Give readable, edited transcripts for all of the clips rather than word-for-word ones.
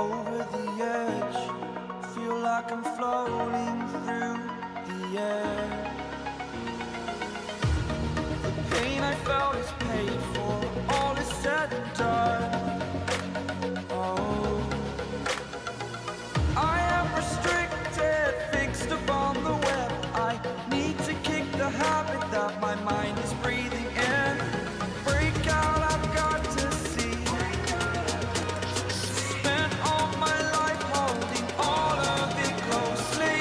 over the edge. Feel like I'm floating through the air. The pain I felt is paid for, all is said and done. Oh, I am restricted, fixed upon the web. I need to kick the habit that my mind is breathing in. Break out, I've got to see. Spent all my life holding all of it closely.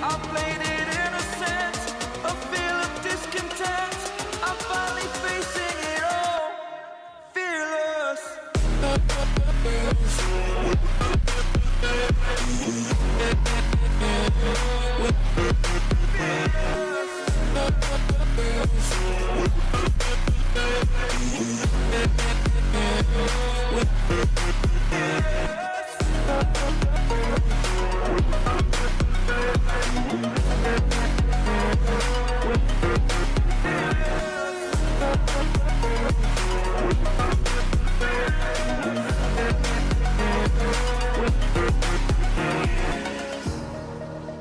I played it innocent, a feel of discontent. I'm finally facing it all, fearless.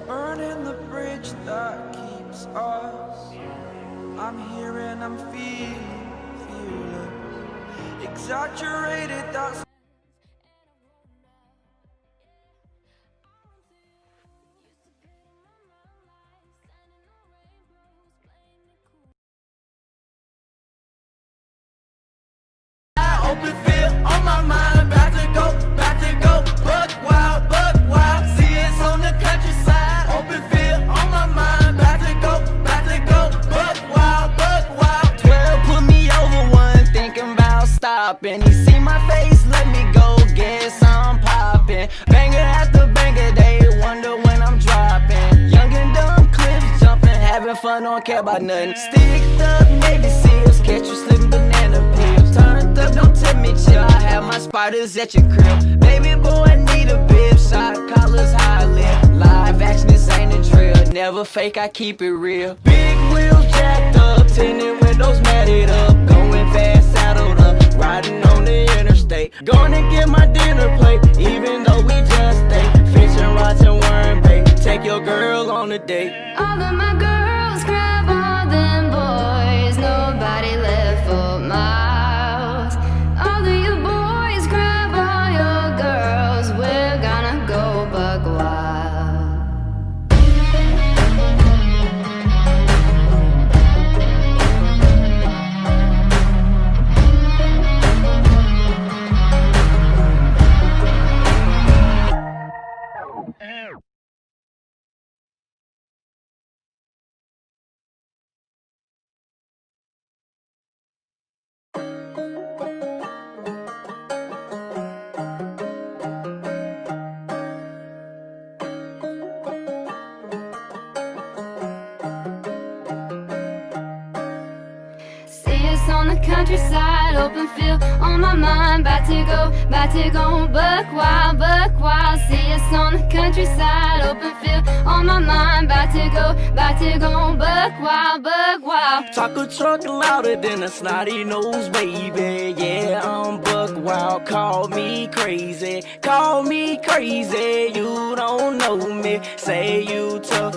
Burning the bridge that keeps us. I'm here and I'm feeling fearless. Exaggerated, that's open field on my mind, about to go, buck wild, see it's on the countryside. Open field on my mind, about to go, buck wild. 12 put me over one, thinking about stopping. He see my face, let me go, guess I'm popping. Banger after banger, they wonder when I'm dropping. Young and dumb clips jumping, having fun, don't care about nothing. Sticked up Navy SEALs, catch you slipping banana peels. Turned up, don't tell me chill, I have my spiders at your crib. Baby boy, I need a bib, shot collars, high lip. Live action, this ain't a drill, never fake, I keep it real. Big wheels jacked up, tinted windows matted up. Going fast, saddled up, riding on the interstate. Gonna get my dinner plate, even though we just stay. Fishing rods and worm bait, take your girl on a date. All of my girls grab all them boys, nobody left for miles. All of you boys grab all your girls, we're gonna go buck wild. On the countryside, open field on my mind, about to go, buck wild, see us on the countryside, open field on my mind, about to go, buck wild. Talk a truck louder than a snotty nose, baby. Yeah, I'm buck wild, call me crazy, you don't know me, say you tough,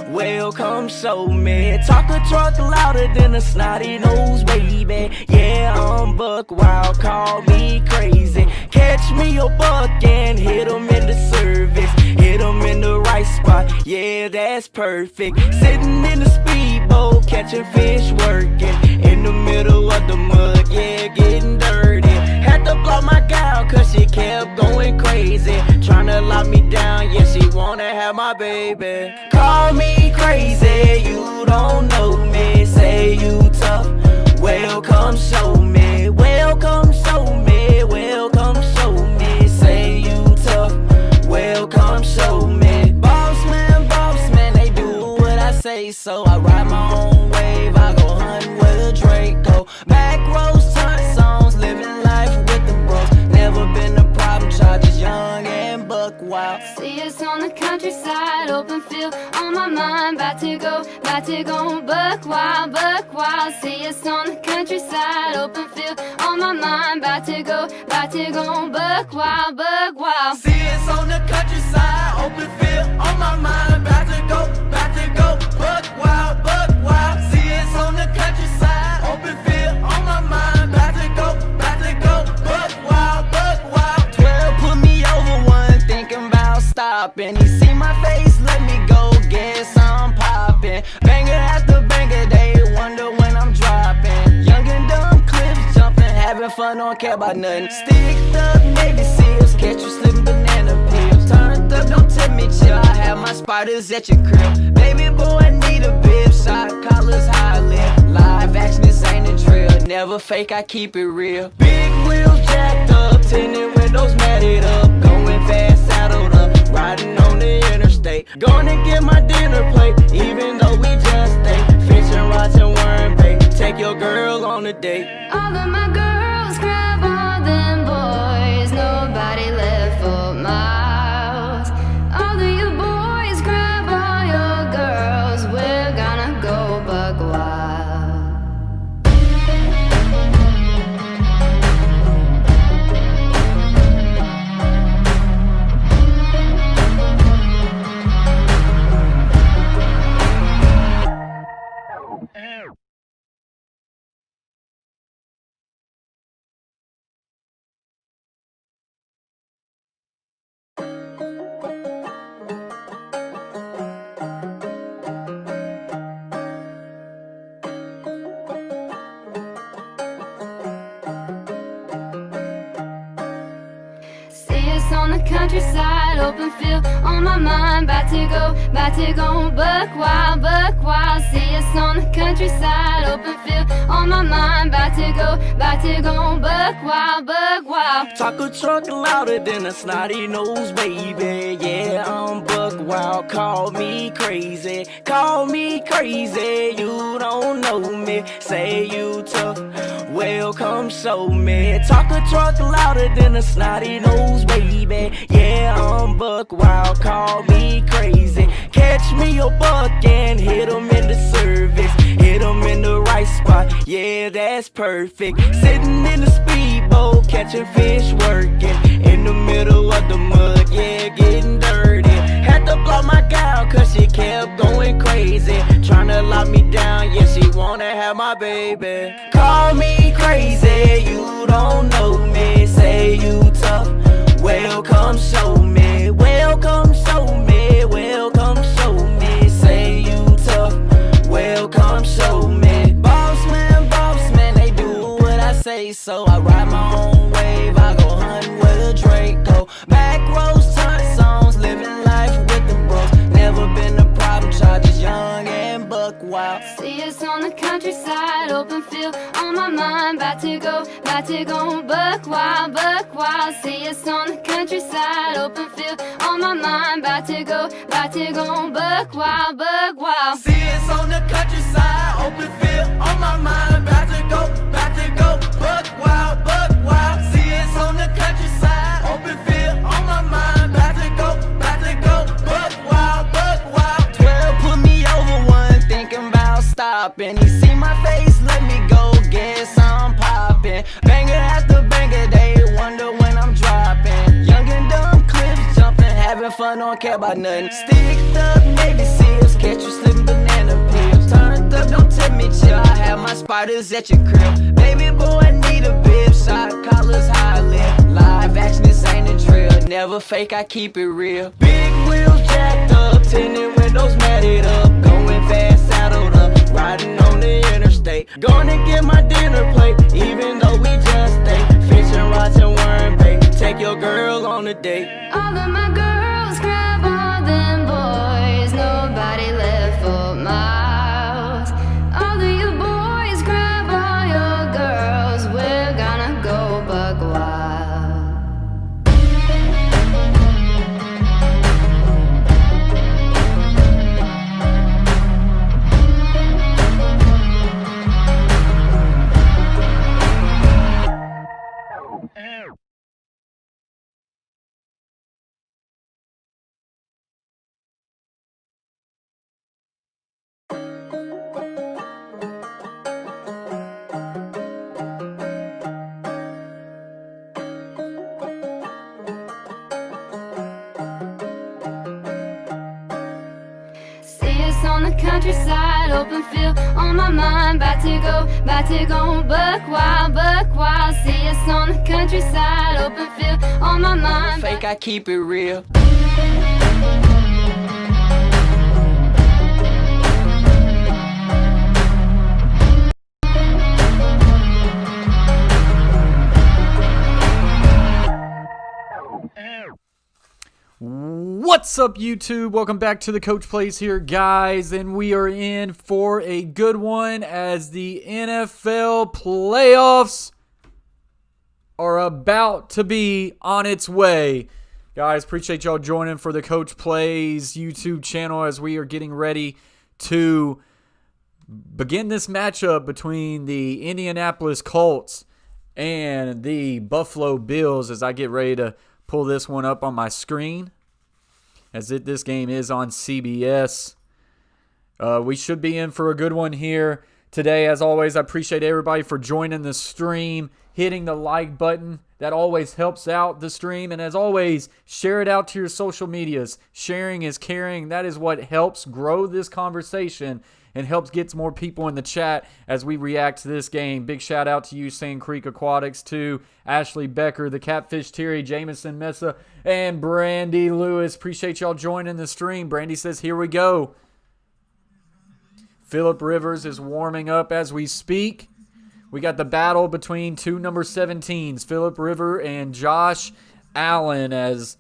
well come show me. Talk a truck louder than a snotty nose, baby. Yeah, I'm buck wild, call me crazy. Catch me a buck and hit him in the service, hit him in the right spot, yeah that's perfect. Sitting in the speedboat, catching fish, working in the middle of the mud, yeah getting dirty. Had to block my gal cause she kept going crazy, tryna lock me down, yeah she wanna have my baby. Call me crazy, you don't know me, say you tough, well come show me, say you tough, well come show me. Boss man, they do what I say, so I ride my own wave, I go hunt with a Draco. Back roads, turn songs, living life with the bros, never been a problem, charges young and buck wild. See us on the countryside, open field on my mind, about to go, buck wild, see us on the countryside, open field on my mind, about to go, buck wild. See on the countryside, open field on my mind. About to go, buck wild, buck wild. See, it's on the countryside, open field on my mind. About to go, buck wild, buck wild. 12 put me over one, thinking about stopping. He see my face, let me go, guess I'm popping. Banger after banger, they wonder when I'm dropping. Young and dumb, clips jumping, having fun, don't care about nothing. Sticked up, Navy SEALs, catch you slipping banana peels. Turned up, don't tell me chill, I have my spiders at your crib. Baby boy, I need a bib, shot collars, high lit. Live action, this ain't a drill, never fake, I keep it real. Big wheels jacked up, tinted windows matted up. Going fast, saddled up, riding on the interstate. Gonna get my dinner plate, even though we just ate. Fishing rods and worm bait, take your girl on a date. All of my girls grab all them boys, nobody left for miles. All of you boys grab all your girls, we're gonna go buck wild. See us on the countryside, open field on my mind. About to go buck wild. See us on the countryside, open field on my mind. About to go buck wild. Talk a truck louder than a snotty nose, baby. Yeah, I'm buck wild, call me crazy. You don't know me, say you tough, well come show me. Talk a truck louder than a snotty nose, baby. Yeah, I'm buck wild, call me crazy. Catch me a buck and hit him in the service, hit him in the right spot, yeah that's perfect. Sitting in the speedboat, catching fish, working in the middle of the mud, yeah getting dirty. Had to block my gal cause she kept going crazy, tryna lock me down, yeah she wanna have my baby. Call me crazy, you don't know me, say you tough, well come show me, well come show me, well come show me, say you tough, well come show me. Boss man, they do what I say, so I ride my own wave, I go hunting with a Draco. Back roads, turn songs, living life with the bros, never been a problem, child, just young and buck wild. See us on the countryside, open field on my mind. About to go buck wild. See us on the countryside, open field on my mind. About to go buck wild. See, it's on the countryside, open field on my mind. About to go, buck wild, buck wild. See, it's on the countryside, open field on my mind. About to go, buck wild. 12 put me over one, thinking about stopping. He see my face, let me go, guess I'm popping. Banger after banger, they wonder when I'm dropping. Young and dumb, clips jumping, having fun, don't care about nothing. Sticked up, Navy SEALs, catch you slipping banana peels. Turned up, don't tell me chill, I have my spiders at your crib. Baby boy, I need a bib, shot collars, high lit. Live action, this ain't a drill, never fake, I keep it real. Big wheels jacked up, tinted windows matted up. Going fast, saddled up, riding on the interstate. Gonna get my dinner plate, even though we just ate. Fishing rods and worm bait, take your girl on a date. All of my girls grab all them boys, nobody left for miles. All of you boys grab all your girls, we're gonna go buck wild. countryside, open field on my mind. About to go buck wild. See us on the countryside, open field on my mind. Fake, I keep it real. What's up, YouTube? Welcome back to the Coach Plays here, guys, and we are in for a good one as the NFL playoffs are about to be on its way. Guys, appreciate y'all joining for the Coach Plays YouTube channel as we are getting ready to begin this matchup between the Indianapolis Colts and the Buffalo Bills as I get ready to pull this one up on my screen. This game is on CBS. We should be in for a good one here today. As always, I appreciate everybody for joining the stream, hitting the like button. That always helps out the stream. And as always, share it out to your social medias. Sharing is caring. That is what helps grow this conversation and helps get more people in the chat as we react to this game. Big shout out to you, Sand Creek Aquatics, to Ashley Becker, the Catfish Terry, Jameson Mesa, and Brandy Lewis. Appreciate y'all joining the stream. Brandy says, here we go. Phillip Rivers is warming up as we speak. We got the battle between two number 17s, Phillip Rivers and Josh Allen, as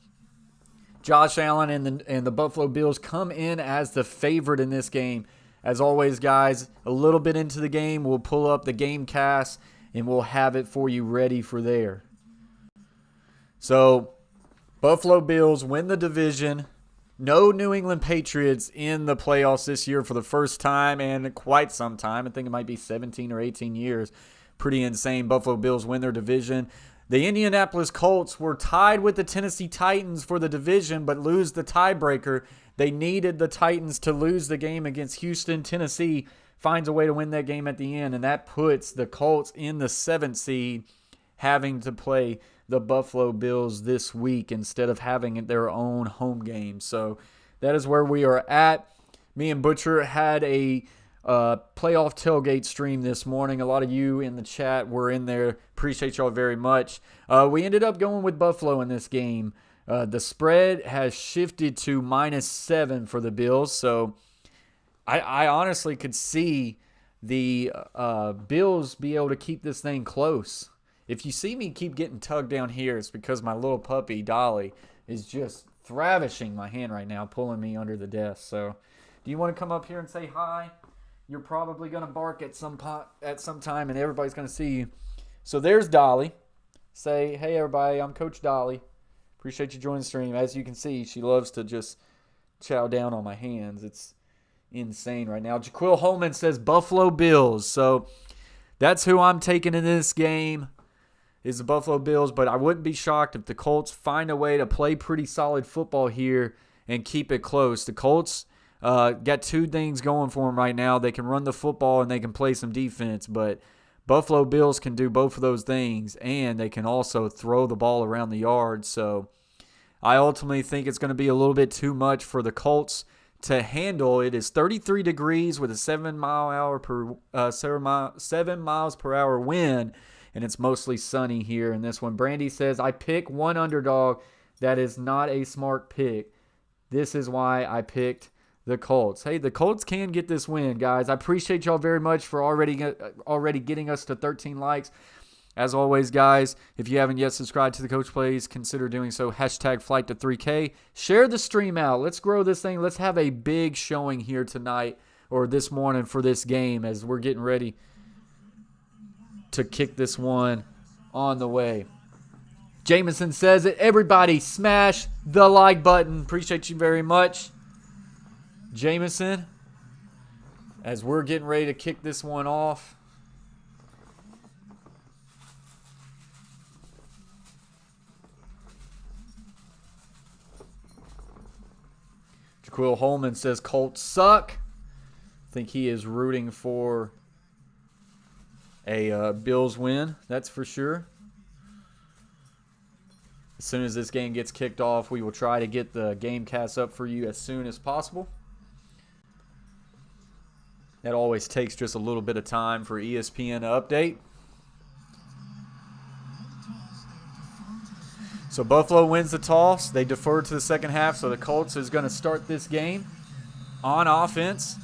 Josh Allen and the Buffalo Bills come in as the favorite in this game. As always, guys, a little bit into the game, we'll pull up the game cast and we'll have it for you ready for there. So, Buffalo Bills win the division. No New England Patriots in the playoffs this year for the first time in quite some time. I think it might be 17 or 18 years. Pretty insane. Buffalo Bills win their division. The Indianapolis Colts were tied with the Tennessee Titans for the division, but lose the tiebreaker. They needed the Titans to lose the game against Houston. Tennessee finds a way to win that game at the end, and that puts the Colts in the 7th seed, having to play the Buffalo Bills this week instead of having their own home game. So that is where we are at. Me and Butcher had a playoff tailgate stream this morning. A lot of you in the chat were in there. Appreciate y'all very much. We ended up going with Buffalo in this game. The spread has shifted to -7 for the Bills, so I honestly could see the Bills be able to keep this thing close. If you see me keep getting tugged down here, it's because my little puppy, Dolly, is just thrashing my hand right now, pulling me under the desk. So do you want to come up here and say hi? You're probably going to bark at some time, and everybody's going to see you. So there's Dolly. Say, hey, everybody, I'm Coach Dolly. Appreciate you joining the stream. As you can see, she loves to just chow down on my hands. It's insane right now. Jaquil Holman says Buffalo Bills. So that's who I'm taking in this game, is the Buffalo Bills. But I wouldn't be shocked if the Colts find a way to play pretty solid football here and keep it close. The Colts got two things going for them right now. They can run the football and they can play some defense. But Buffalo Bills can do both of those things, and they can also throw the ball around the yard. So I ultimately think it's going to be a little bit too much for the Colts to handle. It is 33 degrees with a 7 miles per hour wind, and it's mostly sunny here in this one. Brandy says, I pick one underdog. That is not a smart pick. This is why I picked the Colts. Hey, the Colts can get this win, guys. I appreciate y'all very much for already getting us to 13 likes. As always, guys, if you haven't yet subscribed to the Coach Plays, consider doing so. Hashtag flight to 3K. Share the stream out. Let's grow this thing. Let's have a big showing here tonight or this morning for this game as we're getting ready to kick this one on the way. Jameson says it. Everybody smash the like button. Appreciate you very much, Jameson, as we're getting ready to kick this one off. Jaquil Holman says Colts suck. I think he is rooting for a Bills win, that's for sure. As soon as this game gets kicked off, we will try to get the game cast up for you as soon as possible. That always takes just a little bit of time for ESPN to update. So Buffalo wins the toss. They defer to the second half, so the Colts is going to start this game on offense.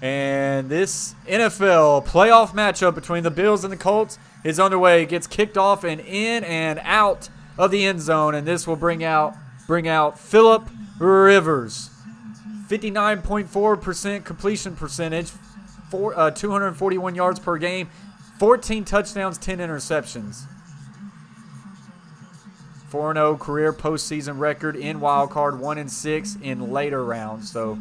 And this NFL playoff matchup between the Bills and the Colts is underway. It gets kicked off and in and out of the end zone, and this will bring out Phillip Rivers. 59.4% completion percentage, 241 yards per game, 14 touchdowns, 10 interceptions. 4-0 career postseason record in wild card, 1-6 in later rounds. So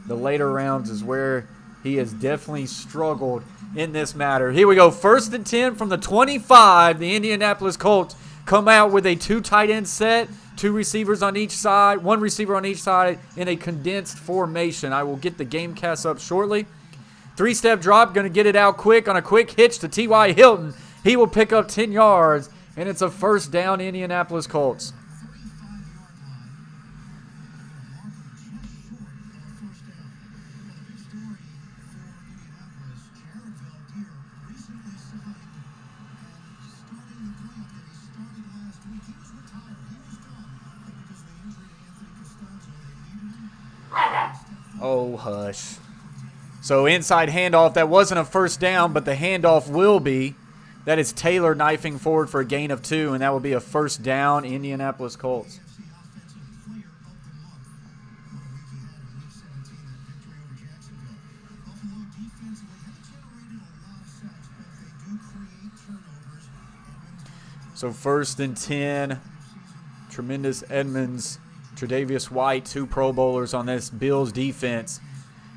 the later rounds is where he has definitely struggled in this matter. Here we go. 1st and 10 from the 25. The Indianapolis Colts come out with a 2 tight end set, 2 receivers on each side, 1 receiver on each side in a condensed formation. I will get the game cast up shortly. 3-step drop, going to get it out quick on a quick hitch to T.Y. Hilton. He will pick up 10 yards, and it's a first down, Indianapolis Colts. Oh, hush. So inside handoff, that wasn't a first down, but the handoff will be. That is Taylor knifing forward for a gain of 2, and that will be a first down, Indianapolis Colts. So 1st and 10, Tremendous Edmonds, Tre'Davious White, 2 Pro Bowlers on this Bills defense.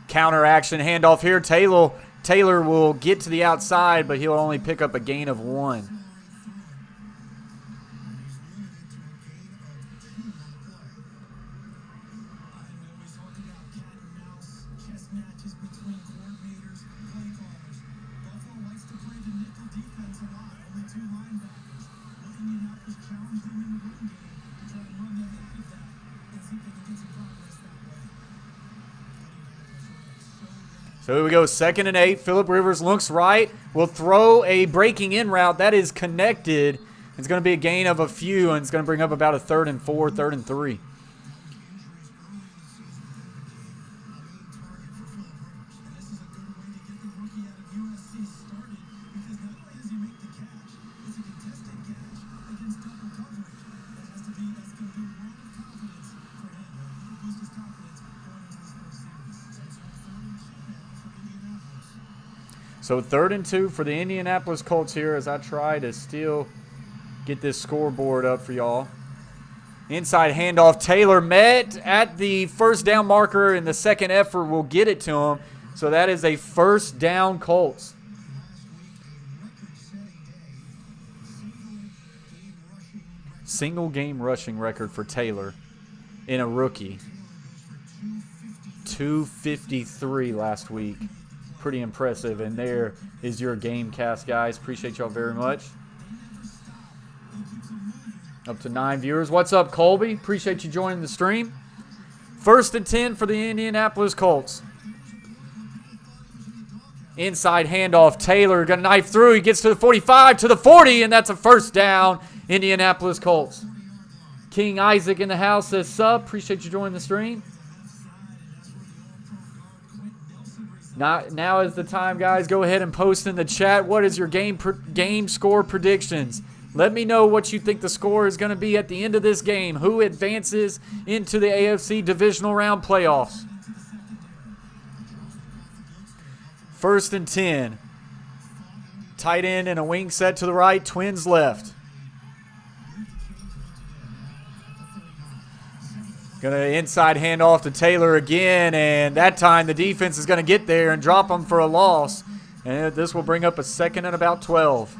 Counter action handoff here. Taylor will get to the outside, but he'll only pick up a gain of 1. So here we go, 2nd and 8. Phillip Rivers looks right. Will throw a breaking in route. That is connected. It's going to be a gain of a few, and it's going to bring up about a 3rd and 4, 3rd and 3. So 3rd and 2 for the Indianapolis Colts here as I try to still get this scoreboard up for y'all. Inside handoff. Taylor met at the first down marker, and the second effort will get it to him. So that is a first down Colts. Single game rushing record for Taylor in a rookie. 253 last week. Pretty impressive. And there is your game cast, guys. Appreciate y'all very much. Up to 9 viewers. What's up, Colby? Appreciate you joining the stream. 1st and 10 for the Indianapolis Colts. Inside handoff. Taylor going to knife through. He gets to the 45, to the 40, and that's a first down. Indianapolis Colts. King Isaac in the house says sub. Appreciate you joining the stream. Now is the time, guys. Go ahead and post in the chat. What is your game score predictions? Let me know what you think the score is going to be at the end of this game. Who advances into the AFC Divisional Round playoffs? 1st and 10. Tight end and a wing set to the right. Twins left. Going to inside handoff to Taylor again, and that time the defense is going to get there and drop him for a loss. And this will bring up a 2nd and about 12.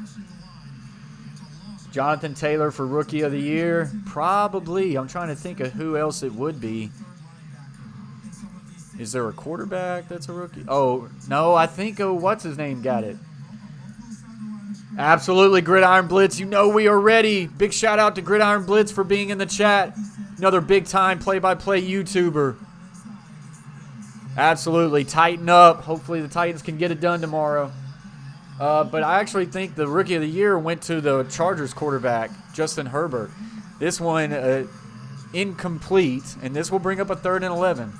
Jonathan Taylor for Rookie of the Year. Probably. I'm trying to think of who else it would be. Is there a quarterback that's a rookie? Oh, no, I think what's his name got it. Absolutely, Gridiron Blitz. You know we are ready. Big shout out to Gridiron Blitz for being in the chat. Another big-time play-by-play YouTuber. Absolutely. Tighten up. Hopefully the Titans can get it done tomorrow. But I actually think the Rookie of the Year went to the Chargers quarterback, Justin Herbert. This one, incomplete, and this will bring up a 3rd and 11.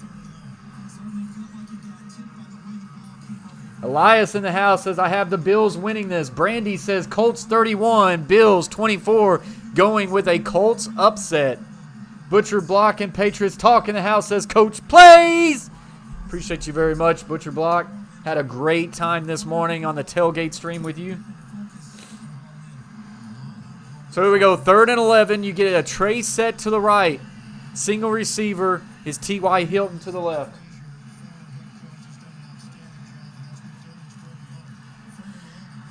Elias in the house says, I have the Bills winning this. Brandy says, Colts 31, Bills 24, going with a Colts upset. Butcher Block and Patriots Talk in the house says, Coach plays. Appreciate you very much, Butcher Block. Had a great time this morning on the tailgate stream with you. So here we go, 3rd and 11. You get a tray set to the right. Single receiver is T.Y. Hilton to the left.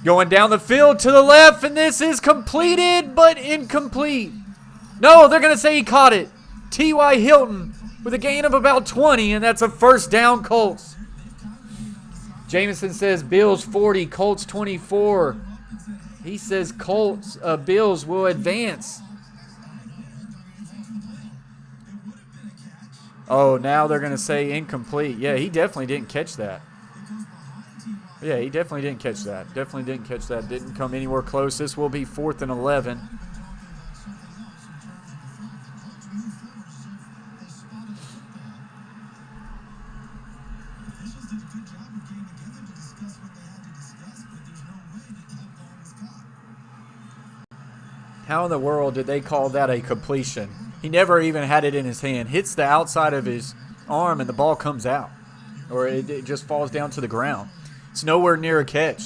Going down the field to the left, and this is completed, but incomplete. No, they're going to say he caught it. T.Y. Hilton with a gain of about 20, and that's a 1st down Colts. Jameson says Bills 40, Colts 24. He says Bills will advance. Oh, now they're going to say incomplete. Yeah, he definitely didn't catch that. Yeah, he definitely didn't catch that. Definitely didn't catch that. Didn't come anywhere close. This will be 4th and 11. How in the world did they call that a completion? He never even had it in his hand. Hits the outside of his arm and the ball comes out. Or it just falls down to the ground. It's nowhere near a catch.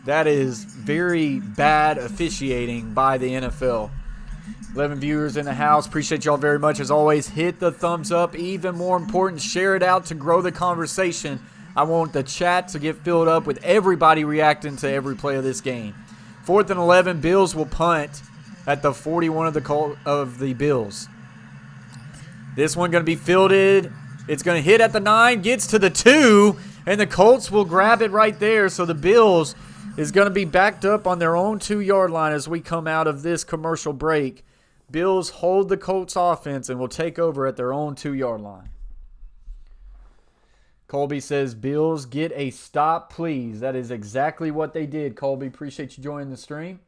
That is very bad officiating by the NFL. 11 viewers in the house. Appreciate y'all very much. As always, hit the thumbs up. Even more important, share it out to grow the conversation. I want the chat to get filled up with everybody reacting to every play of this game. 4th and 11, Bills will punt at the 41 of the Bills. This one going to be fielded. It's going to hit at the 9, gets to the 2, and the Colts will grab it right there. So the Bills is going to be backed up on their own 2-yard line as we come out of this commercial break. Bills hold the Colts offense and will take over at their own 2-yard line. Colby says, Bills get a stop, please. That is exactly what they did, Colby. Appreciate you joining the stream.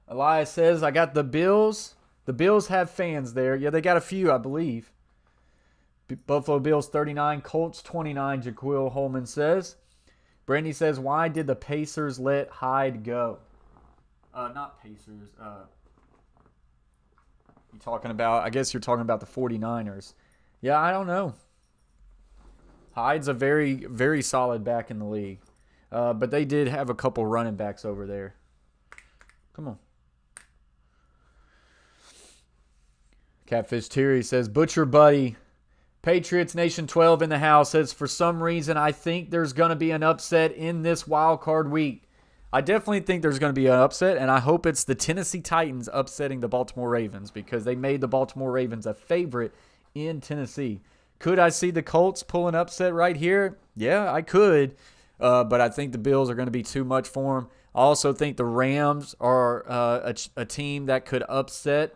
Elias says, I got the Bills. The Bills have fans there. Yeah, they got a few, I believe. Buffalo Bills 39, Colts 29, Jaquil Holman says. Brandy says, why did the Pacers let Hyde go? Not Pacers. You talking about, I guess you're talking about the 49ers. Yeah, I don't know. Hyde's a very, very solid back in the league. But they did have a couple running backs over there. Come on. Catfish Terry says, Butcher Buddy. Patriots Nation 12 in the house says, for some reason, I think there's going to be an upset in this wild card week. I definitely think there's going to be an upset, and I hope it's the Tennessee Titans upsetting the Baltimore Ravens because they made the Baltimore Ravens a favorite in Tennessee. Could I see the Colts pull an upset right here? Yeah, I could, but I think the Bills are going to be too much for them. I also think the Rams are a team that could upset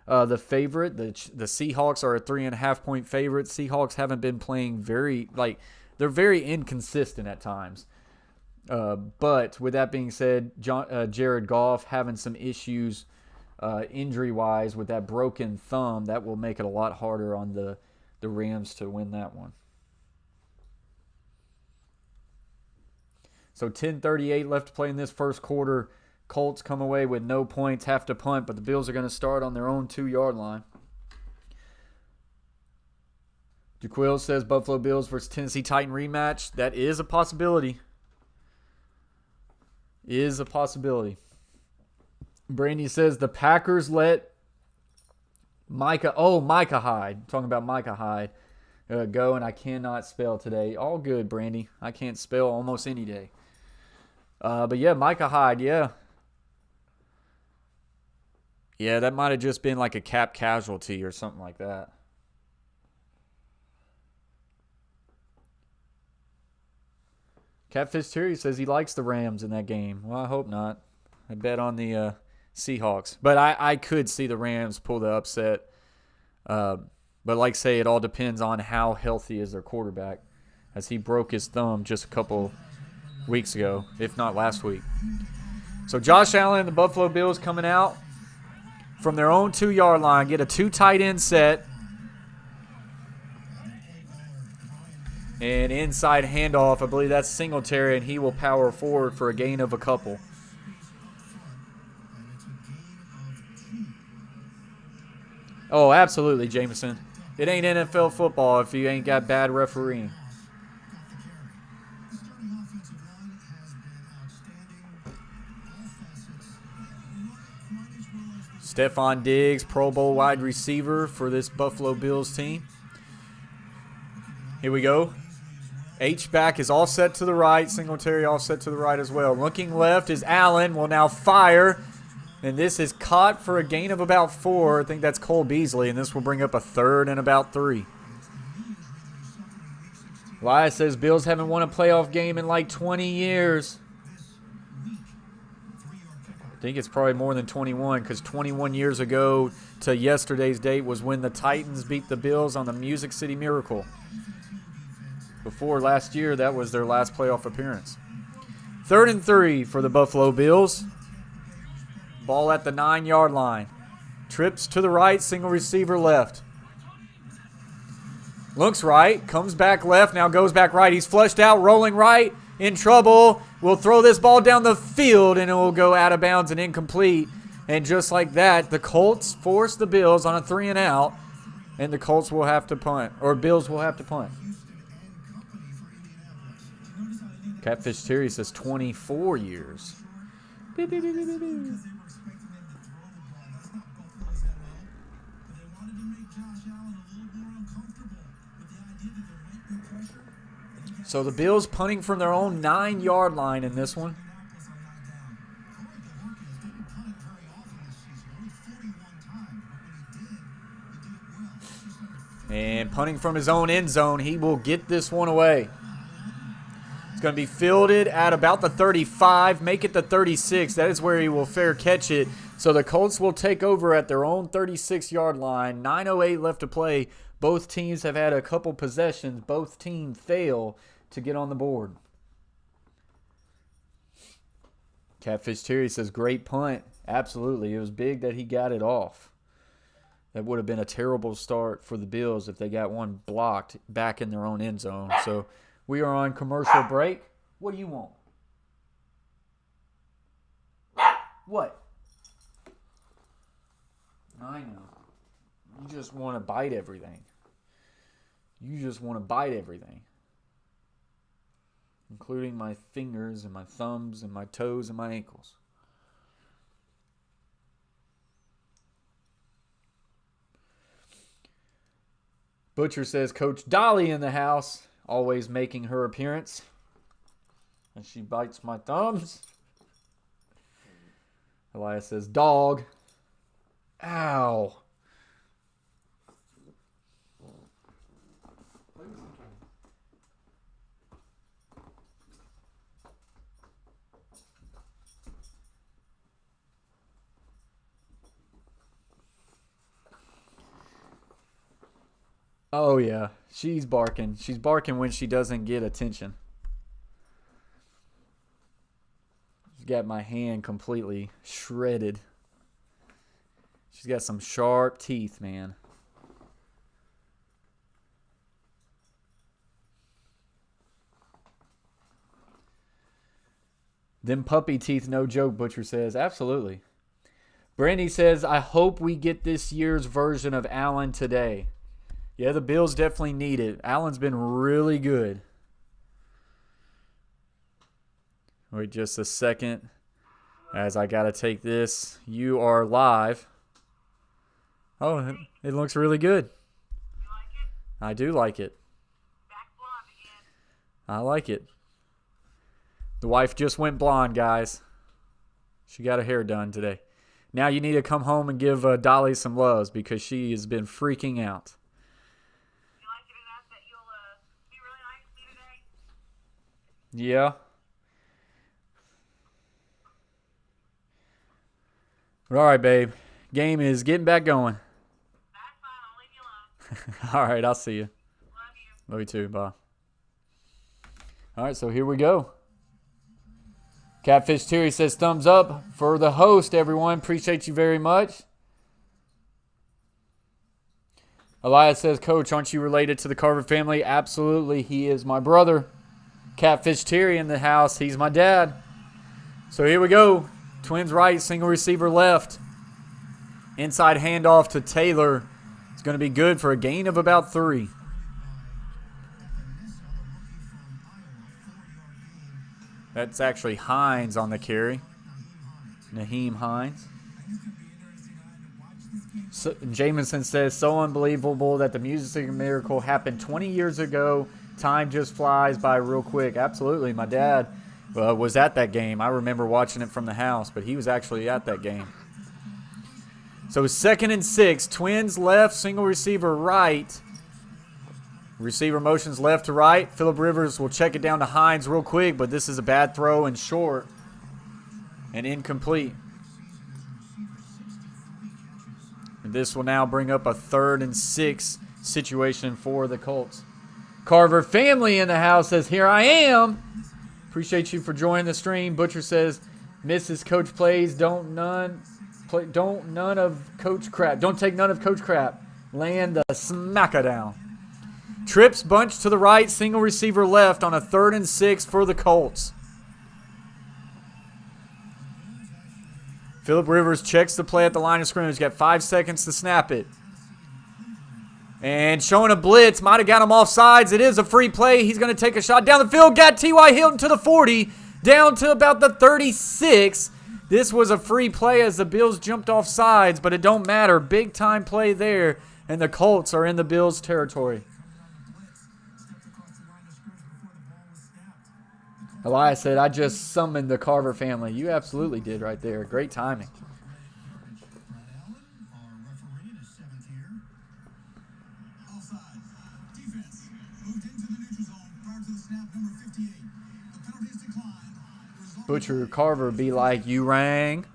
the favorite. The Seahawks are a 3.5-point favorite. Seahawks haven't been playing they're very inconsistent at times. But with that being said, Jared Goff having some issues injury-wise with that broken thumb, that will make it a lot harder on the Rams to win that one. So 10:38 left to play in this first quarter. Colts come away with no points, have to punt, but the Bills are going to start on their own 2-yard line. Jaquil says Buffalo Bills versus Tennessee Titan rematch. That is a possibility. Is a possibility. Brandy says the Packers let Micah Hyde. Talking about Micah Hyde. Go, and I cannot spell today. All good, Brandy. I can't spell almost any day. But yeah, Micah Hyde, yeah. Yeah, that might have just been like a cap casualty or something like that. Catfish Terry says he likes the Rams in that game. Well, I hope not. I bet on the Seahawks. But I could see the Rams pull the upset. But like I say, it all depends on how healthy is their quarterback, as he broke his thumb just a couple weeks ago, if not last week. So Josh Allen and the Buffalo Bills coming out from their own 2-yard line, get a 2 tight end set. And inside handoff, I believe that's Singletary, and he will power forward for a gain of a couple. Oh, absolutely, Jameson. It ain't NFL football if you ain't got bad refereeing. Stephon Diggs, Pro Bowl wide receiver for this Buffalo Bills team. Here we go. H-back is all set to the right. Singletary all set to the right as well. Looking left is Allen. Will now fire. And this is caught for a gain of about 4. I think that's Cole Beasley. And this will bring up a 3rd and about 3. Elias says Bills haven't won a playoff game in like 20 years. I think it's probably more than 21, because 21 years ago to yesterday's date was when the Titans beat the Bills on the Music City Miracle. Before last year, that was their last playoff appearance. 3rd and 3 for the Buffalo Bills. Ball at the 9-yard line. Trips to the right, single receiver left. Looks right, comes back left, now goes back right. He's flushed out, rolling right, in trouble. Will throw this ball down the field, and it will go out of bounds and incomplete. And just like that, the Colts force the Bills on a 3-and-out, and the Colts will have to punt, or Bills will have to punt. Catfish Terry says 24 years. Beep, beep, beep, beep, beep. So the Bills punting from their own 9-yard line in this one. And punting from his own end zone, he will get this one away. Going to be fielded at about the 35, make it the 36. That is where he will fair catch it. So the Colts will take over at their own 36-yard line. 9:08 left to play. Both teams have had a couple possessions. Both teams fail to get on the board. Catfish Terry says, great punt. Absolutely. It was big that he got it off. That would have been a terrible start for the Bills if they got one blocked back in their own end zone. So we are on commercial break. What do you want? What? I know. You just want to bite everything. You just want to bite everything. Including my fingers and my thumbs and my toes and my ankles. Butcher says, Coach Dolly in the house. Always making her appearance. And she bites my thumbs. Elias says, dog. Ow. Oh, yeah. She's barking. She's barking when she doesn't get attention. She's got my hand completely shredded. She's got some sharp teeth, man. Them puppy teeth, no joke, Butcher says. Absolutely. Brandy says, I hope we get this year's version of Allen today. Yeah, the Bills definitely need it. Allen's been really good. Wait just a second, as I got to take this. You are live. Oh, it looks really good. You like it? I do like it. Back blonde again. I like it. The wife just went blonde, guys. She got her hair done today. Now you need to come home and give Dolly some loves because she has been freaking out. You like it enough that you'll be really nice to me today? Yeah. But all right, babe. Game is getting back going. That's fine. I'll leave you alone. All right, I'll see you. Love you. Love you too. Bye. All right, so here we go. Catfish Terry says thumbs up for the host, everyone. Appreciate you very much. Elias says, Coach, aren't you related to the Carver family? Absolutely. He is my brother. Catfish Terry in the house. He's my dad. So here we go. Twins right, single receiver left. Inside handoff to Taylor. It's going to be good for a gain of about 3. That's actually Hines on the carry. Naheem Hines. So, Jamison says, so unbelievable that the music miracle happened 20 years ago. Time just flies by real quick. Absolutely. My dad was at that game. I remember watching it from the house, but he was actually at that game. So 2nd and 6. Twins left, single receiver right. Receiver motions left to right. Phillip Rivers will check it down to Hines real quick, but this is a bad throw and short and incomplete. And this will now bring up a 3rd and 6 situation for the Colts. Carver family in the house says, here I am. Appreciate you for joining the stream. Butcher says, Mrs. Coach plays. Don't take none of Coach crap. Land the smacker down. Trips bunch to the right, single receiver left on a 3rd and 6 for the Colts. Phillip Rivers checks the play at the line of scrimmage. Got 5 seconds to snap it. And showing a blitz. Might have got him off sides. It is a free play. He's going to take a shot down the field. Got T.Y. Hilton to the 40. Down to about the 36. This was a free play as the Bills jumped off sides, but it don't matter. Big time play there. And the Colts are in the Bills' territory. Elias said, I just summoned the Carver family. You absolutely did right there. Great timing. Butcher Carver be like, you rang.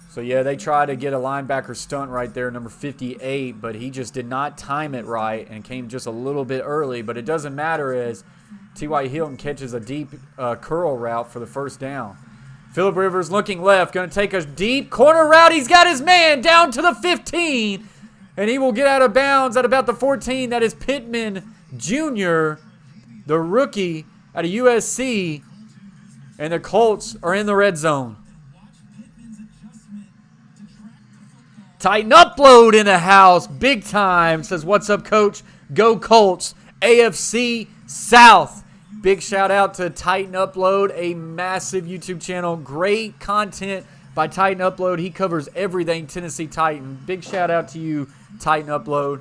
So, yeah, they tried to get a linebacker stunt right there, number 58, but he just did not time it right and came just a little bit early. But it doesn't matter as T.Y. Hilton catches a deep curl route for the first down. Phillip Rivers looking left, going to take a deep corner route. He's got his man down to the 15, and he will get out of bounds at about the 14. That is Pittman Jr., the rookie out of USC, and the Colts are in the red zone. Titan Upload in the house, big time. Says, what's up, Coach? Go Colts, AFC South. Big shout out to Titan Upload, a massive YouTube channel. Great content by Titan Upload. He covers everything Tennessee Titan. Big shout out to you, Titan Upload.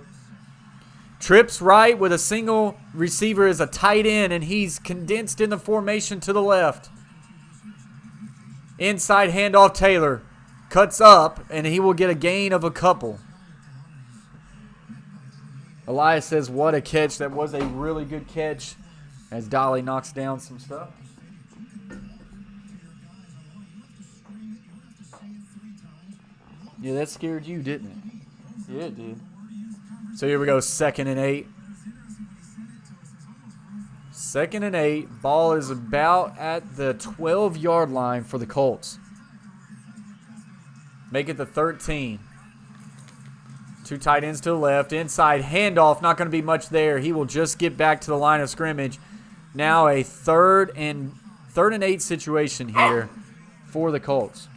Trips right with a single receiver as a tight end, and he's condensed in the formation to the left. Inside handoff Taylor. Cuts up, and he will get a gain of a couple. Elias says, what a catch. That was a really good catch as Dolly knocks down some stuff. Yeah, that scared you, didn't it? Yeah, it did. So here we go, 2nd and 8. 2nd and 8. Ball is about at the 12-yard line for the Colts. Make it the 13. 2 tight ends to the left. Inside handoff. Not going to be much there. He will just get back to the line of scrimmage. Now a 3rd and 8 situation here for the Colts.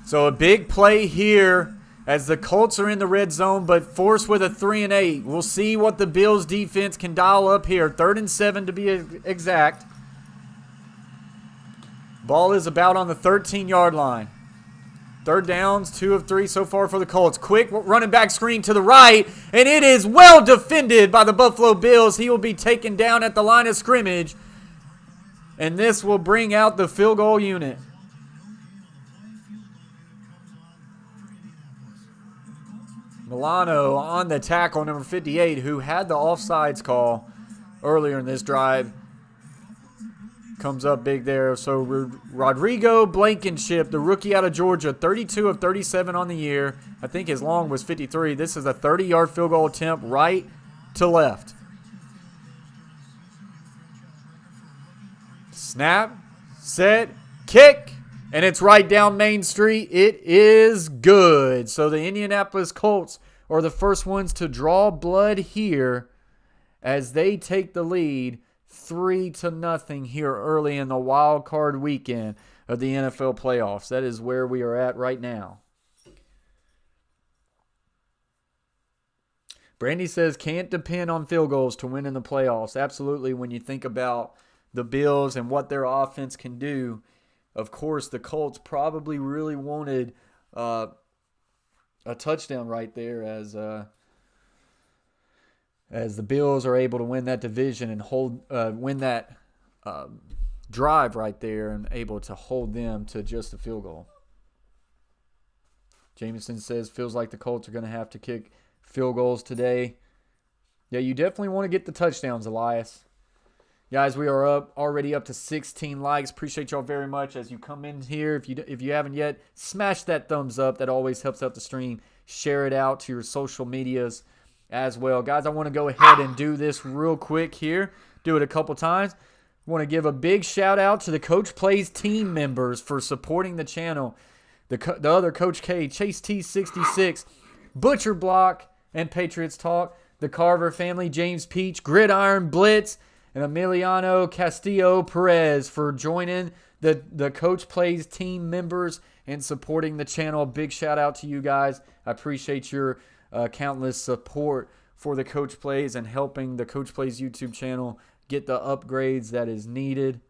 So a big play here as the Colts are in the red zone, but forced with a 3 and 8. We'll see what the Bills defense can dial up here. 3rd and 7 to be exact. Ball is about on the 13-yard line. 3rd downs, 2 of 3 so far for the Colts. Quick running back screen to the right, and it is well defended by the Buffalo Bills. He will be taken down at the line of scrimmage. And this will bring out the field goal unit. Milano on the tackle, number 58, who had the offsides call earlier in this drive. Comes up big there. So Rodrigo Blankenship, the rookie out of Georgia, 32 of 37 on the year. I think his long was 53. This is a 30-yard field goal attempt right to left. Snap, set, kick, and it's right down Main Street. It is good. So the Indianapolis Colts are the first ones to draw blood here as they take the lead 3-0 here early in the wild card weekend of the NFL playoffs. That is where we are at right now. Brandy says can't depend on field goals to win in the playoffs. Absolutely, when you think about the Bills and what their offense can do. Of course, the Colts probably really wanted a touchdown right there as the Bills are able to win that division and win that drive right there and able to hold them to just a field goal. Jameson says feels like the Colts are going to have to kick field goals today. Yeah, you definitely want to get the touchdowns, Elias. Guys, we are already up to 16 likes. Appreciate y'all very much as you come in here. If you haven't yet, smash that thumbs up. That always helps out the stream. Share it out to your social medias as well. Guys, I want to go ahead and do this real quick here. Do it a couple times. I want to give a big shout out to the Coach Plays team members for supporting the channel. The other Coach K, Chase T66, Butcher Block, and Patriots Talk. The Carver family, James Peach, Gridiron Blitz, and Emiliano Castillo Perez for joining the Coach Plays team members and supporting the channel. Big shout out to you guys. I appreciate your countless support for the Coach Plays and helping the Coach Plays YouTube channel get the upgrades that is needed.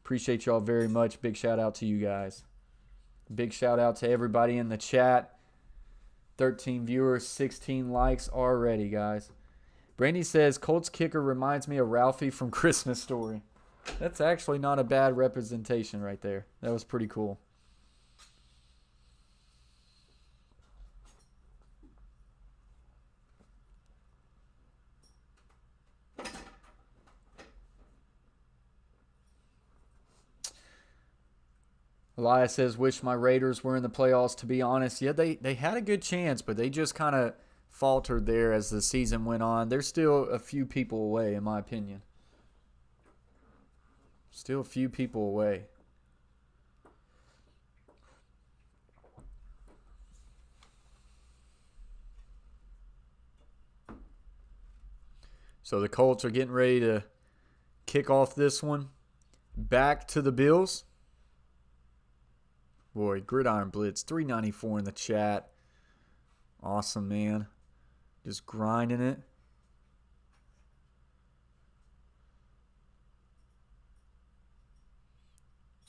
Appreciate y'all very much. Big shout out to you guys. Big shout out to everybody in the chat. 13 viewers, 16 likes already, guys. Brandy says, Colts kicker reminds me of Ralphie from Christmas Story. That's actually not a bad representation right there. That was pretty cool. Elias says, wish my Raiders were in the playoffs, to be honest. Yeah, they had a good chance, but they just kind of faltered there as the season went on. They're still a few people away, in my opinion. Still a few people away. So the Colts are getting ready to kick off this one. Back to the Bills. Boy, Gridiron Blitz, 394 in the chat. Awesome, man. Just grinding it.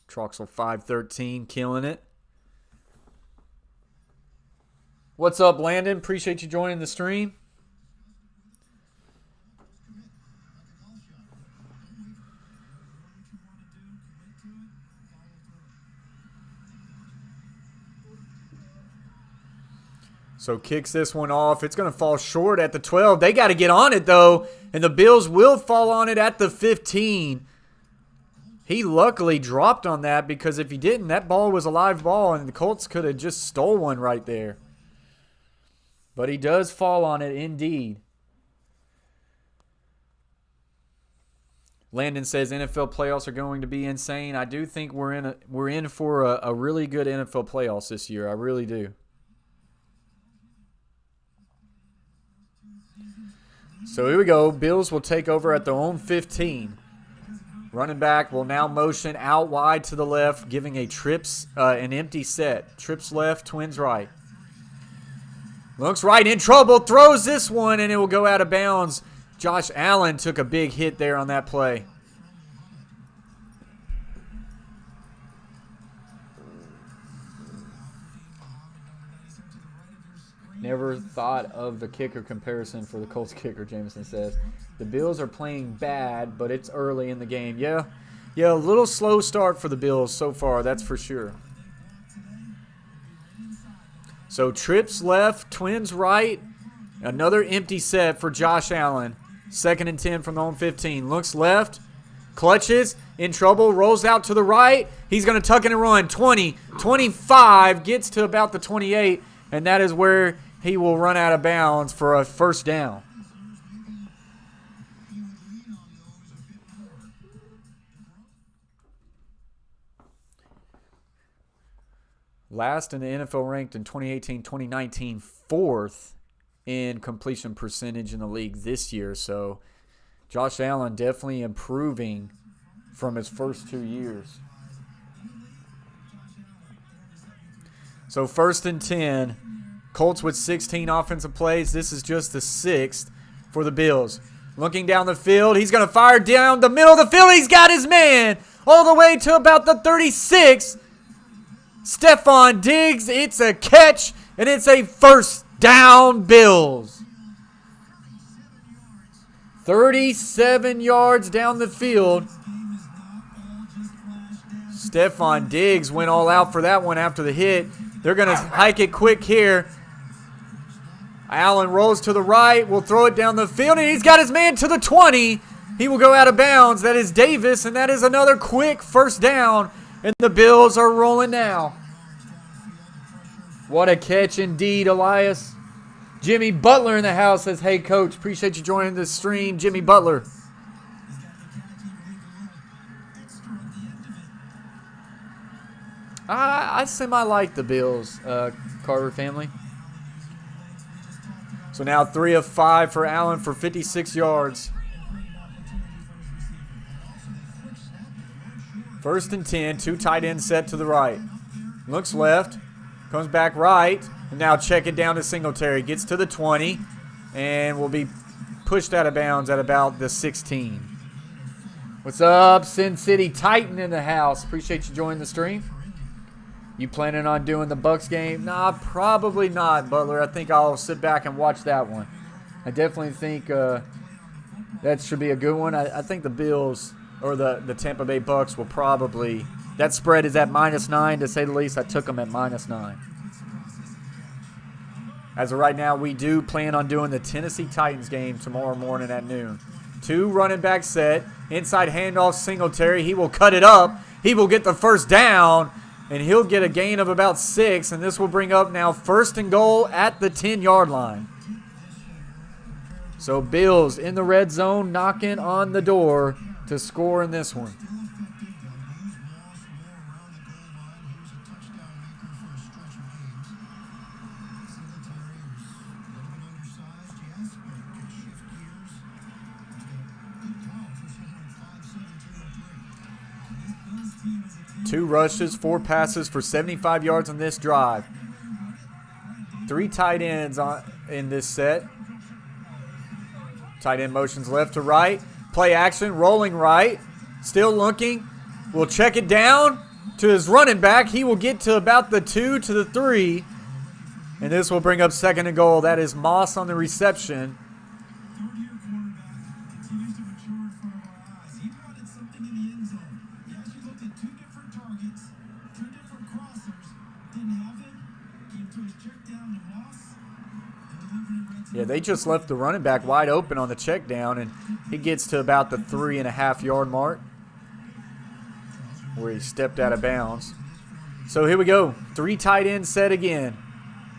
Troxel 513, killing it. What's up, Landon? Appreciate you joining the stream. So kicks this one off. It's going to fall short at the 12. They got to get on it, though. And the Bills will fall on it at the 15. He luckily dropped on that because if he didn't, that ball was a live ball and the Colts could have just stole one right there. But he does fall on it indeed. Landon says NFL playoffs are going to be insane. I do think we're in for a really good NFL playoffs this year. I really do. So here we go. Bills will take over at their own 15. Running back will now motion out wide to the left, giving a trips, an empty set. Trips left, twins right. Looks right, in trouble, throws this one, and it will go out of bounds. Josh Allen took a big hit there on that play. Never thought of the kicker comparison for the Colts kicker, Jameson says. The Bills are playing bad, but it's early in the game. Yeah, Yeah, a little slow start for the Bills so far, that's for sure. So trips left, Twins right. Another empty set for Josh Allen. 2nd and 10 from the home 15. Looks left, clutches, in trouble, rolls out to the right. He's going to tuck in and run. 20, 25, gets to about the 28, and that is where he will run out of bounds for a first down. Last in the NFL ranked in 2018-2019, 4th in completion percentage in the league this year. So Josh Allen definitely improving from his first 2 years. So 1st and 10, Colts with 16 offensive plays. This is just the 6th for the Bills. Looking down the field, he's going to fire down the middle of the field. He's got his man all the way to about the 36. Stephon Diggs, it's a catch, and it's a first down, Bills. 37 yards down the field. Stephon Diggs went all out for that one after the hit. They're going to hike it quick here. Allen rolls to the right, will throw it down the field, and he's got his man to the 20. He will go out of bounds. That is Davis, and that is another quick first down. And the Bills are rolling now. What a catch indeed, Elias. Jimmy Butler in the house says, hey, Coach, appreciate you joining the stream. Jimmy Butler. I semi-like the Bills, Carter family. So now 3 of 5 for Allen for 56 yards. 1st and 10, 2 tight ends set to the right. Looks left, comes back right, and now check it down to Singletary. Gets to the 20, and will be pushed out of bounds at about the 16. What's up, Sin City Titan in the house? Appreciate you joining the stream. You planning on doing the Bucks game? Nah, probably not, Butler. I think I'll sit back and watch that one. I definitely think that should be a good one. I think the Bills or the Tampa Bay Bucks will probably – that spread is at -9, to say the least. I took them at -9. As of right now, we do plan on doing the Tennessee Titans game tomorrow morning at noon. 2 running back set. Inside handoff, Singletary. He will cut it up. He will get the first down, and he'll get a gain of about 6, and this will bring up now 1st and goal at the 10-yard line. So Bills in the red zone knocking on the door to score in this one. Two rushes, 4 passes for 75 yards on this drive. 3 tight ends in this set. Tight end motions left to right. Play action, rolling right. Still looking. Will check it down to his running back. He will get to about the 2 to the 3. And this will bring up 2nd and goal. That is Moss on the reception. Yeah, they just left the running back wide open on the check down, and he gets to about the 3.5-yard mark where he stepped out of bounds. So here we go. 3 tight ends set again.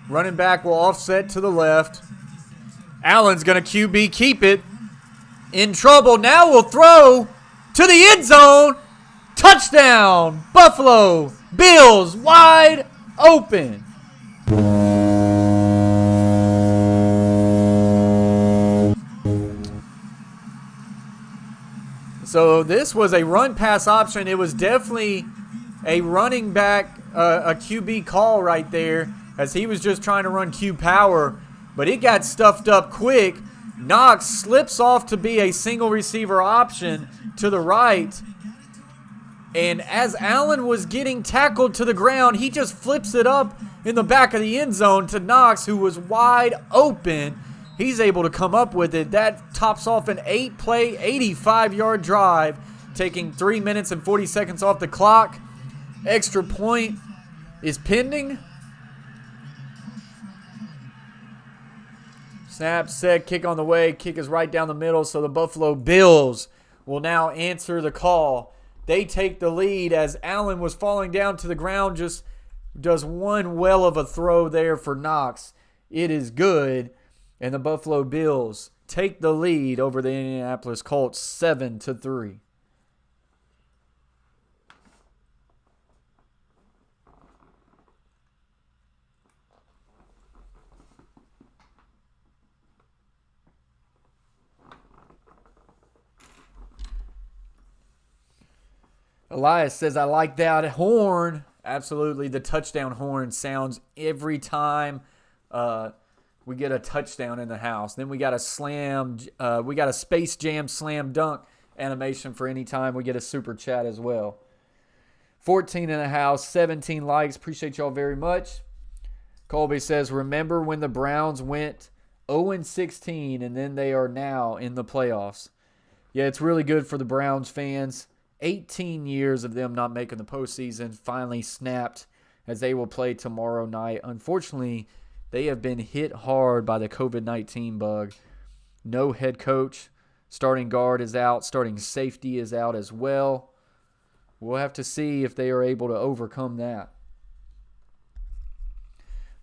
Running back will offset to the left. Allen's going to QB keep it. In trouble. Now will throw to the end zone. Touchdown. Buffalo Bills wide open. So this was a run-pass option. It was definitely a running back, a QB call right there, as he was just trying to run Q power, but it got stuffed up quick. Knox slips off to be a single receiver option to the right, and as Allen was getting tackled to the ground, he just flips it up in the back of the end zone to Knox, who was wide open. He's able to come up with it. That tops off an 8-play, 85-yard drive taking 3 minutes and 40 seconds off the clock. Extra point is pending. Snap, set, kick on the way. Kick is right down the middle, so the Buffalo Bills will now answer the call. They take the lead as Allen was falling down to the ground, just does one well of a throw there for Knox. It is good, and the Buffalo Bills take the lead over the Indianapolis Colts 7-3. Elias says, I like that horn. Absolutely. The touchdown horn sounds every time we get a touchdown in the house. Then we got a Space Jam slam dunk animation for any time we get a super chat as well. 14 in the house, 17 likes. Appreciate y'all very much. Colby says, remember when the Browns went 0-16 and then they are now in the playoffs. Yeah, it's really good for the Browns fans. 18 years of them not making the postseason finally snapped as they will play tomorrow night. Unfortunately, they have been hit hard by the COVID-19 bug. No head coach. Starting guard is out. Starting safety is out as well. We'll have to see if they are able to overcome that.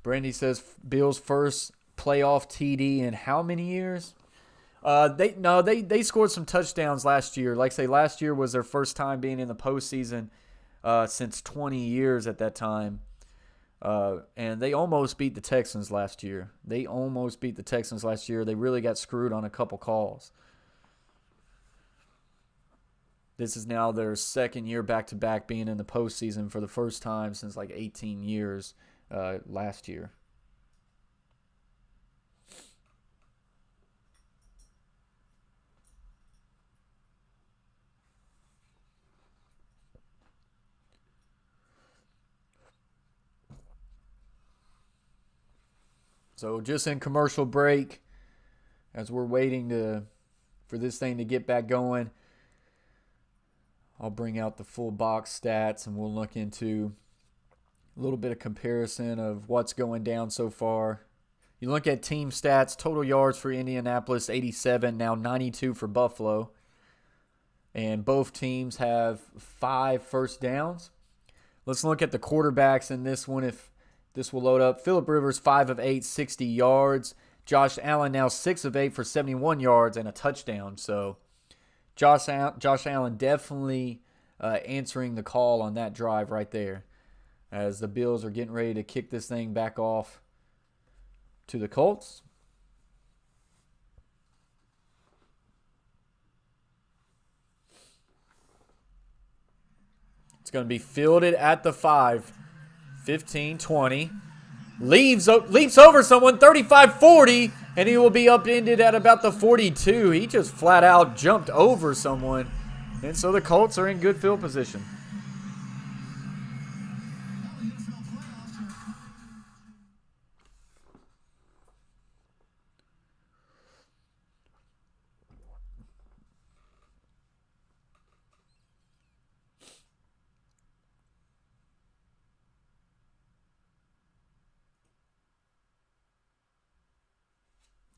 Brandy says Bills' first playoff TD in how many years? They scored some touchdowns last year. Like I say, last year was their first time being in the postseason since 20 years at that time. And they almost beat the Texans last year. They really got screwed on a couple calls. This is now their second year back-to-back being in the postseason for the first time since like 18 years last year. So just in commercial break, as we're waiting for this thing to get back going, I'll bring out the full box stats and we'll look into a little bit of comparison of what's going down so far. You look at team stats, total yards for Indianapolis, 87, now 92 for Buffalo. And both teams have 5 first downs. Let's look at the quarterbacks in this one if this will load up. Phillip Rivers, 5 of 8, 60 yards. Josh Allen now 6 of 8 for 71 yards and a touchdown. So Josh Allen definitely answering the call on that drive right there as the Bills are getting ready to kick this thing back off to the Colts. It's going to be fielded at the 5. 15, 20. Leaps over someone, 35-40, and he will be upended at about the 42. He just flat out jumped over someone, and so the Colts are in good field position.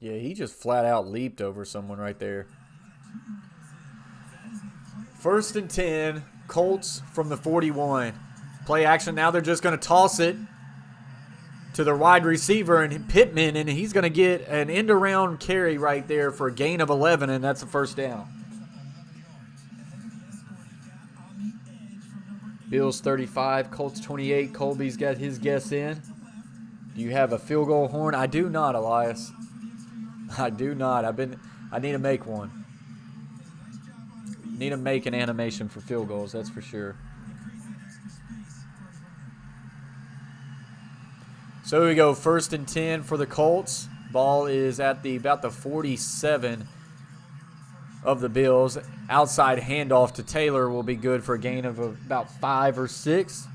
Yeah, he just flat out leaped over someone right there. 1st and 10, Colts from the 41. Play action, now they're just going to toss it to the wide receiver and Pittman, and he's going to get an end-around carry right there for a gain of 11, and that's a first down. Bills 35, Colts 28. Colby's got his guess in. Do you have a field goal horn? I do not, Elias. I do not. I need to make one. Need to make an animation for field goals, that's for sure. So here we go, 1st and 10 for the Colts. Ball is at about the 47 of the Bills. Outside handoff to Taylor will be good for a gain of about 5 or 6.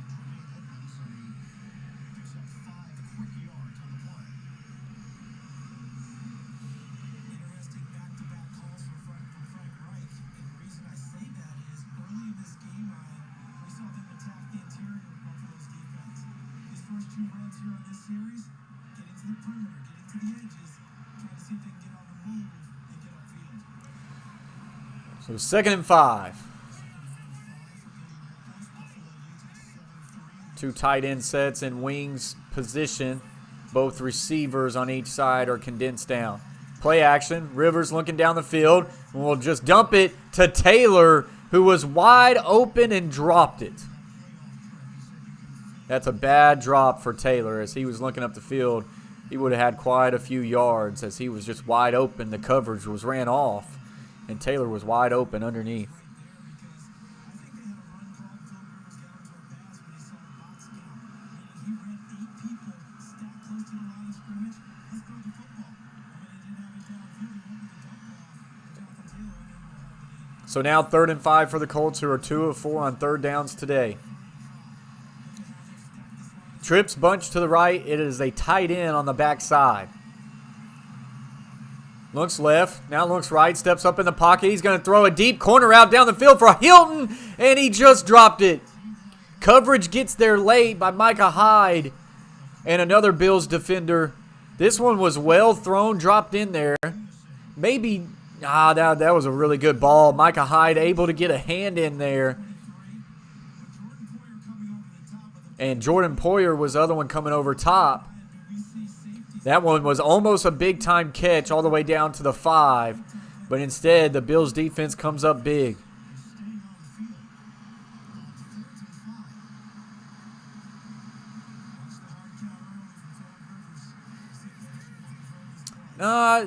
So 2nd and 5. 2 tight end sets in wings position. Both receivers on each side are condensed down. Play action. Rivers looking down the field. And we'll just dump it to Taylor, who was wide open and dropped it. That's a bad drop for Taylor. As he was looking up the field, he would have had quite a few yards as he was just wide open. The coverage was ran off, and Taylor was wide open underneath. So now 3rd and 5 for the Colts, who are 2 of 4 on 3rd downs today. Trips bunch to the right. It is a tight end on the backside. Looks left. Now looks right. Steps up in the pocket. He's going to throw a deep corner out down the field for Hilton, and he just dropped it. Coverage gets there late by Micah Hyde and another Bills defender. This one was well thrown, dropped in there. Maybe, that was a really good ball. Micah Hyde able to get a hand in there. And Jordan Poyer was the other one coming over top. That one was almost a big-time catch all the way down to the 5. But instead, the Bills defense comes up big.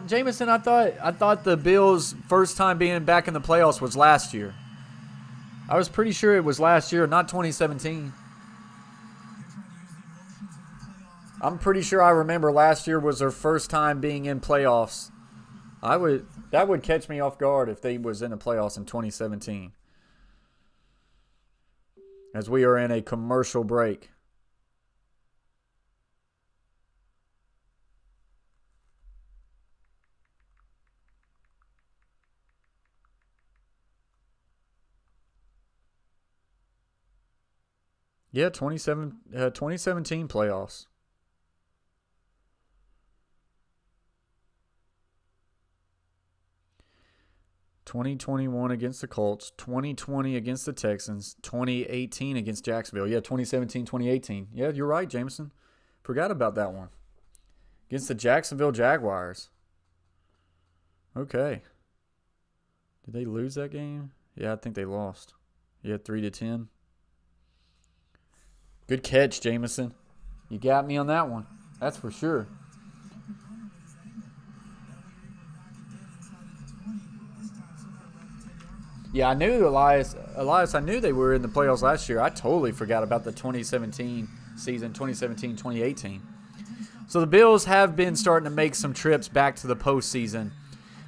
Jameson, I thought the Bills' first time being back in the playoffs was last year. I was pretty sure it was last year, not 2017. I'm pretty sure I remember last year was their first time being in playoffs. That would catch me off guard if they was in the playoffs in 2017. As we are in a commercial break. Yeah, 2017 playoffs. (2021) against the Colts, 2020 against the Texans, 2018 against Jacksonville. Yeah, 2017, 2018. Yeah, you're right, Jameson. Forgot about that one. Against the Jacksonville Jaguars. Okay. Did they lose that game? Yeah, I think they lost. Yeah, 3-10. Good catch, Jameson. You got me on that one. That's for sure. Yeah, I knew Elias, I knew they were in the playoffs last year. I totally forgot about the 2017 season, 2017-2018. So the Bills have been starting to make some trips back to the postseason.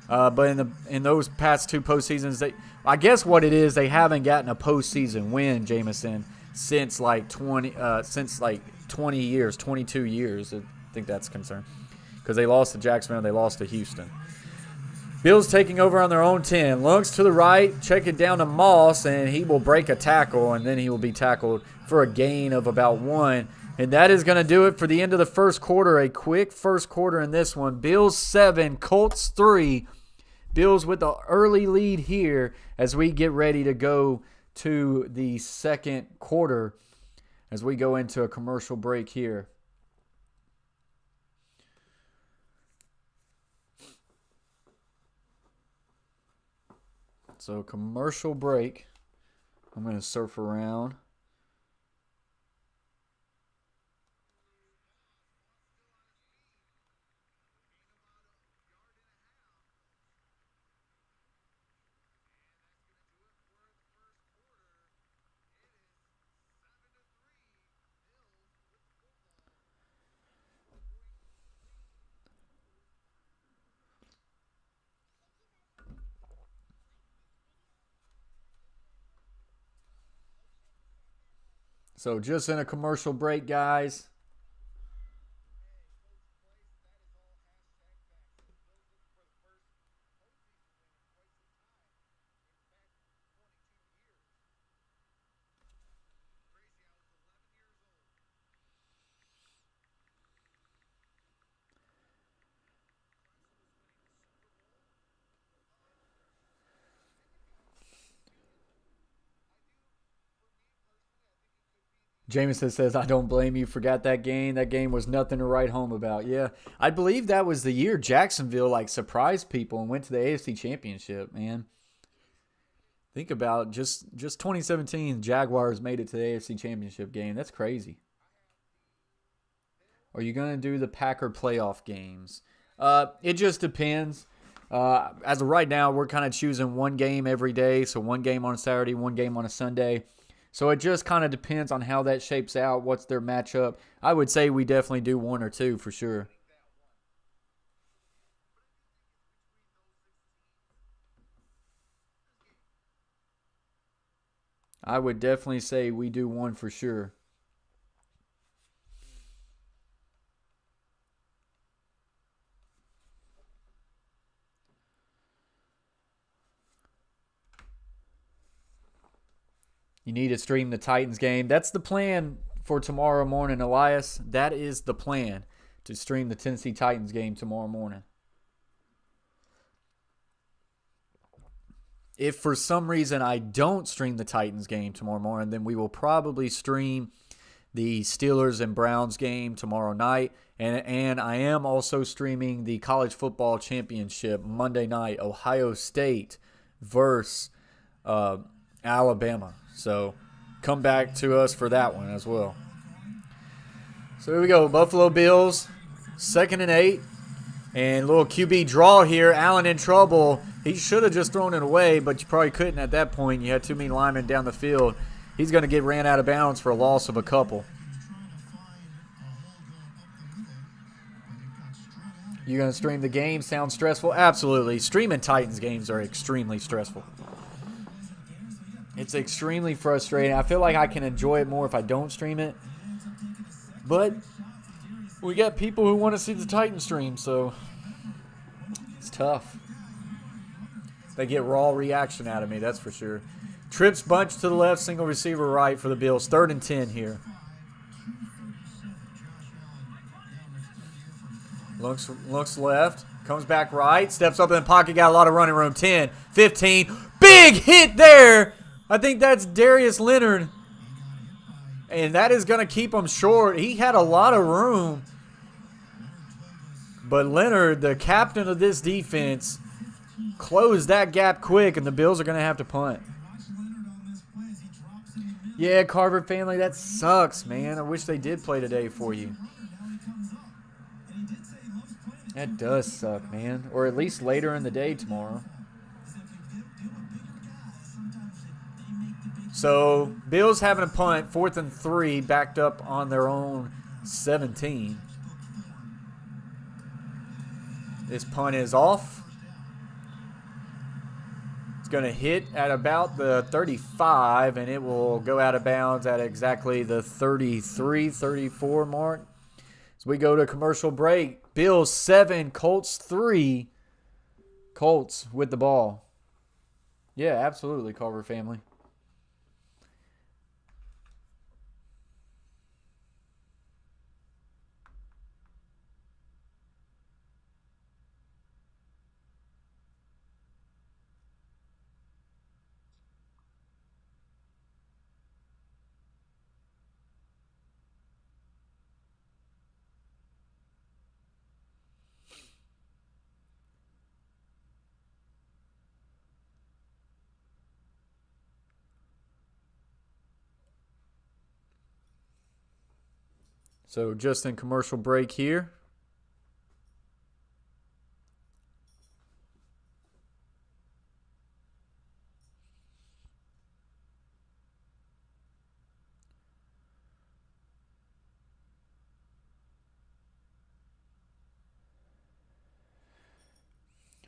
But in those past 2 postseasons, I guess what it is, they haven't gotten a postseason win, Jameson, since like 20 years, 22 years. I think that's concerned. Because they lost to Jacksonville, they lost to Houston. Bills taking over on their own 10. Looks to the right, check it down to Moss, and he will break a tackle, and then he will be tackled for a gain of about 1. And that is going to do it for the end of the first quarter. A quick first quarter in this one. Bills 7, Colts 3. Bills with the early lead here as we get ready to go to the second quarter as we go into a commercial break here. So commercial break. I'm going to surf around. So just in a commercial break, guys. Jameson says, I don't blame you. Forgot that game. That game was nothing to write home about. Yeah, I believe that was the year Jacksonville like surprised people and went to the AFC Championship, man. Think about just 2017, Jaguars made it to the AFC Championship game. That's crazy. Are you going to do the Packer playoff games? It just depends. As of right now, we're kind of choosing one game every day. So one game on a Saturday, one game on a Sunday. So it just kind of depends on how that shapes out. What's their matchup? I would say we definitely do one or two for sure. I would definitely say we do one for sure. You need to stream the Titans game. That's the plan for tomorrow morning, Elias. That is the plan, to stream the Tennessee Titans game tomorrow morning. If for some reason I don't stream the Titans game tomorrow morning, then we will probably stream the Steelers and Browns game tomorrow night. And I am also streaming the College Football Championship Monday night, Ohio State versus Alabama. So come back to us for that one as well. So here we go. Buffalo Bills, 2nd and 8. And little QB draw here. Allen in trouble. He should have just thrown it away, but you probably couldn't at that point. You had too many linemen down the field. He's going to get ran out of bounds for a loss of a couple. You going to stream the game? Sounds stressful? Absolutely. Streaming Titans games are extremely stressful. It's extremely frustrating. I feel like I can enjoy it more if I don't stream it. But we got people who want to see the Titans stream, so it's tough. They get raw reaction out of me, that's for sure. Trips bunch to the left, single receiver right for the Bills. 3rd and 10 here. Looks left, comes back right, steps up in the pocket, got a lot of running room. 10, 15, big hit there. I think that's Darius Leonard. And that is going to keep him short. He had a lot of room. But Leonard, the captain of this defense, closed that gap quick, and the Bills are going to have to punt. Yeah, Carver family, that sucks, man. I wish they did play today for you. That does suck, man. Or at least later in the day tomorrow. So, Bills having a punt, 4th and 3, backed up on their own 17. This punt is off. It's going to hit at about the 35, and it will go out of bounds at exactly the 33, 34 mark. As we go to commercial break, Bills 7, Colts 3. Colts with the ball. Yeah, absolutely, Carver family. So just in commercial break here.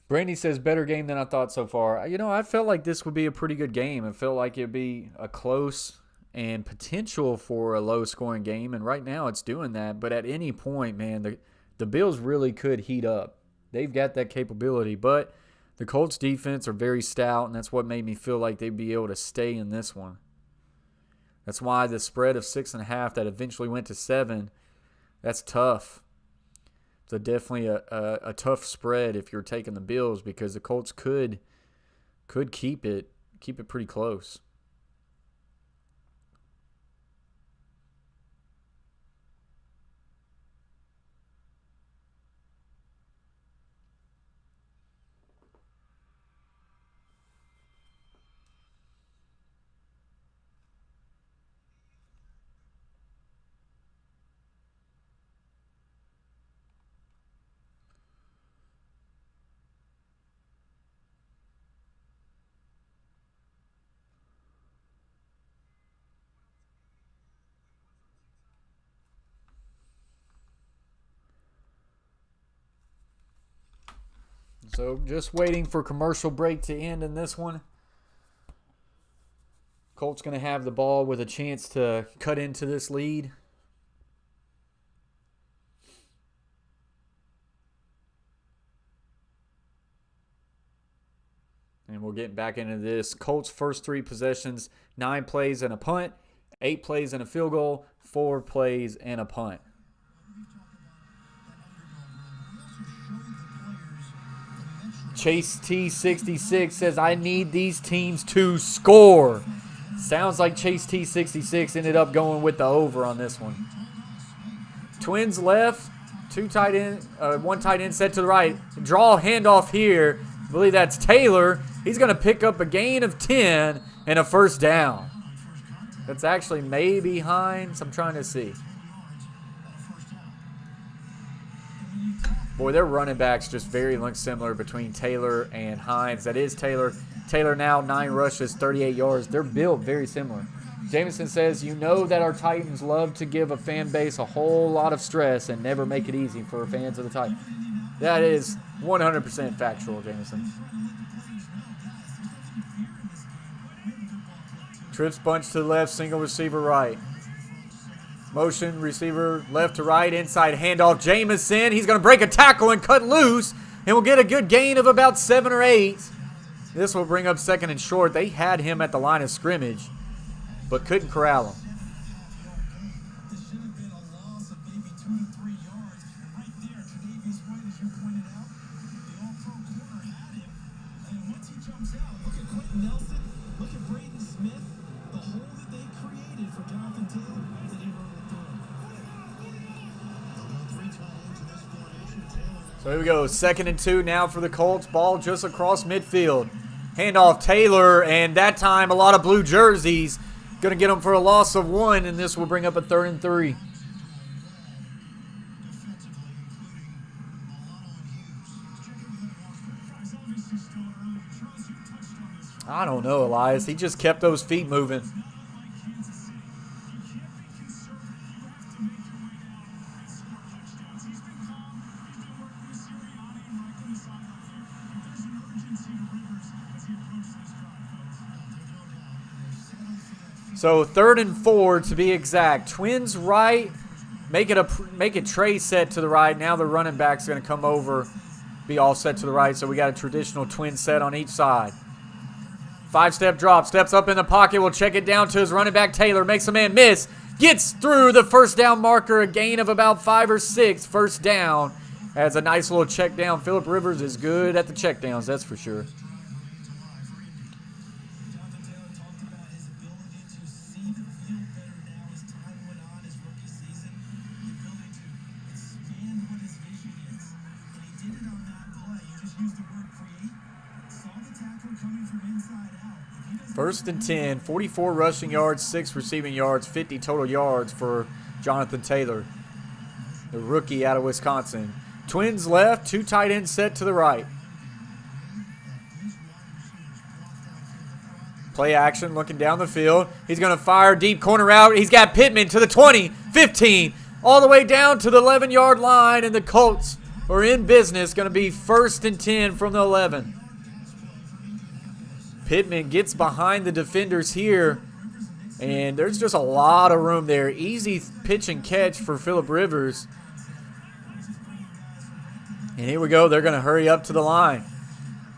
Brandy says, better game than I thought so far. You know, I felt like this would be a pretty good game. I felt like it'd be a close and potential for a low-scoring game, and right now it's doing that. But at any point, man, the Bills really could heat up. They've got that capability, but the Colts' defense are very stout, and that's what made me feel like they'd be able to stay in this one. That's why the spread of 6.5 that eventually went to 7, that's tough. It's definitely a tough spread if you're taking the Bills, because the Colts could keep it pretty close. So just waiting for commercial break to end in this one. Colt's going to have the ball with a chance to cut into this lead. And we're getting back into this. Colts' first 3 possessions, 9 plays and a punt, 8 plays and a field goal, 4 plays and a punt. Chase T66 says, I need these teams to score. Sounds like Chase T66 ended up going with the over on this one. Twins left, 1 tight end set to the right. Draw handoff here. I believe that's Taylor. He's going to pick up a gain of 10 and a first down. That's actually maybe Hines. I'm trying to see. Boy, their running backs just very similar between Taylor and Hines. That is Taylor. Taylor now 9 rushes, 38 yards. They're built very similar. Jameson says, you know that our Titans love to give a fan base a whole lot of stress and never make it easy for fans of the Titans. That is 100% factual, Jameson. Trips bunch to the left, single receiver right. Motion receiver left to right, inside handoff. Jameson, he's going to break a tackle and cut loose, and will get a good gain of about 7 or 8. This will bring up 2nd and short. They had him at the line of scrimmage, but couldn't corral him. So here we go, 2nd and 2 now for the Colts. Ball just across midfield. Handoff Taylor, and that time a lot of blue jerseys. Going to get them for a loss of 1, and this will bring up a 3rd and 3. I don't know, Elias. He just kept those feet moving. So 3rd and 4 to be exact. Twins right, make it Trey set to the right. Now the running back's going to come over, be all set to the right. So we got a traditional twin set on each side. 5-step drop, steps up in the pocket. Will check it down to his running back Taylor. Makes a man miss. Gets through the first down marker. A gain of about 5 or 6. First down. Has a nice little check down. Phillip Rivers is good at the check downs, that's for sure. First and 10, 44 rushing yards, 6 receiving yards, 50 total yards for Jonathan Taylor, the rookie out of Wisconsin. Twins left, 2 tight ends set to the right. Play action, looking down the field. He's going to fire deep corner out. He's got Pittman to the 20, 15, all the way down to the 11-yard line, and the Colts are in business. Going to be 1st and 10 from the 11. Pittman gets behind the defenders here, and there's just a lot of room there. Easy pitch and catch for Phillip Rivers. And here we go. They're going to hurry up to the line.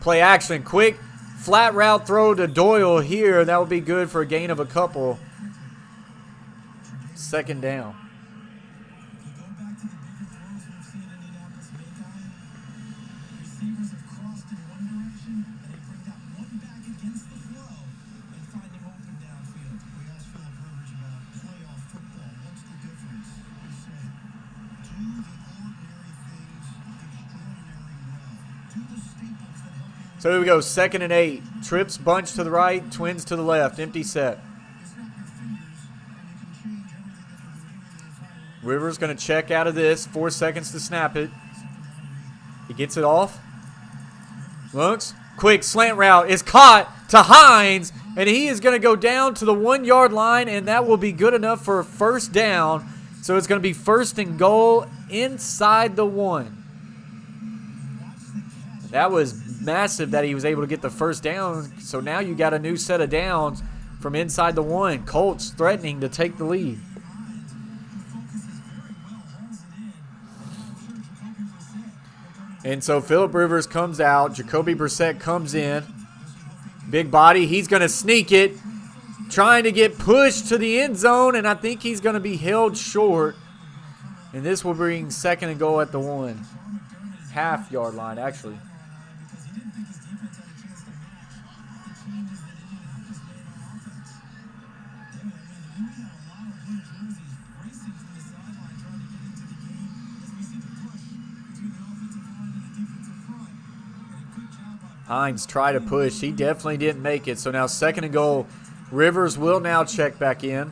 Play action, quick, flat route throw to Doyle here. That will be good for a gain of a couple. 2nd down. So here we go, 2nd and 8. Trips bunch to the right, Twins to the left. Empty set. Rivers going to check out of this. 4 seconds to snap it. He gets it off. Looks. Quick slant route is caught to Hines, and he is going to go down to the 1-yard line, and that will be good enough for a first down. So it's going to be 1st and goal inside the 1. That was massive that he was able to get the first down. So now you got a new set of downs from inside the 1. Colts threatening to take the lead. And so Phillip Rivers comes out. Jacoby Brissett comes in. Big body. He's going to sneak it. Trying to get pushed to the end zone. And I think he's going to be held short. And this will bring 2nd and goal at the 1. Half-yard line, actually. Hines tried to push. He definitely didn't make it. So now 2nd and goal. Rivers will now check back in.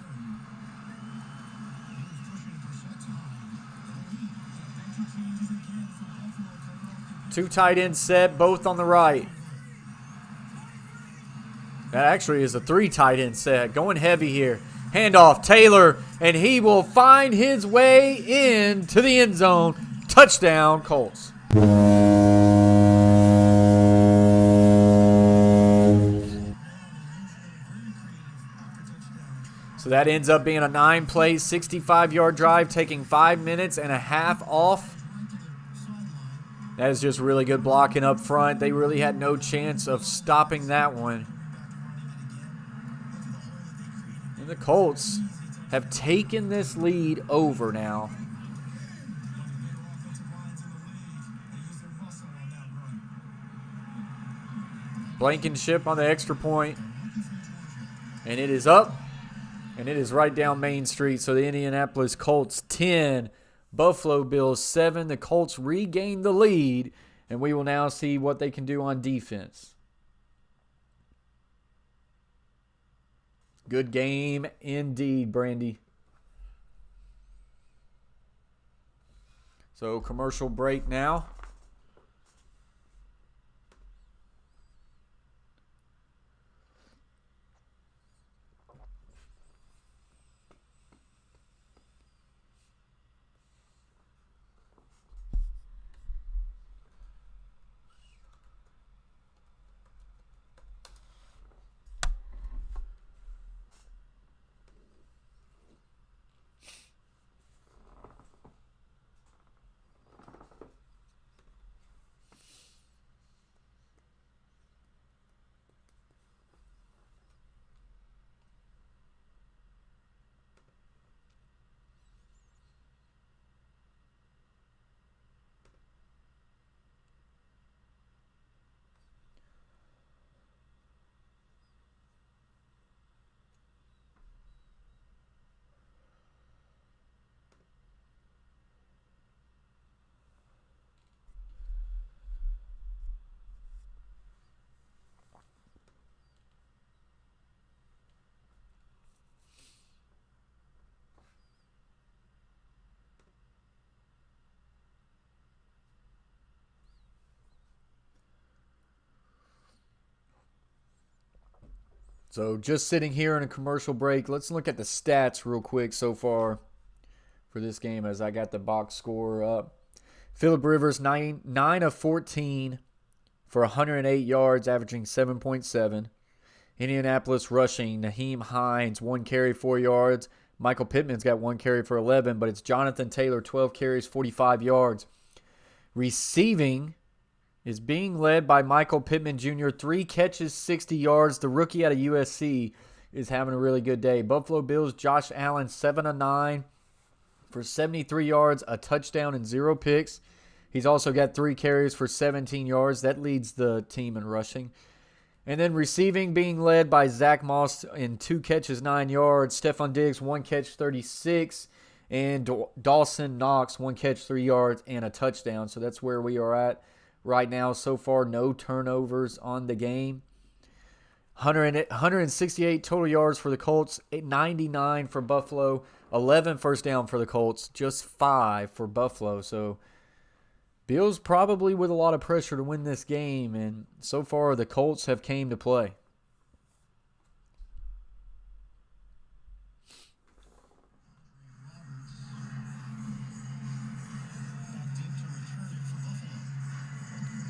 Two tight end set, both on the right. That actually is a 3 tight end set. Going heavy here. Handoff, Taylor, and he will find his way into the end zone. Touchdown, Colts. So that ends up being a 9-play, 65-yard drive, taking 5 minutes and a half off. That is just really good blocking up front. They really had no chance of stopping that one. And the Colts have taken this lead over now. Blankenship on the extra point. And it is up. And it is right down Main Street. So the Indianapolis Colts 10, Buffalo Bills 7. The Colts regain the lead. And we will now see what they can do on defense. Good game indeed, Brandy. So commercial break now. So just sitting here in a commercial break, let's look at the stats real quick so far for this game as I got the box score up. Phillip Rivers, 9 of 14 for 108 yards, averaging 7.7. Indianapolis rushing, Nyheim Hines, 1 carry, 4 yards. Michael Pittman's got 1 carry for 11, but it's Jonathan Taylor, 12 carries, 45 yards. Receiving is being led by Michael Pittman Jr., 3 catches, 60 yards. The rookie out of USC is having a really good day. Buffalo Bills, Josh Allen, 7 of 9 for 73 yards, a touchdown, and 0 picks. He's also got 3 carries for 17 yards. That leads the team in rushing. And then receiving being led by Zach Moss in 2 catches, 9 yards. Stephon Diggs, 1 catch, 36. And Dawson Knox, 1 catch, 3 yards, and a touchdown. So that's where we are at right now. So far, no turnovers on the game. 168 total yards for the Colts, 99 for Buffalo, 11 first down for the Colts, just 5 for Buffalo. So Bills probably with a lot of pressure to win this game, and so far the Colts have came to play.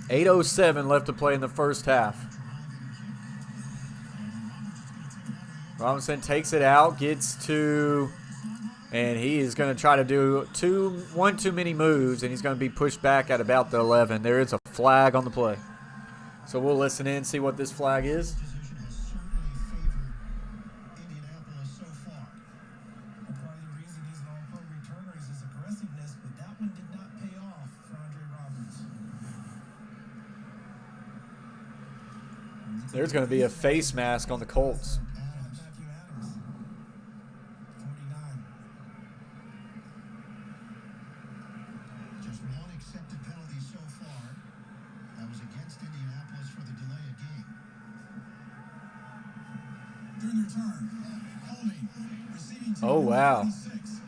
8:07 left to play in the first half. Robinson takes it out, gets to, and he is going to try to do one too many moves, and he's going to be pushed back at about the 11. There is a flag on the play. So we'll listen in and see what this flag is. Indianapolis so far. Part of the reason he's an all-pro returner is his aggressiveness, but that one did not pay off for Andre Roberts. There's going to be a face mask on the Colts. Matthew Adams, 49. Just one accepted penalty so far. That was against Indianapolis for the delay of game. During their turn, holding, receiving team Oh, wow. 26.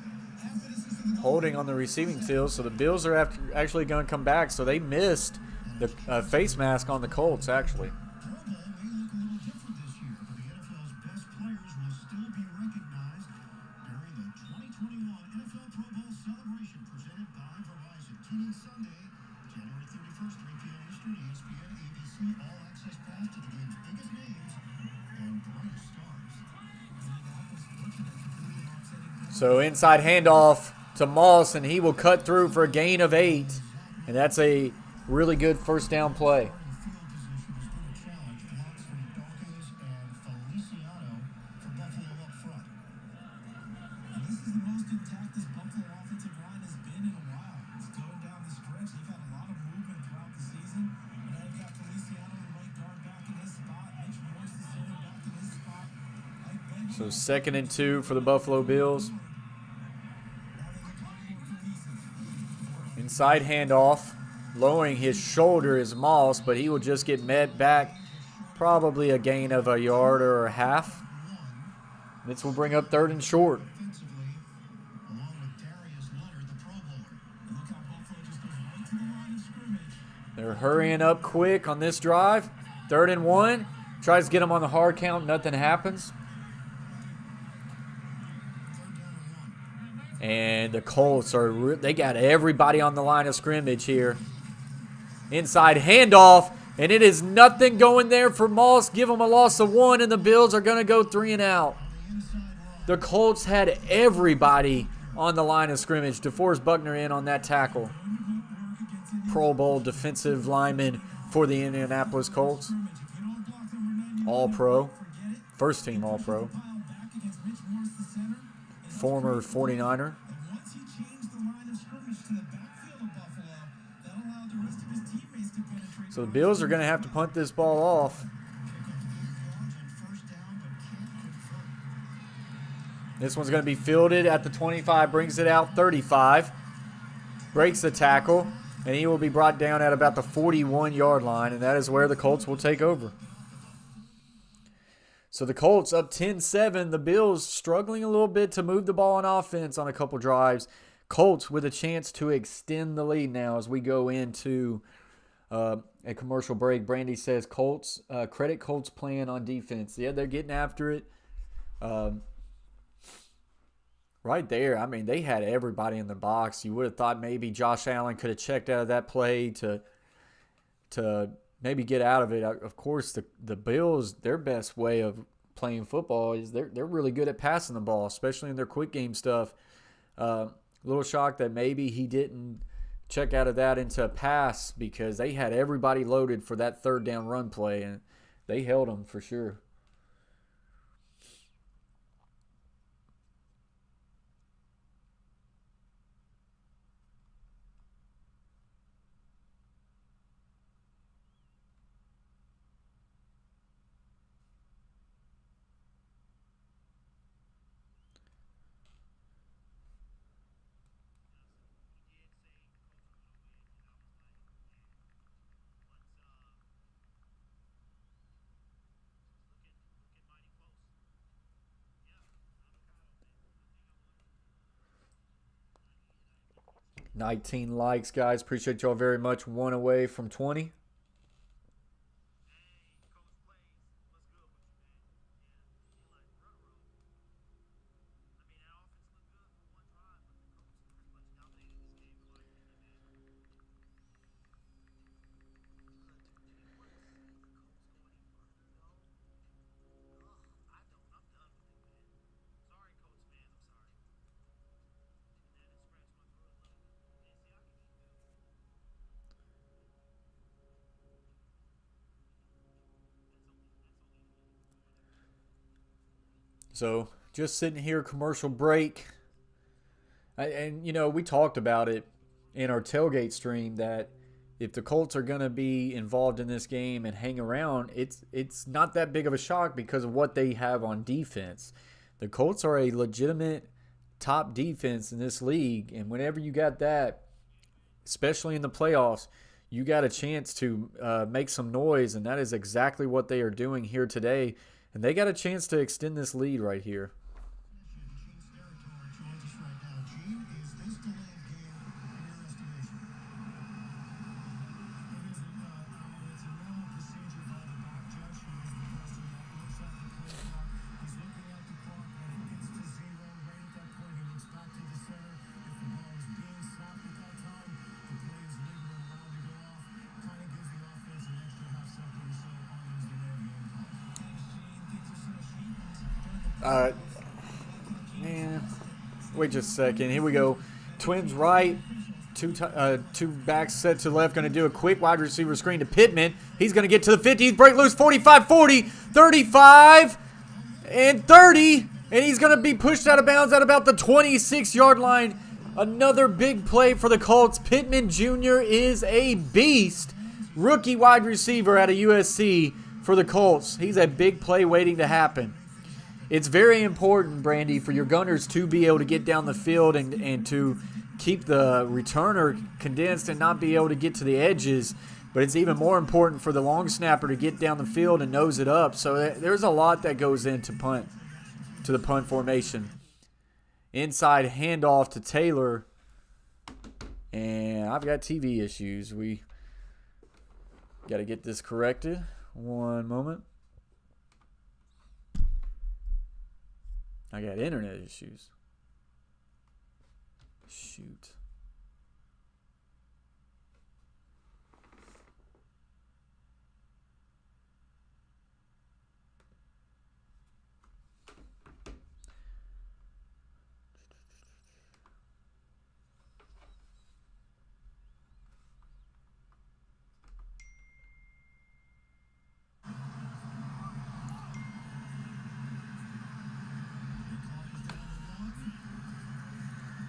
Half the distance to the goal. Holding on the receiving field, so the Bills are actually going to come back. So they missed the face mask on the Colts, actually. Pro Bowl may look a little different this year, but the NFL's best players will still be recognized during the 2021 NFL Pro Bowl celebration presented by Verizon. Tune in Sunday, January 31st, 3 p.m. Eastern, ESPN, ABC, All Access Pass to the game's biggest names and brightest stars. So inside handoff to Moss, and he will cut through for a gain of 8. And that's a really good first down play. Field position has been a challenge. Blocks from Dawkins and Feliciano for Buffalo up front. And this is the most intact this Buffalo offensive line has been in a while. It's going down the stretch. They've had a lot of movement throughout the season. And now you've got Feliciano, the right guard, back in his spot. Mitch Morse, the center, back in his spot. So 2nd and 2 for the Buffalo Bills. Inside handoff. Lowering his shoulder is Moss, but he will just get met back. Probably a gain of a yard or a half. This will bring up 3rd and short. Defensively, along with Darius Leonard, the Pro Bowler. And look how Buffalo just goes right to the line of scrimmage. They're hurrying up quick on this drive. 3rd and 1. Tries to get him on the hard count. Nothing happens. And the Colts they got everybody on the line of scrimmage here. Inside handoff, and it is nothing going there for Moss. Give him a loss of 1, and the Bills are going to go 3 and out. The Colts had everybody on the line of scrimmage. DeForest Buckner in on that tackle. Pro Bowl defensive lineman for the Indianapolis Colts. All-Pro. First team All-Pro. Former 49er. Once he changed the line of scrimmage to the backfield of Buffalo, that allowed the rest of his teammates to penetrate. So the Bills are going to have to punt this ball off. This one's going to be fielded at the 25, brings it out 35. Breaks the tackle, and he will be brought down at about the 41-yard line, and that is where the Colts will take over. So the Colts up 10-7. The Bills struggling a little bit to move the ball on offense on a couple drives. Colts with a chance to extend the lead now as we go into a commercial break. Brandy says Colts, credit Colts plan on defense. Yeah, they're getting after it. Right there, I mean, they had everybody in the box. You would have thought maybe Josh Allen could have checked out of that play to maybe get out of it. Of course, the Bills, their best way of playing football is they're really good at passing the ball, especially in their quick game stuff. A little shocked that maybe he didn't check out of that into a pass because they had everybody loaded for that 3rd down run play, and they held them for sure. Yeah, 19 likes, guys. Appreciate y'all very much. 1 away from 20. So just sitting here, commercial break. And, you know, we talked about it in our tailgate stream that if the Colts are going to be involved in this game and hang around, it's not that big of a shock because of what they have on defense. The Colts are a legitimate top defense in this league, and whenever you got that, especially in the playoffs, you got a chance to make some noise, and that is exactly what they are doing here today. And they got a chance to extend this lead right here. Man, wait just a second. Here we go. Twins right. Two backs set to left. Going to do a quick wide receiver screen to Pittman. He's going to get to the 50. He's break loose. 45, 40, 35, and 30. And he's going to be pushed out of bounds at about the 26-yard line. Another big play for the Colts. Pittman Jr. is a beast. Rookie wide receiver out of USC for the Colts. He's a big play waiting to happen. It's very important, Brandy, for your gunners to be able to get down the field and to keep the returner condensed and not be able to get to the edges. But it's even more important for the long snapper to get down the field and nose it up. So there's a lot that goes into the punt formation. Inside handoff to Taylor. And I've got TV issues. We got to get this corrected. One moment. I got internet issues. Shoot.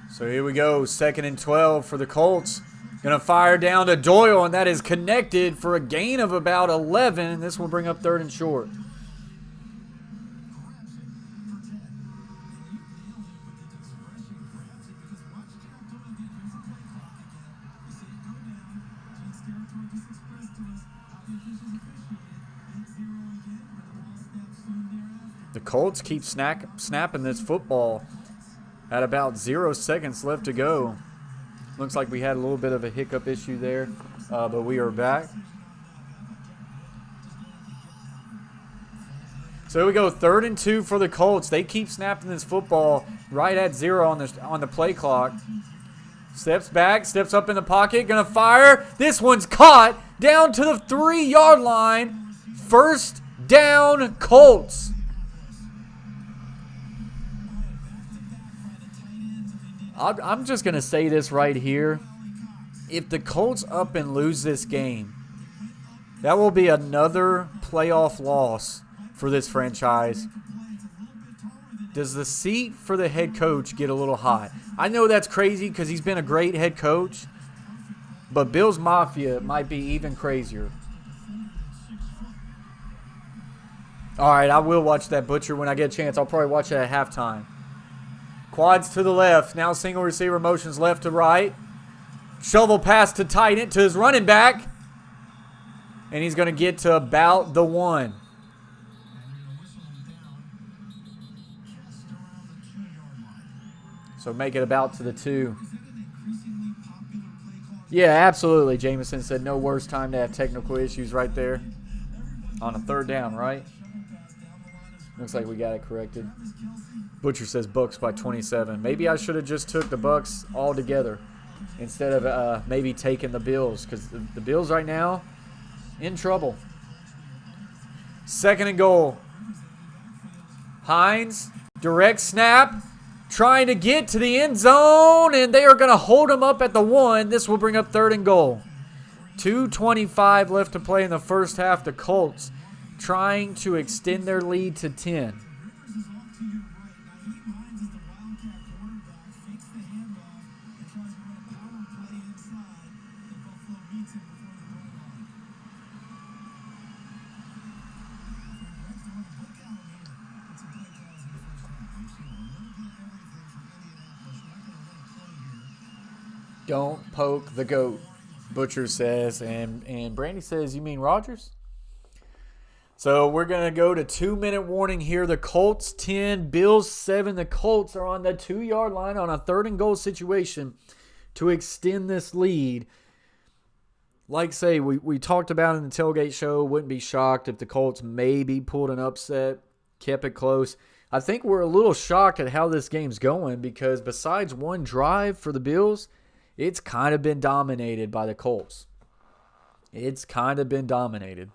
So here we go, 2nd and 12 for the Colts. Going to fire down to Doyle, and that is connected for a gain of about 11. And this will bring up 3rd and short. The Colts keep snapping this football at about 0 seconds left to go. Looks like we had a little bit of a hiccup issue there, but we are back. So here we go, 3rd and 2 for the Colts. They keep snapping this football right at 0 on the play clock. Steps back, steps up in the pocket, gonna fire. This one's caught down to the 3-yard line. 1st down, Colts. I'm just going to say this right here. If the Colts up and lose this game, that will be another playoff loss for this franchise. Does the seat for the head coach get a little hot? I know that's crazy because he's been a great head coach, but Bills Mafia might be even crazier. All right, I will watch that Butcher when I get a chance. I'll probably watch it at halftime. Quads to the left. Now single receiver motions left to right. Shovel pass to tight end to his running back. And he's going to get to about the 1. So make it about to the 2. Yeah, absolutely. Jameson said no worse time to have technical issues right there. On a 3rd down, right? Looks like we got it corrected. Butcher says Bucks by 27. Maybe I should have just took the Bucks all together instead of maybe taking the Bills, because the Bills right now in trouble. 2nd and goal. Hines, direct snap, trying to get to the end zone, and they are going to hold him up at the 1. This will bring up 3rd and goal. 2:25 left to play in the first half. The Colts trying to extend their lead to 10. Don't poke the goat, Butcher says. And Brandy says, you mean Rodgers? So we're going to go to 2-minute warning here. The Colts 10, Bills 7. The Colts are on the 2-yard line on a 3rd and goal situation to extend this lead. Like say, we talked about in the tailgate show, wouldn't be shocked if the Colts maybe pulled an upset, kept it close. I think we're a little shocked at how this game's going because besides one drive for the Bills, it's kind of been dominated by the Colts. It's kind of been dominated.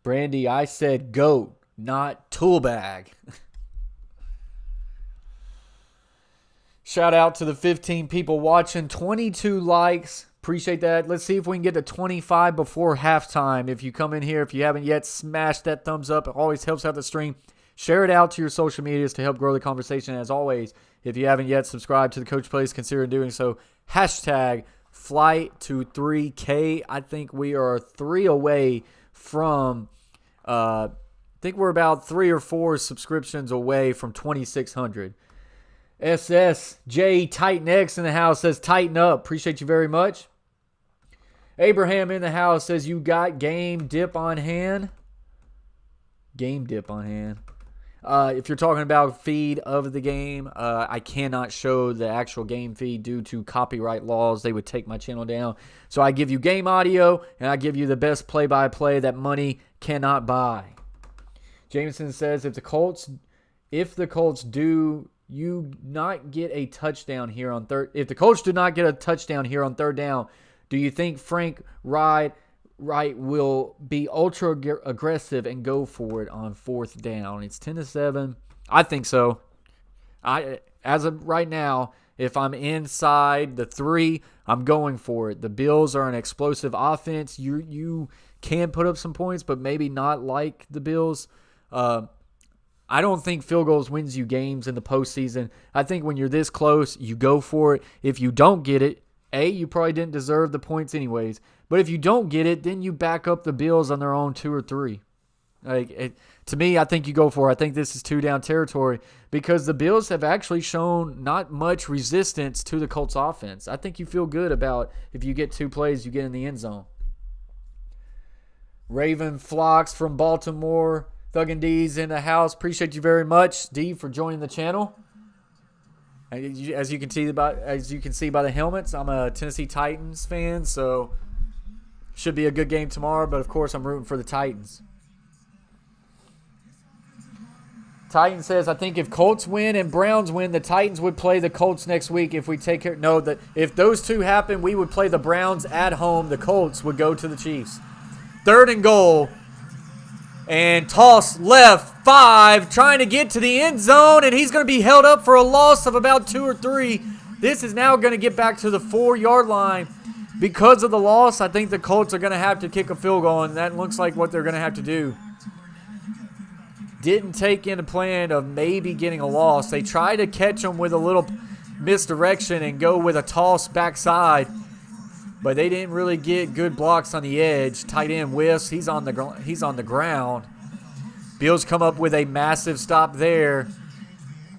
Brandy, I said goat, not tool bag. Shout out to the 15 people watching. 22 likes. Appreciate that. Let's see if we can get to 25 before halftime. If you come in here, if you haven't yet, smash that thumbs up. It always helps out the stream. Share it out to your social medias to help grow the conversation. As always, if you haven't yet subscribed to the Coach Plays, consider doing so. Hashtag flight to 3K. I think we are 3 away from, I think we're about 3 or 4 subscriptions away from 2,600. SSJ Titan X in the house says, tighten up. Appreciate you very much. Abraham in the house says, you got game dip on hand. Game dip on hand. If you're talking about feed of the game, I cannot show the actual game feed due to copyright laws. They would take my channel down. So I give you game audio, and I give you the best play-by-play that money cannot buy. Jameson says, if the Colts do not get a touchdown here on if the Colts do not get a touchdown here on 3rd down, do you think Frank Wright will be ultra aggressive and go for it on 4th down? It's 10-7. I think so. As of right now, if I'm inside the 3, I'm going for it. The Bills are an explosive offense. You can put up some points, but maybe not like the Bills. I don't think field goals wins you games in the postseason. I think when you're this close, you go for it. If you don't get it, you probably didn't deserve the points anyways. But if you don't get it, then you back up the Bills on their own 2 or 3. To me, I think you go for it. I think this is 2-down territory because the Bills have actually shown not much resistance to the Colts offense. I think you feel good about if you get 2 plays, you get in the end zone. Raven Flocks from Baltimore. Thug and D's in the house. Appreciate you very much, D, for joining the channel. As you can see by the helmets, I'm a Tennessee Titans fan, so should be a good game tomorrow. But of course, I'm rooting for the Titans. Titan says, I think if Colts win and Browns win, the Titans would play the Colts next week if we take care. No, that if those 2 happen, we would play the Browns at home. The Colts would go to the Chiefs. 3rd and goal. And toss left 5, trying to get to the end zone, and he's going to be held up for a loss of about 2 or 3. This is now going to get back to the 4-yard line. Because of the loss, I think the Colts are going to have to kick a field goal, and that looks like what they're going to have to do. Didn't take into plan of maybe getting a loss. They tried to catch him with a little misdirection and go with a toss backside. But they didn't really get good blocks on the edge. Tight end whiffs. He's on the ground. Bills come up with a massive stop there.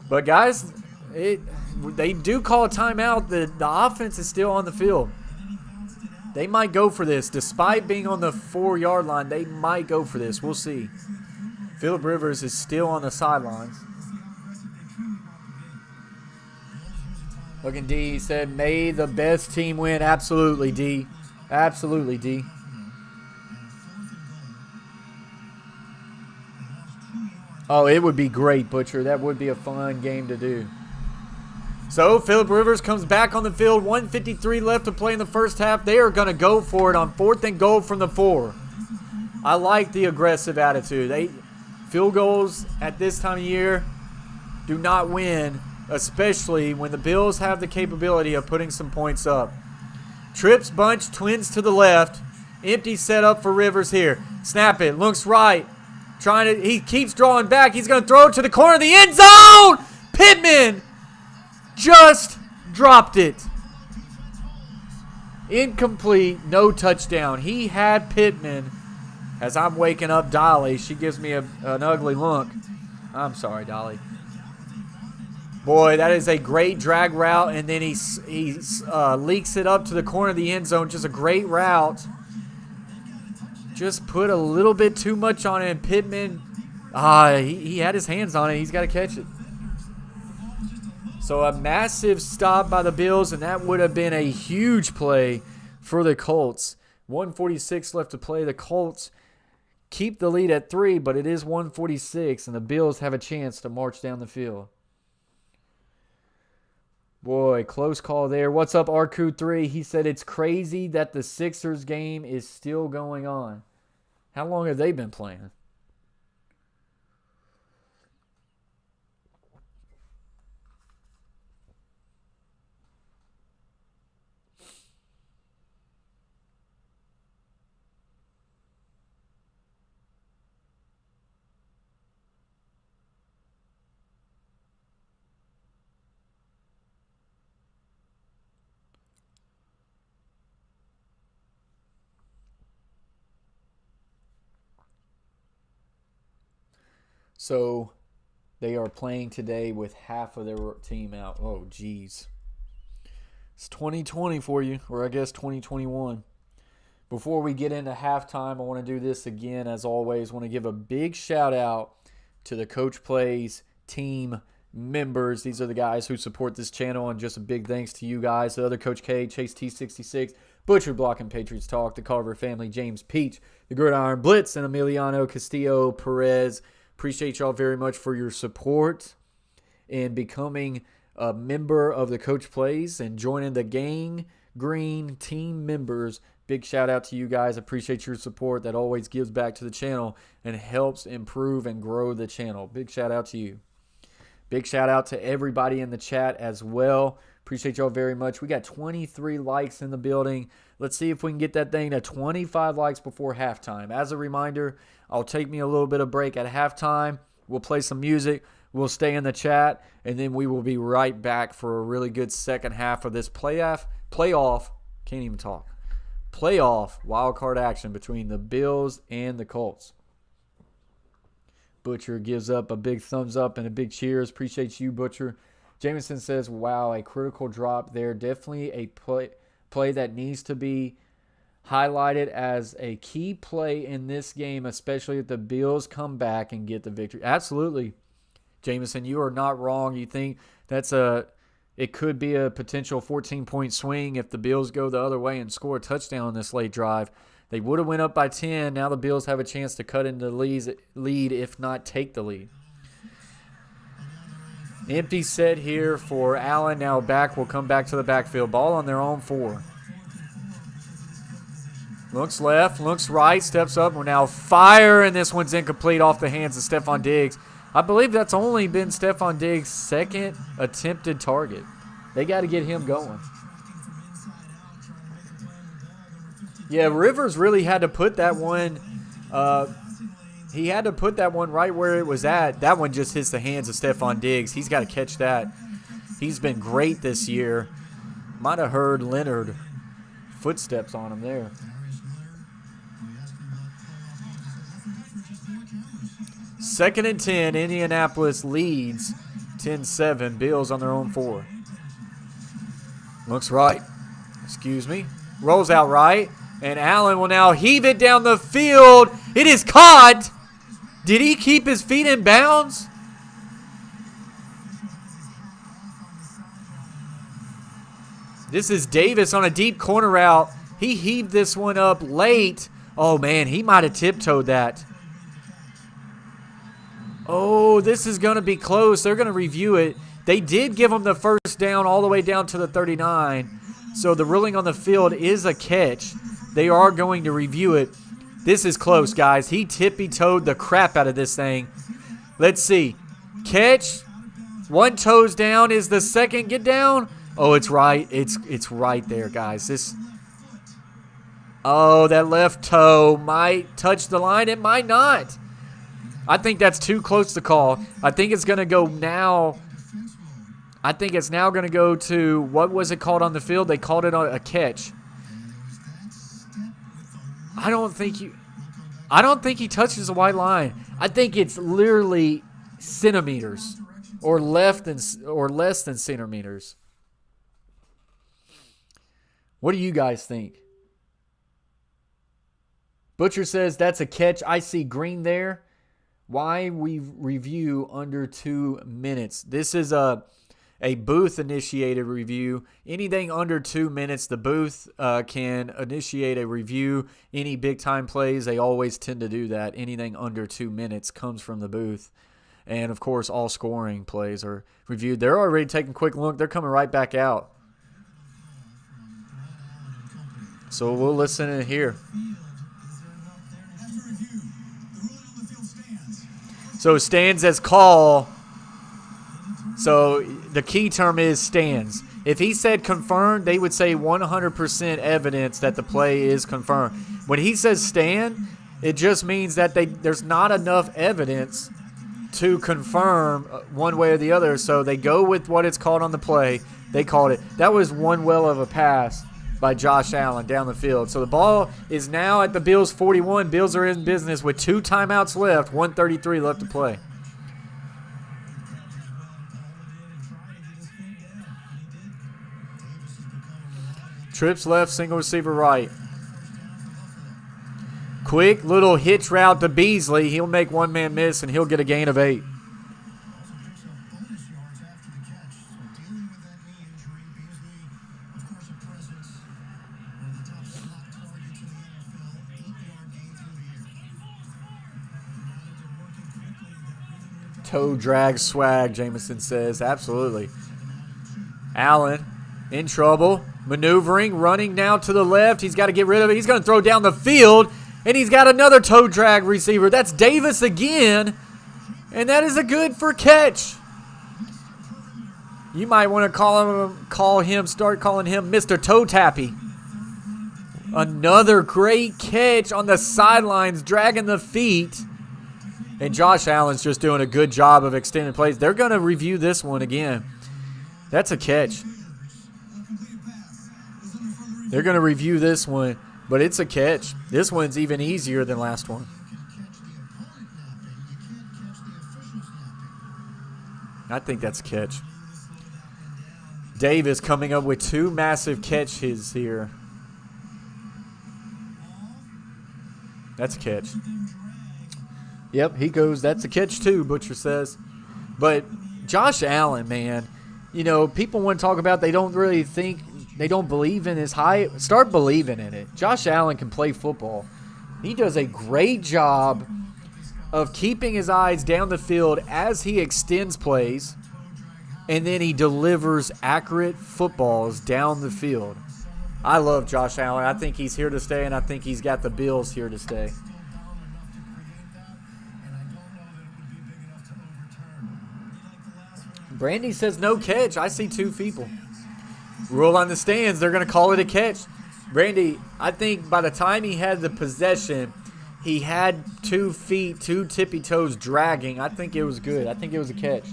But guys, they do call a timeout. The offense is still on the field. They might go for this. Despite being on the 4-yard line, they might go for this. We'll see. Phillip Rivers is still on the sidelines. Looking D said, may the best team win. Absolutely, D. Absolutely, D. Oh, it would be great, Butcher. That would be a fun game to do. So, Phillip Rivers comes back on the field. 1:53 left to play in the first half. They are going to go for it on 4th and goal from the 4. I like the aggressive attitude. Field goals at this time of year do not win, especially when the Bills have the capability of putting some points up. Trips bunch, twins to the left. Empty setup for Rivers here. Snap it, looks right. He keeps drawing back. He's going to throw it to the corner of the end zone. Pittman just Dropped it. Incomplete. No touchdown. He had Pittman. As I'm waking up Dolly, she gives me an ugly look. I'm sorry, Dolly. Boy, that is a great drag route, and then he leaks it up to the corner of the end zone. Just a great route. Just put a little bit too much on it, and Pittman, he had his hands on it. He's got to catch it. So a massive stop by the Bills, and that would have been a huge play for the Colts. 1:46 left to play. The Colts keep the lead at 3, but it is 1:46, and the Bills have a chance to march down the field. Boy, close call there. What's up, RQ3? He said it's crazy that the Sixers game is still going on. How long have they been playing? So they are playing today with half of their team out. Oh, geez. It's 2020 for you, or I guess 2021. Before we get into halftime, I want to do this again. As always, I want to give a big shout out to the Coach Plays team members. These are the guys who support this channel, and just a big thanks to you guys. The other Coach K, Chase T66, Butcher Block and Patriots Talk, the Carver family, James Peach, the Gridiron Blitz, and Emiliano Castillo Perez. Appreciate y'all very much for your support and becoming a member of the Coach Plays and joining the Gang Green team members. Big shout out to you guys. Appreciate your support. That always gives back to the channel and helps improve and grow the channel. Big shout out to you. Big shout out to everybody in the chat as well. Appreciate y'all very much. We got 23 likes in the building. Let's see if we can get that thing to 25 likes before halftime. As a reminder, I'll take me a little bit of break at halftime. We'll play some music. We'll stay in the chat, and then we will be right back for a really good second half of this playoff, can't even talk, playoff wild card action between the Bills and the Colts. Butcher gives up a big thumbs up and a big cheers. Appreciate you, Butcher. Jameson says, wow, a critical drop there. Definitely a play that needs to be highlighted as a key play in this game, especially if the Bills come back and get the victory. Absolutely, Jameson, you are not wrong. You think it could be a potential 14-point swing if the Bills go the other way and score a touchdown in this late drive. They would have went up by 10. Now the Bills have a chance to cut into the lead, if not take the lead. Empty set here for Allen. Now back will come back to the backfield. Ball on their own 4. Looks left, looks right, steps up. We're now fire, and this one's incomplete off the hands of Stephon Diggs. I believe that's only been Stephon Diggs' second attempted target. They got to get him going. Yeah, Rivers really had to put that one. He had to put that one right where it was at. That one just hits the hands of Stephon Diggs. He's got to catch that. He's been great this year. Might have heard Leonard footsteps on him there. 2nd and 10. Indianapolis leads 10-7. Bills on their own 4. Looks right. Excuse me. Rolls out right. And Allen will now heave it down the field. It is caught. Did he keep his feet in bounds? This is Davis on a deep corner route. He heaved this one up late. Oh, man, he might have tiptoed that. Oh, this is going to be close. They're going to review it. They did give him the first down all the way down to the 39. So the ruling on the field is a catch. They are going to review it. This is close, guys. He tippy-toed the crap out of this thing. Let's see. Catch. One toes down. Is the second get down? Oh, it's right. It's right there, guys. Oh, that left toe might touch the line. It might not. I think that's too close to call. I think it's going to go now. I think it's now going to go to, what was it called on the field? They called it a catch. I don't think he touches the white line. I think it's literally centimeters or less than centimeters. What do you guys think? Butcher says that's a catch. I see green there. Why we review under 2 minutes? This is a booth-initiated review. Anything under 2 minutes, the booth can initiate a review. Any big-time plays, they always tend to do that. Anything under 2 minutes comes from the booth. And, of course, all scoring plays are reviewed. They're already taking a quick look. They're coming right back out. So we'll listen in here. So stands as call. So the key term is stands. If he said confirmed, they would say 100% evidence that the play is confirmed. When he says stand, it just means that there's not enough evidence to confirm one way or the other. So they go with what it's called on the play. They called it. That was one well of a pass by Josh Allen down the field. So the ball is now at the Bills' 41. Bills are in business with 2 timeouts left, 1:33 left to play. Trips left, single receiver right. Quick little hitch route to Beasley. He'll make one man miss, and he'll get a gain of 8. Toe drag swag, Jameson says. Absolutely. Allen in trouble. Maneuvering, running now to the left. He's got to get rid of it. He's going to throw down the field, and he's got another toe drag receiver. That's Davis again, and that is a good for catch. You might want to start calling him Mr. Toe Tappy. Another great catch on the sidelines, dragging the feet. And Josh Allen's just doing a good job of extending plays. They're going to review this one again. That's a catch. They're going to review this one, but it's a catch. This one's even easier than last one. I think that's a catch. Davis coming up with 2 massive catches here. That's a catch. Yep, he goes, that's a catch too, Butcher says. But Josh Allen, man, you know, people want to talk about they don't believe in his height. Start believing in it. Josh Allen can play football. He does a great job of keeping his eyes down the field as he extends plays, and then he delivers accurate footballs down the field. I love Josh Allen. I think he's here to stay, and I think he's got the Bills here to stay. Brandy says no catch. I see 2 people. Rule on the stands. They're going to call it a catch. Brandy, I think by the time he had the possession, he had 2 feet, 2 tippy toes dragging. I think it was good. I think it was a catch.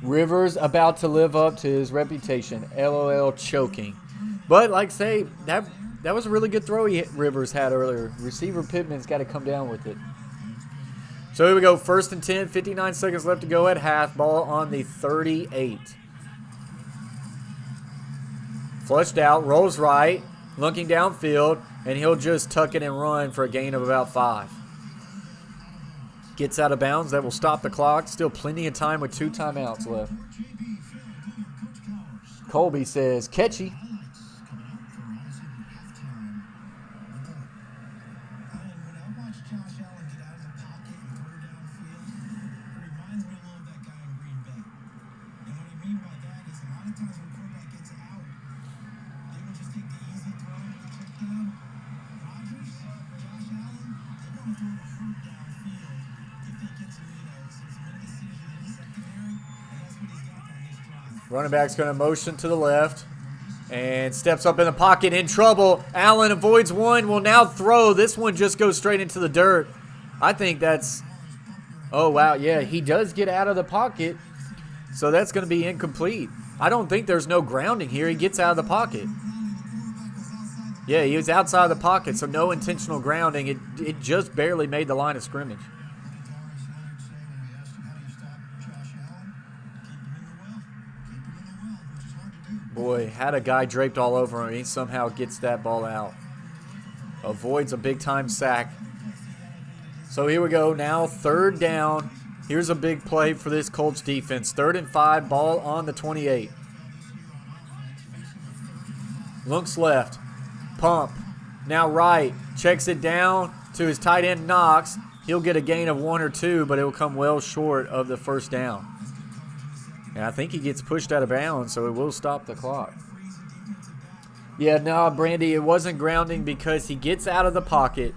Rivers about to live up to his reputation. LOL choking. But like I say, that was a really good throw Rivers had earlier. Receiver Pittman's got to come down with it. So here we go. 1st and 10. 59 seconds left to go at half. Ball on the 38. Flushed out. Rolls right. Looking downfield. And he'll just tuck it and run for a gain of about 5. Gets out of bounds. That will stop the clock. Still plenty of time with 2 timeouts left. Colby says, catchy. Running back's going to motion to the left and steps up in the pocket in trouble. Allen avoids one, will now throw. This one just goes straight into the dirt. I think that's – oh, wow, yeah, he does get out of the pocket. So that's going to be incomplete. I don't think there's no grounding here. He gets out of the pocket. Yeah, he was outside of the pocket, so no intentional grounding. It just barely made the line of scrimmage. Boy, had a guy draped all over him. He somehow gets that ball out. Avoids a big-time sack. So here we go. Now 3rd down. Here's a big play for this Colts defense. 3rd and 5, ball on the 28. Looks left. Pump. Now right. Checks it down to his tight end Knox. He'll get a gain of 1 or 2, but it will come well short of the 1st down. And I think he gets pushed out of bounds, so it will stop the clock. Yeah, no, Brandy, it wasn't grounding because he gets out of the pocket.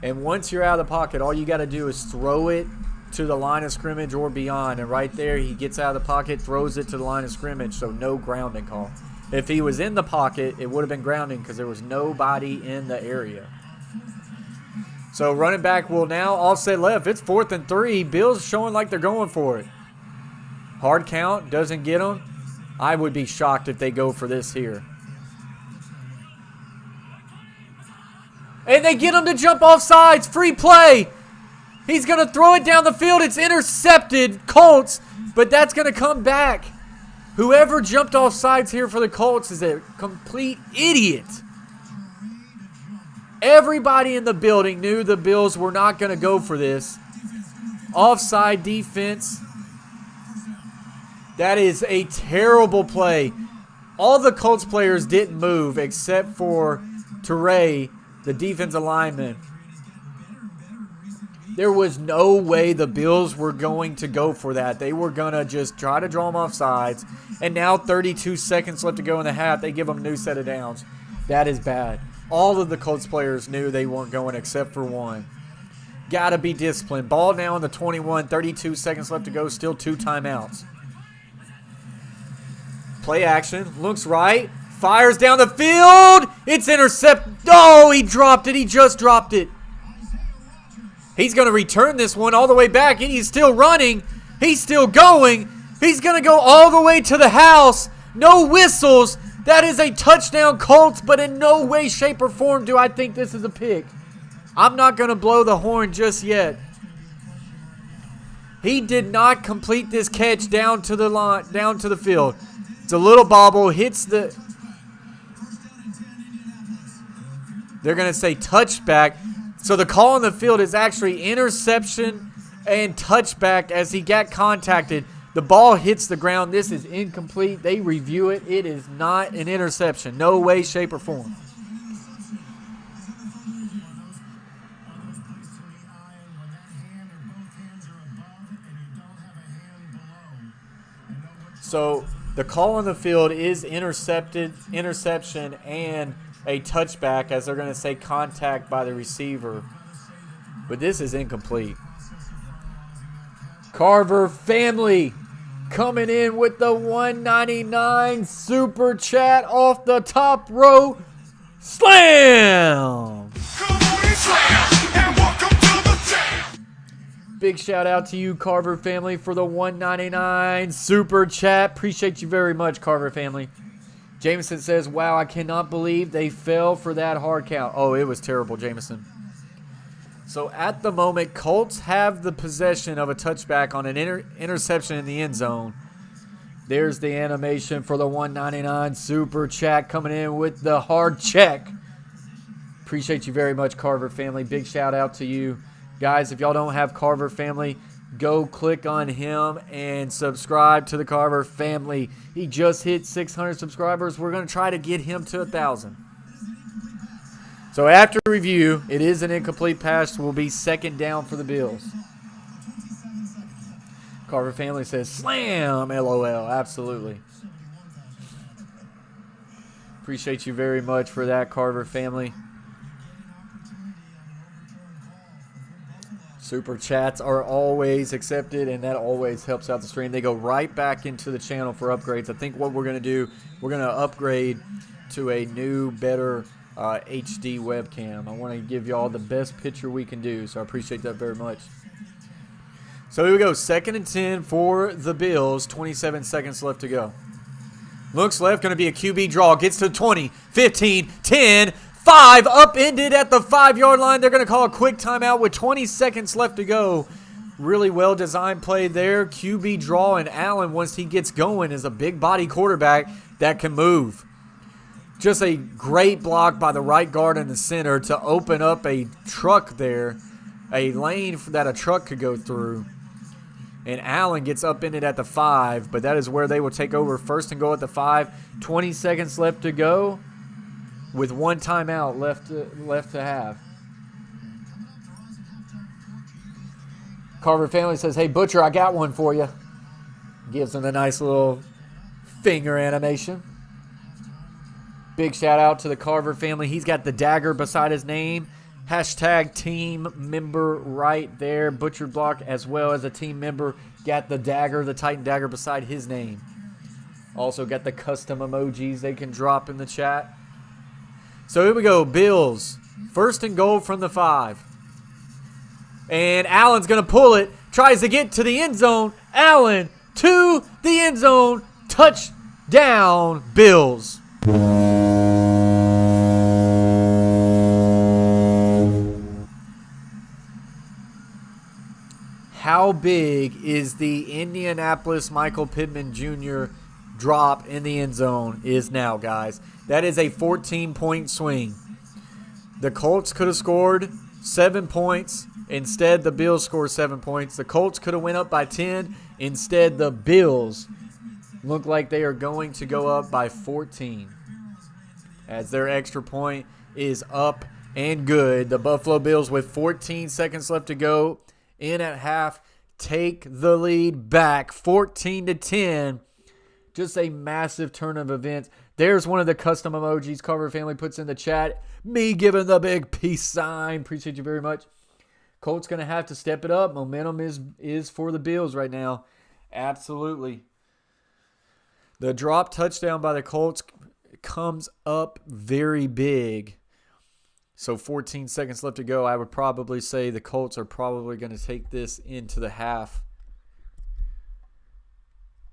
And once you're out of the pocket, all you got to do is throw it to the line of scrimmage or beyond. And right there, he gets out of the pocket, throws it to the line of scrimmage, so no grounding call. If he was in the pocket, it would have been grounding because there was nobody in the area. So running back will now offset left. It's 4th and 3. Bills showing like they're going for it. Hard count, doesn't get them. I would be shocked if they go for this here. And they get him to jump off sides. Free play. He's going to throw it down the field. It's intercepted. Colts. But that's going to come back. Whoever jumped off sides here for the Colts is a complete idiot. Everybody in the building knew the Bills were not going to go for this. Offside defense. That is a terrible play. All the Colts players didn't move except for Teray, the defensive lineman. There was no way the Bills were going to go for that. They were going to just try to draw them off sides. And now 32 seconds left to go in the half. They give them a new set of downs. That is bad. All of the Colts players knew they weren't going except for one. Got to be disciplined. Ball now on the 21. 32 seconds left to go. Still 2 timeouts. Play action. Looks right. Fires down the field. It's intercepted. Oh, he dropped it. He just dropped it. He's going to return this one all the way back, and he's still running. He's still going. He's going to go all the way to the house. No whistles. That is a touchdown, Colts, but in no way, shape, or form do I think this is a pick. I'm not going to blow the horn just yet. He did not complete this catch down to the line, down to the field. It's a little bobble, hits the... They're going to say touchback. So the call on the field is actually interception and touchback as he got contacted. The ball hits the ground. This is incomplete. They review it. It is not an interception. No way, shape, or form. So the call on the field is interception, and a touchback, as they're going to say contact by the receiver. But this is incomplete. Carver family coming in with the 199 super chat off the top row. Slam! Big shout out to you, Carver family, for the 199 super chat. Appreciate you very much, Carver family. Jameson says, wow, I cannot believe they fell for that hard count. Oh, it was terrible, Jameson. So at the moment, Colts have the possession of a touchback on an interception in the end zone. There's the animation for the 199 super chat coming in with the hard check. Appreciate you very much, Carver family. Big shout out to you. Guys, if y'all don't have Carver family, go click on him and subscribe to the Carver family. He just hit 600 subscribers. We're going to try to get him to 1,000. So after review, it is an incomplete pass. Will be 2nd down for the Bills. Carver family says, slam, LOL. Absolutely. Appreciate you very much for that, Carver family. Super chats are always accepted, and that always helps out the stream. They go right back into the channel for upgrades. I think what we're going to do, we're going to upgrade to a new, better HD webcam. I want to give y'all the best picture we can do, so I appreciate that very much. So here we go. 2nd and 10 for the Bills. 27 seconds left to go. Looks left. Going to be a QB draw. Gets to 20, 15, 10, 5. Upended at the 5-yard line. They're going to call a quick timeout with 20 seconds left to go. Really well-designed play there. QB draw, and Allen, once he gets going, is a big-body quarterback that can move. Just a great block by the right guard in the center to open up a truck there, a lane that a truck could go through. And Allen gets upended at the 5, but that is where they will take over. 1st and goal at the 5. 20 seconds left to go with 1 timeout left to have. Carver family says, hey, Butcher, I got one for you. Gives him a nice little finger animation. Big shout out to the Carver family. He's got the dagger beside his name. Hashtag team member right there. Butcher Block, as well as a team member, got the dagger, the Titan dagger beside his name. Also got the custom emojis they can drop in the chat. So here we go. Bills. 1st and goal from the 5. And Allen's going to pull it. Tries to get to the end zone. Allen to the end zone. Touchdown, Bills. How big is the Indianapolis Michael Pittman Jr. drop in the end zone is now, guys? That is a 14-point swing. The Colts could have scored 7 points. Instead, the Bills scored 7 points. The Colts could have went up by 10. Instead, the Bills look like they are going to go up by 14. As their extra point is up and good. The Buffalo Bills, with 14 seconds left to go, in at half, take the lead back 14-10. Just a massive turn of events. There's one of the custom emojis Carver family puts in the chat. Me giving the big peace sign. Appreciate you very much. Colts going to have to step it up. Momentum is for the Bills right now. Absolutely. The drop touchdown by the Colts comes up very big. So 14 seconds left to go. I would probably say the Colts are probably going to take this into the half.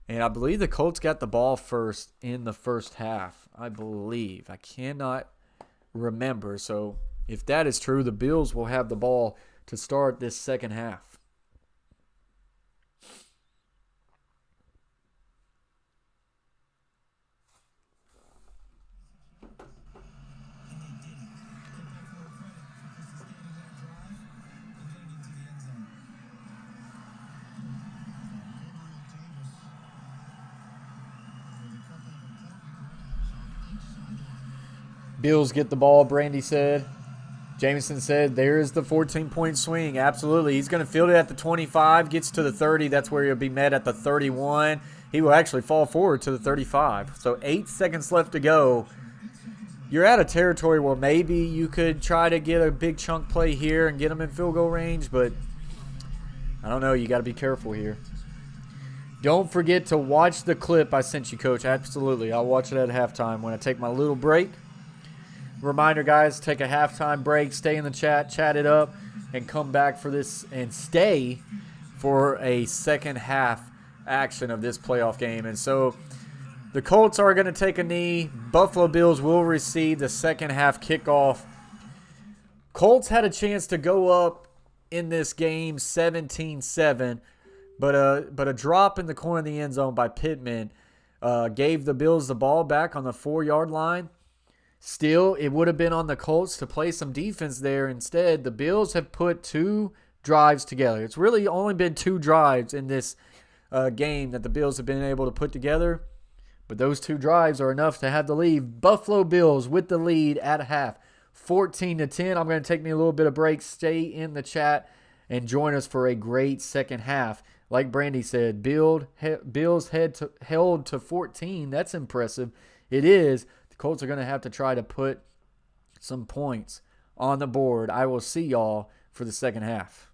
And I believe the Colts got the ball first in the first half. I believe. I cannot remember. So if that is true, the Bills will have the ball to start this second half. Bills get the ball, Brandy said. Jameson said, there's the 14-point swing. Absolutely. He's going to field it at the 25, gets to the 30. That's where he'll be met at the 31. He will actually fall forward to the 35. So 8 seconds left to go. You're out of territory where maybe you could try to get a big chunk play here and get them in field goal range, but I don't know. You got to be careful here. Don't forget to watch the clip I sent you, Coach. Absolutely. I'll watch it at halftime when I take my little break. Reminder, guys, take a halftime break, stay in the chat, chat it up, and come back for this and stay for a second half action of this playoff game. And so the Colts are going to take a knee. Buffalo Bills will receive the second half kickoff. Colts had a chance to go up in this game 17-7, but a drop in the corner of the end zone by Pittman gave the Bills the ball back on the 4-yard line. Still, it would have been on the Colts to play some defense there. Instead, the Bills have put 2 drives together. It's really only been 2 drives in this game that the Bills have been able to put together. But those 2 drives are enough to have the lead. Buffalo Bills with the lead at half, 14-10. I'm going to take me a little bit of break. Stay in the chat and join us for a great second half. Like Brandy said, Bills held to 14. That's impressive. It is. The Colts are going to have to try to put some points on the board. I will see y'all for the second half.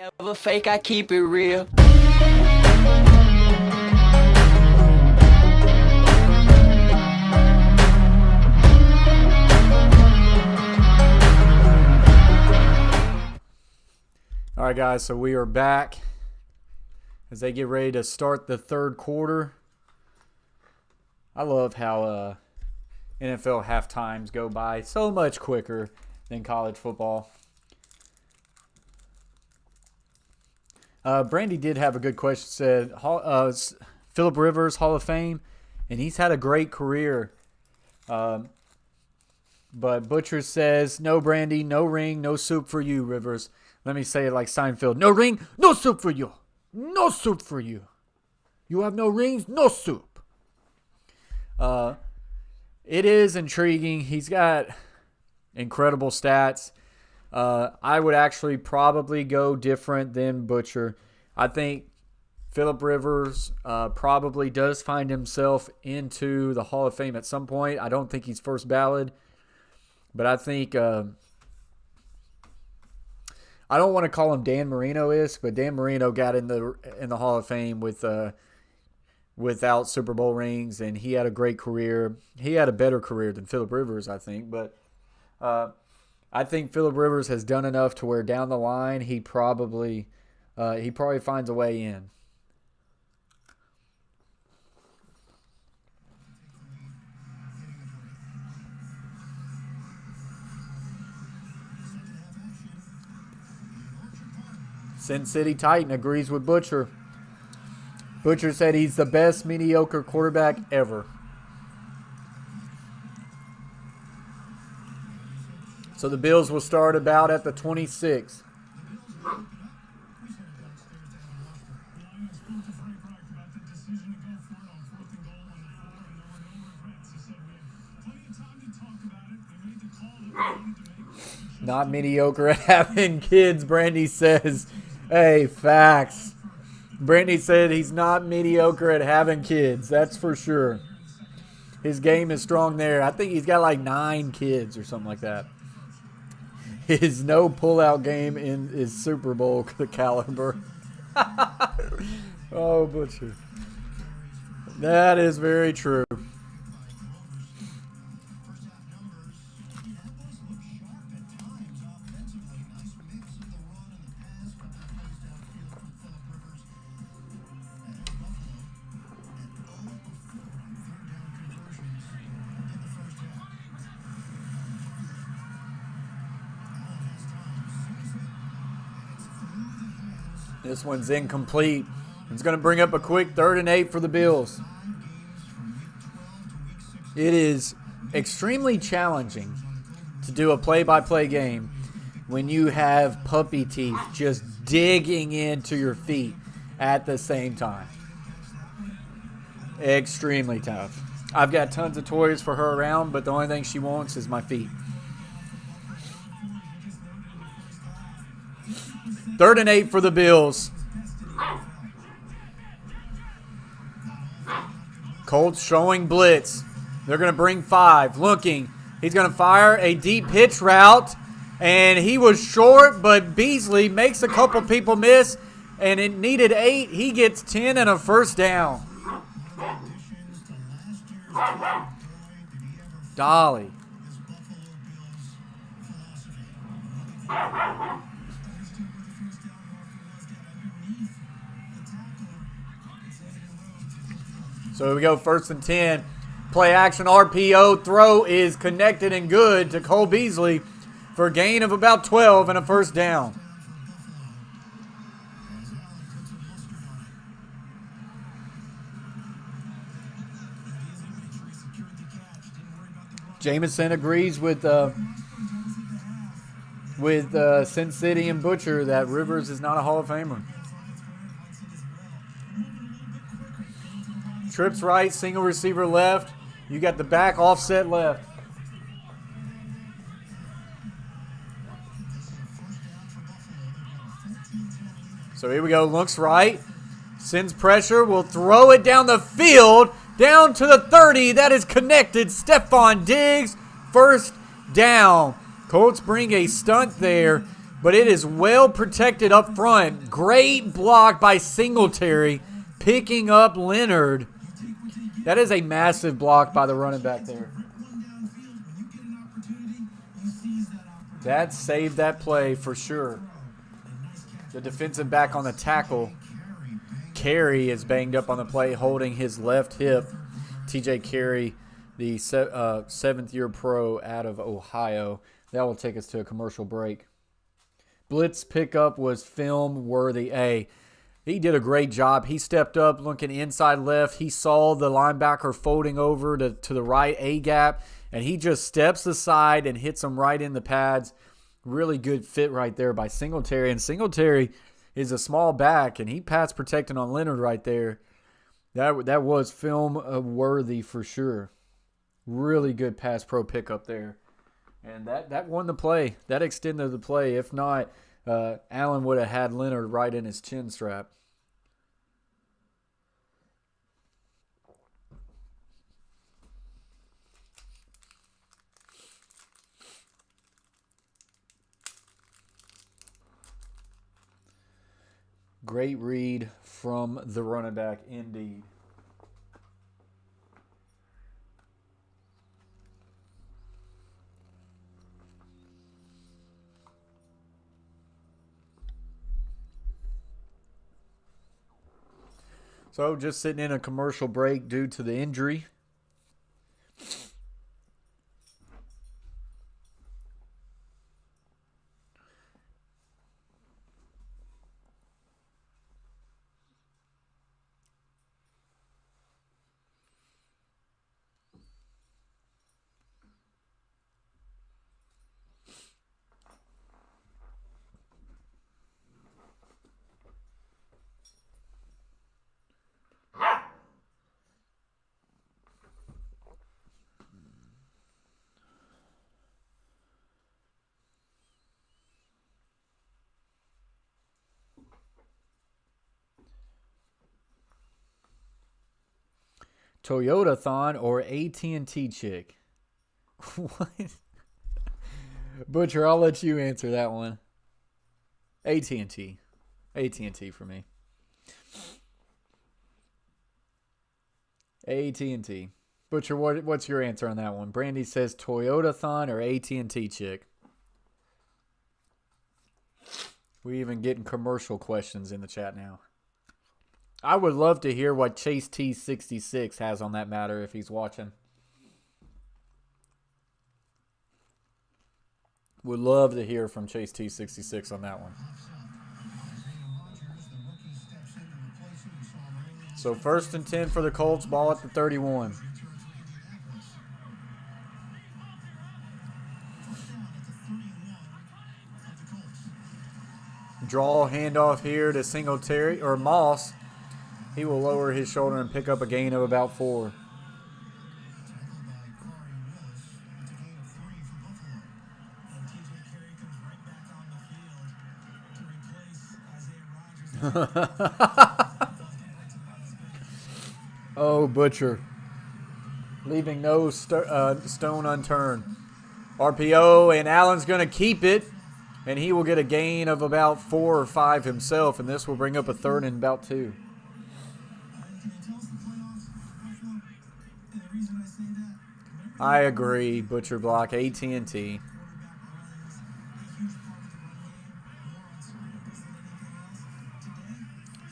Never fake, I keep it real. All right, guys, so we are back as they get ready to start the third quarter. I love how NFL halftimes go by so much quicker than college football. Brandy did have a good question. Said Phillip Rivers, Hall of Fame, and he's had a great career. But Butcher says, no Brandy, no ring, no soup for you, Rivers. Let me say it like Seinfeld. No ring, no soup for you. No soup for you. You have no rings, no soup. It is intriguing. He's got incredible stats. I would actually probably go different than Butcher. I think Phillip Rivers probably does find himself into the Hall of Fame at some point. I don't think he's first ballot. But I think I don't want to call him Dan Marino-ish, but Dan Marino got in the Hall of Fame without Super Bowl rings, and he had a great career. He had a better career than Phillip Rivers, I think. But I think Phillip Rivers has done enough to where down the line he probably finds a way in. Sin City Titan agrees with Butcher. Butcher said he's the best mediocre quarterback ever. So the Bills will start about at the 26. Not mediocre at having kids, Brandy says. Hey, facts. Brandy said he's not mediocre at having kids. That's for sure. His game is strong there. I think he's got like 9 kids or something like that. His no pullout game is Super Bowl caliber. Oh, Butcher. That is very true. This one's incomplete. It's going to bring up a quick 3rd and 8 for the Bills. It is extremely challenging to do a play-by-play game when you have puppy teeth just digging into your feet at the same time. Extremely tough. I've got tons of toys for her around, but the only thing she wants is my feet. 3rd and 8 for the Bills. Colts showing blitz. They're going to bring 5. Looking. He's going to fire a deep pitch route. And he was short, but Beasley makes a couple people miss. And it needed 8. He gets 10 and a first down. Dolly. So here we go, 1st and 10. Play action RPO. Throw is connected and good to Cole Beasley for a gain of about 12 and a first down. Jameson agrees with Sin City and Butcher that Rivers is not a Hall of Famer. Trips right, single receiver left. You got the back offset left. So here we go. Looks right. Sends pressure. Will throw it down the field. Down to the 30. That is connected. Stephon Diggs. First down. Colts bring a stunt there But it is well protected up front. Great block by Singletary, picking up Leonard. That is a massive block by the running back there. That saved that play for sure. The defensive back on the tackle, Carey, is banged up on the play, holding his left hip. TJ Carey, the seventh-year pro out of Ohio. That will take us to a commercial break. Blitz pickup was film-worthy. He did a great job. He stepped up looking inside left. He saw the linebacker folding over to the right A-gap, and he just steps aside and hits him right in the pads. Really good fit right there by Singletary. And Singletary is a small back, and he pass protecting on Leonard right there. That was film-worthy for sure. Really good pass pro pickup there. And that won the play. That extended the play. If not, Allen would have had Leonard right in his chin strap. Great read from the running back, indeed. So just sitting in a commercial break due to the injury. Toyota-thon or AT&T chick? What? Butcher, I'll let you answer that one. AT&T. AT&T for me. AT&T. Butcher, what's your answer on that one? Brandy says Toyota-thon or AT&T chick? We even getting commercial questions in the chat now. I would love to hear what Chase T66 has on that matter if he's watching. Would love to hear from Chase T66 on that one. So 1st and 10 for the Colts, ball at the 31. Draw handoff here to Singletary or Moss. He will lower his shoulder and pick up a gain of about 4. Oh, Butcher. Leaving no stone unturned. RPO, and Allen's going to keep it. And he will get a gain of about 4 or 5 himself. And this will bring up a 3rd and about 2. I agree, Butcher Block, AT&T.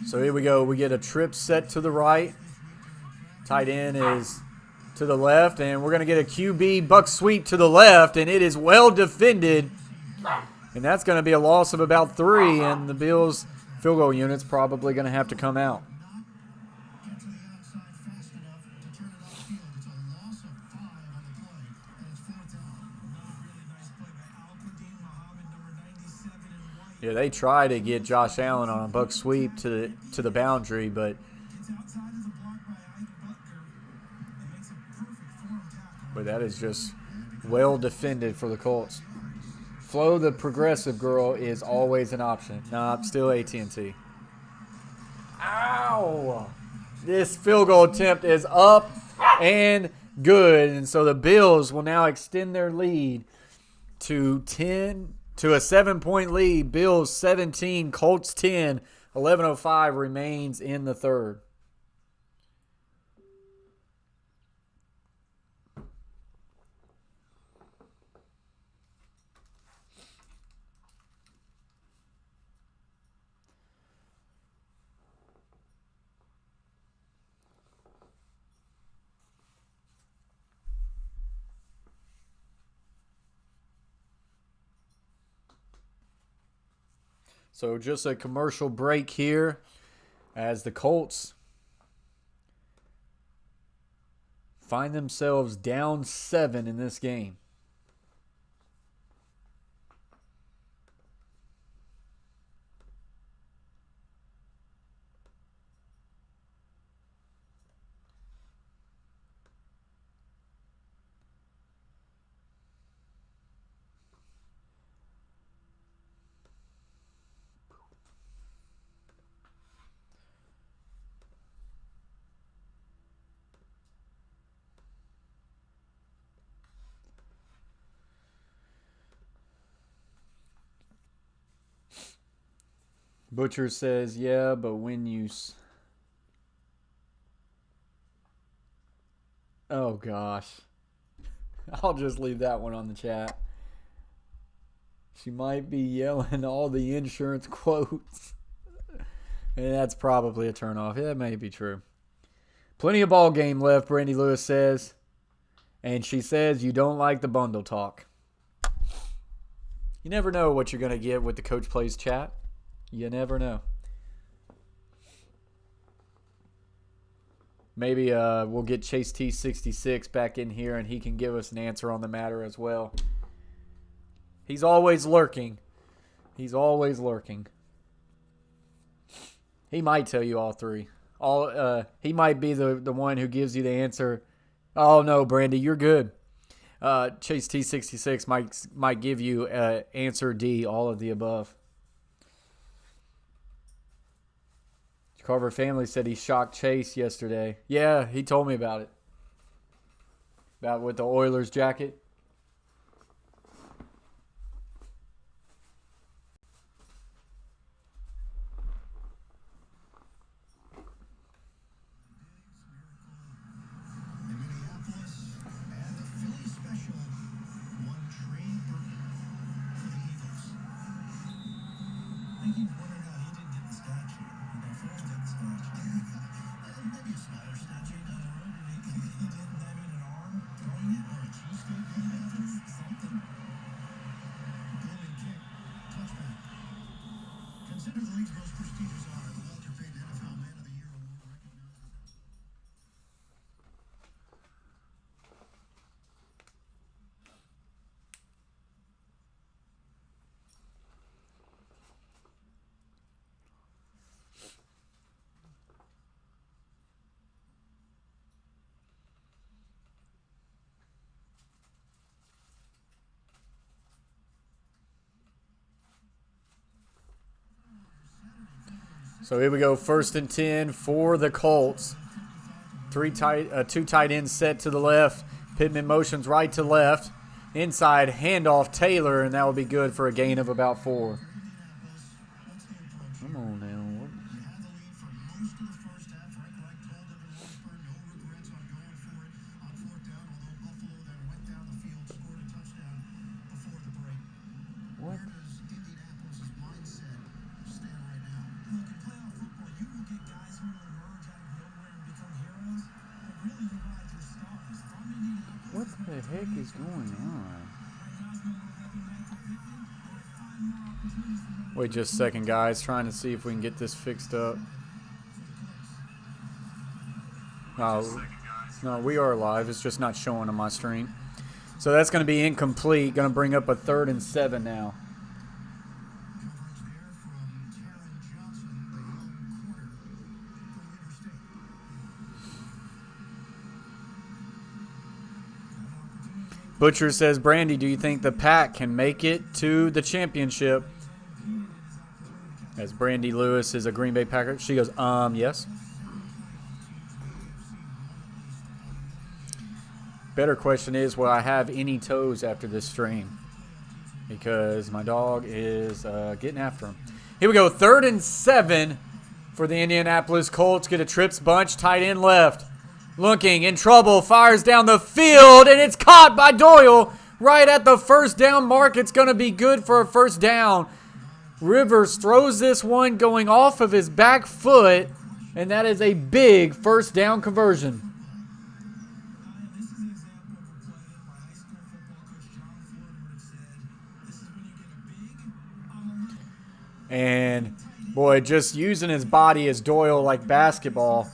So here we go. We get a trip set to the right. Tight end is to the left. And we're going to get a QB buck sweep to the left. And it is well defended. And that's going to be a loss of about 3. And the Bills' field goal unit's probably going to have to come out. Yeah, they try to get Josh Allen on a buck sweep to the boundary, but that is just well defended for the Colts. Flo, the progressive girl, is always an option. Nah, still AT&T. Ow! This field goal attempt is up and good, and so the Bills will now extend their lead to to a 7-point lead. Bills 17, Colts 10. 11:05 remains in the third. So just a commercial break here as the Colts find themselves down 7 in this game. Butcher says, yeah, but when you... Oh, gosh. I'll just leave that one on the chat. She might be yelling all the insurance quotes. And that's probably a turnoff. Yeah, that may be true. Plenty of ball game left, Brandy Lewis says. And she says you don't like the bundle talk. You never know what you're going to get with the Coach Plays chat. You never know. Maybe we'll get Chase T66 back in here and he can give us an answer on the matter as well. He's always lurking. He's always lurking. He might tell you all three. He might be the one who gives you the answer. Oh, no, Brandy, you're good. Chase T66 might give you answer D, all of the above. Carver family said he shocked Chase yesterday. Yeah, he told me about it. About with the Oilers jacket. Indianapolis and the Philly special won Trey Burton for the Eagles. I think you wondered how he didn't get the statue. Foles got the statue. Maybe a smaller statue down the road. He didn't have it in an arm throwing it or a cheesesteak coming out of it. Something. Golden kick. Touchdown. Considered the league's most prestigious honor, the Walter Payton NFL Man of the Year award recognizes. So here we go, 1st and 10 for the Colts. Two tight ends set to the left. Pittman motions right to left. Inside, handoff Taylor, and that will be good for a gain of about 4. Come on now. What? What the heck is going on? Wait just a second, guys. Trying to see if we can get this fixed up. No, we are live. It's just not showing on my screen. So that's going to be incomplete. Going to bring up a 3rd and 7 now. Butcher says, Brandy, do you think the Pack can make it to the championship? As Brandy Lewis is a Green Bay Packer. She goes, yes. Better question is, will I have any toes after this stream? because my dog is getting after him. Here we go. 3rd and 7 for the Indianapolis Colts. Get a trips bunch. Tight end left. Looking in trouble. Fires down the field, and it's caught by Doyle right at the first down mark. It's going to be good for a first down. Rivers throws this one going off of his back foot, and that is a big first down conversion. This is an example of a play by high school football coach John Ford where it said, this is when you get a big And, boy, just using his body as Doyle like basketball.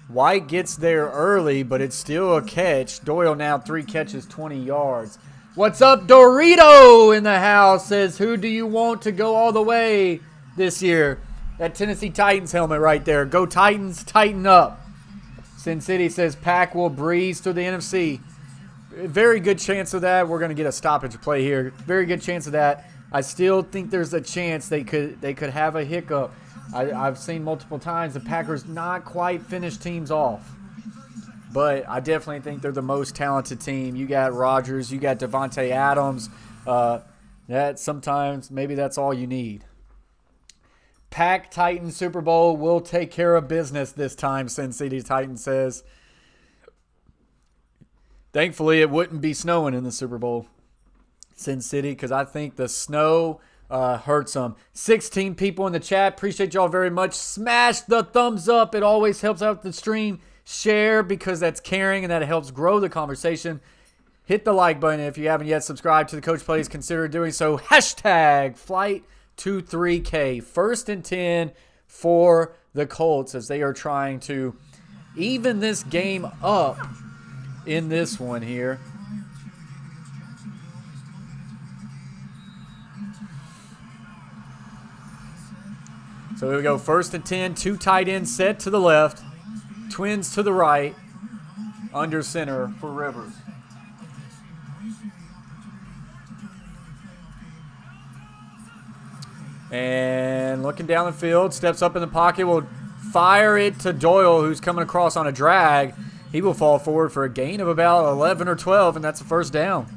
White gets there early, but it's still a catch. Doyle now 3 catches, 20 yards. What's up, Dorito in the house says, who do you want to go all the way this year? That Tennessee Titans helmet right there. Go Titans, tighten up. Sin City says Pack will breeze through the NFC. Very good chance of that. We're going to get a stoppage play here. Very good chance of that. I still think there's a chance they could have a hiccup. I've seen multiple times the Packers not quite finish teams off. But I definitely think they're the most talented team. You got Rodgers, you got Devontae Adams. That sometimes maybe that's all you need. Pack Titans Super Bowl will take care of business this time, Sin City Titans says. Thankfully, it wouldn't be snowing in the Super Bowl, Sin City, because I think the snow hurts them. 16 people in the chat. Appreciate y'all very much. Smash the thumbs up. It always helps out the stream. Share because that's caring and that helps grow the conversation. Hit the like button if you haven't yet subscribed to the Coach Plays. Consider doing so. Hashtag Flight23K. 1st and 10 for the Colts as they are trying to even this game up in this one here. So here we go. 1st and 10. 2 tight ends set to the left. Twins to the right. Under center for Rivers. And looking down the field. Steps up in the pocket. Will fire it to Doyle, who's coming across on a drag. He will fall forward for a gain of about 11 or 12, and that's a first down.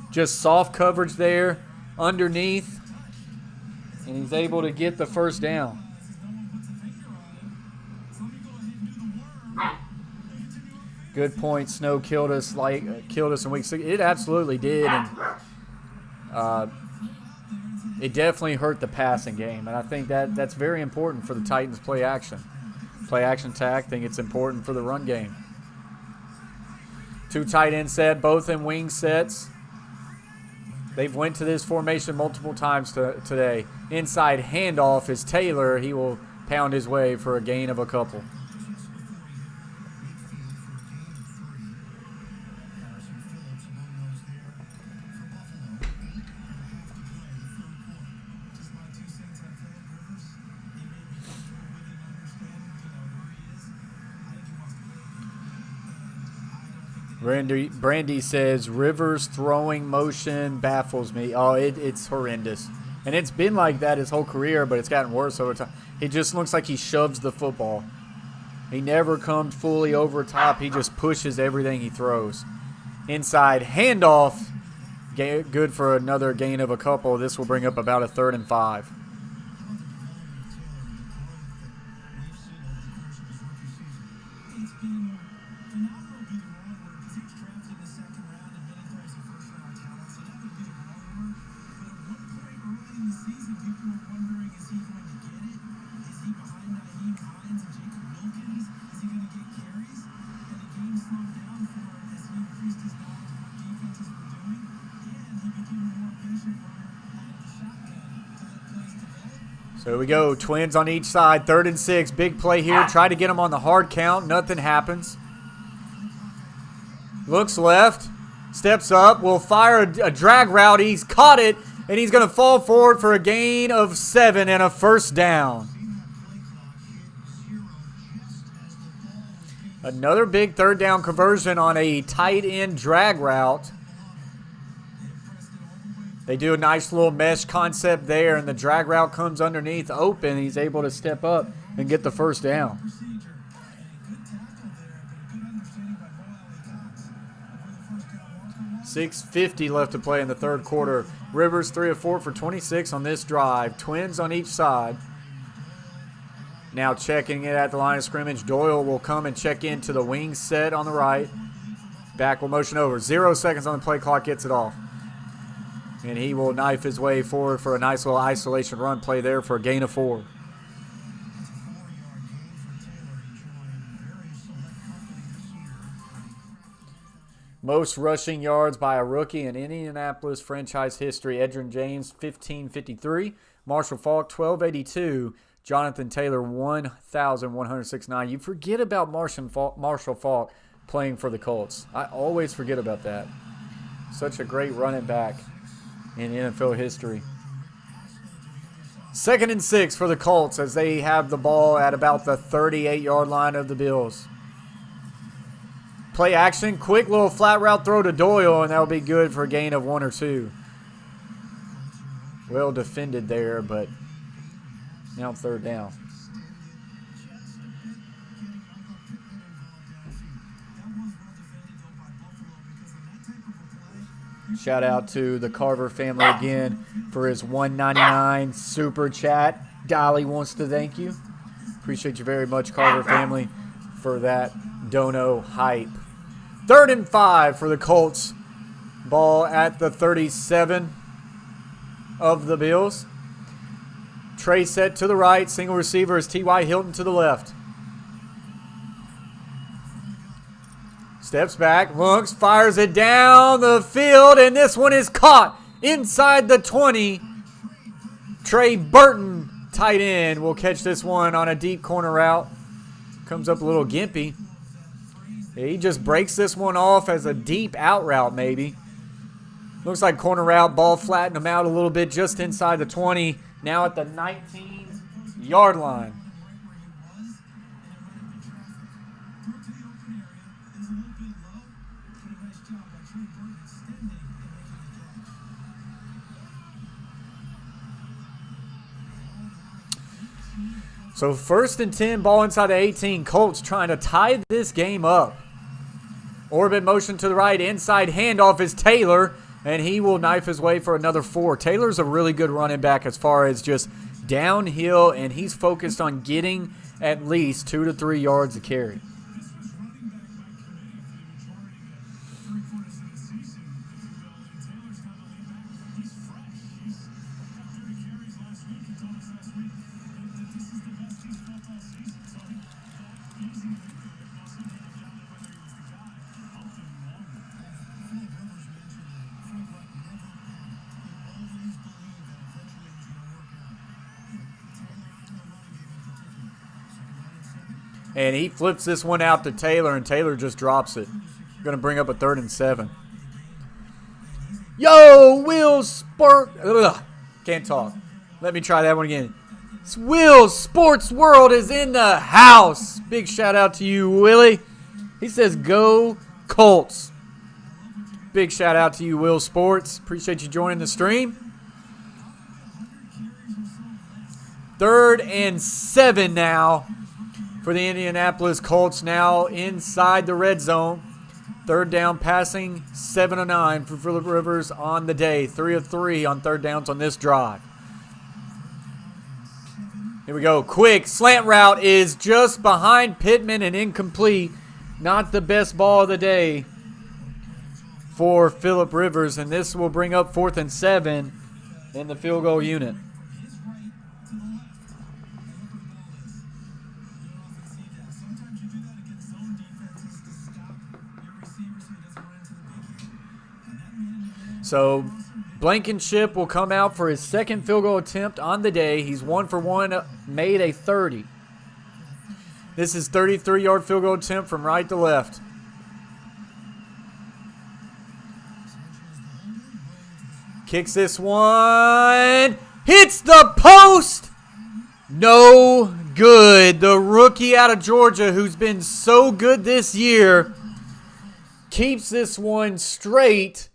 Just soft coverage there underneath. And he's able to get the first down. Good point. Snow killed us in week 6. It absolutely did, and it definitely hurt the passing game. And I think that's very important for the Titans' play action tack. I think it's important for the run game. 2 tight end set, both in wing sets. They've went to this formation multiple times today. Inside handoff is Taylor. He will pound his way for a gain of a couple. Brandy says, Rivers throwing motion baffles me. Oh, it's horrendous. And it's been like that his whole career, but it's gotten worse over time. He just looks like he shoves the football. He never comes fully over top. He just pushes everything he throws. Inside handoff. Good for another gain of a couple. This will bring up about a 3rd and 5. So here we go. Twins on each side. 3rd and 6. Big play here. Try to get him on the hard count. Nothing happens. Looks left. Steps up. Will fire a drag route. He's caught it. And he's going to fall forward for a gain of 7 and a first down. Another big 3rd down conversion on a tight end drag route. They do a nice little mesh concept there, and the drag route comes underneath open. He's able to step up and get the first down. 6:50 left to play in the third quarter. Rivers 3 of 4 for 26 on this drive. Twins on each side. Now checking it at the line of scrimmage. Doyle will come and check into the wing set on the right. Back will motion over. 0 seconds on the play clock, gets it off. And he will knife his way forward for a nice little isolation run play there for a gain of 4. Most rushing yards by a rookie in Indianapolis franchise history. Edgerrin James, 1,553. Marshall Faulk, 1,282. Jonathan Taylor, 1,169. You forget about Marshall Faulk playing for the Colts. I always forget about that. Such a great running back in NFL history. 2nd and 6 for the Colts as they have the ball at about the 38-yard line of the Bills. Play action, quick little flat route throw to Doyle, and that'll be good for a gain of 1 or 2. Well defended there, but now 3rd down. Shout out to the Carver family again for his $1.99 super chat. Dolly wants to thank you. Appreciate you very much, Carver family, for that dono hype. 3rd and 5 for the Colts. Ball at the 37 of the Bills. Trey set to the right. Single receiver is T.Y. Hilton to the left. Steps back, looks, fires it down the field, and this one is caught inside the 20. Trey Burton, tight end, will catch this one on a deep corner route. Comes up a little gimpy. He just breaks this one off as a deep out route maybe. Looks like corner route, ball flattened him out a little bit just inside the 20. Now at the 19-yard line. So 1st and 10, ball inside the 18. Colts trying to tie this game up. Orbit motion to the right, inside handoff is Taylor, and he will knife his way for another 4. Taylor's a really good running back as far as just downhill, and he's focused on getting at least 2 to 3 yards a carry. And he flips this one out to Taylor, and Taylor just drops it. Going to bring up a 3rd and 7. Yo, Will Sport. Can't talk. Let me try that one again. Will Sports World is in the house. Big shout out to you, Willie. He says, go Colts. Big shout out to you, Will Sports. Appreciate you joining the stream. 3rd and 7 now for the Indianapolis Colts, now inside the red zone. 3rd down passing, 7 of 9 for Phillip Rivers on the day. 3 of 3 on 3rd downs on this drive. Here we go. Quick slant route is just behind Pittman and incomplete. Not the best ball of the day for Phillip Rivers, and this will bring up 4th and 7 in the field goal unit. So Blankenship will come out for his 2nd field goal attempt on the day. He's 1 for 1, made a 30. This is 33-yard field goal attempt from right to left. Kicks this one. Hits the post. No good. The rookie out of Georgia, who's been so good this year, keeps this one straight.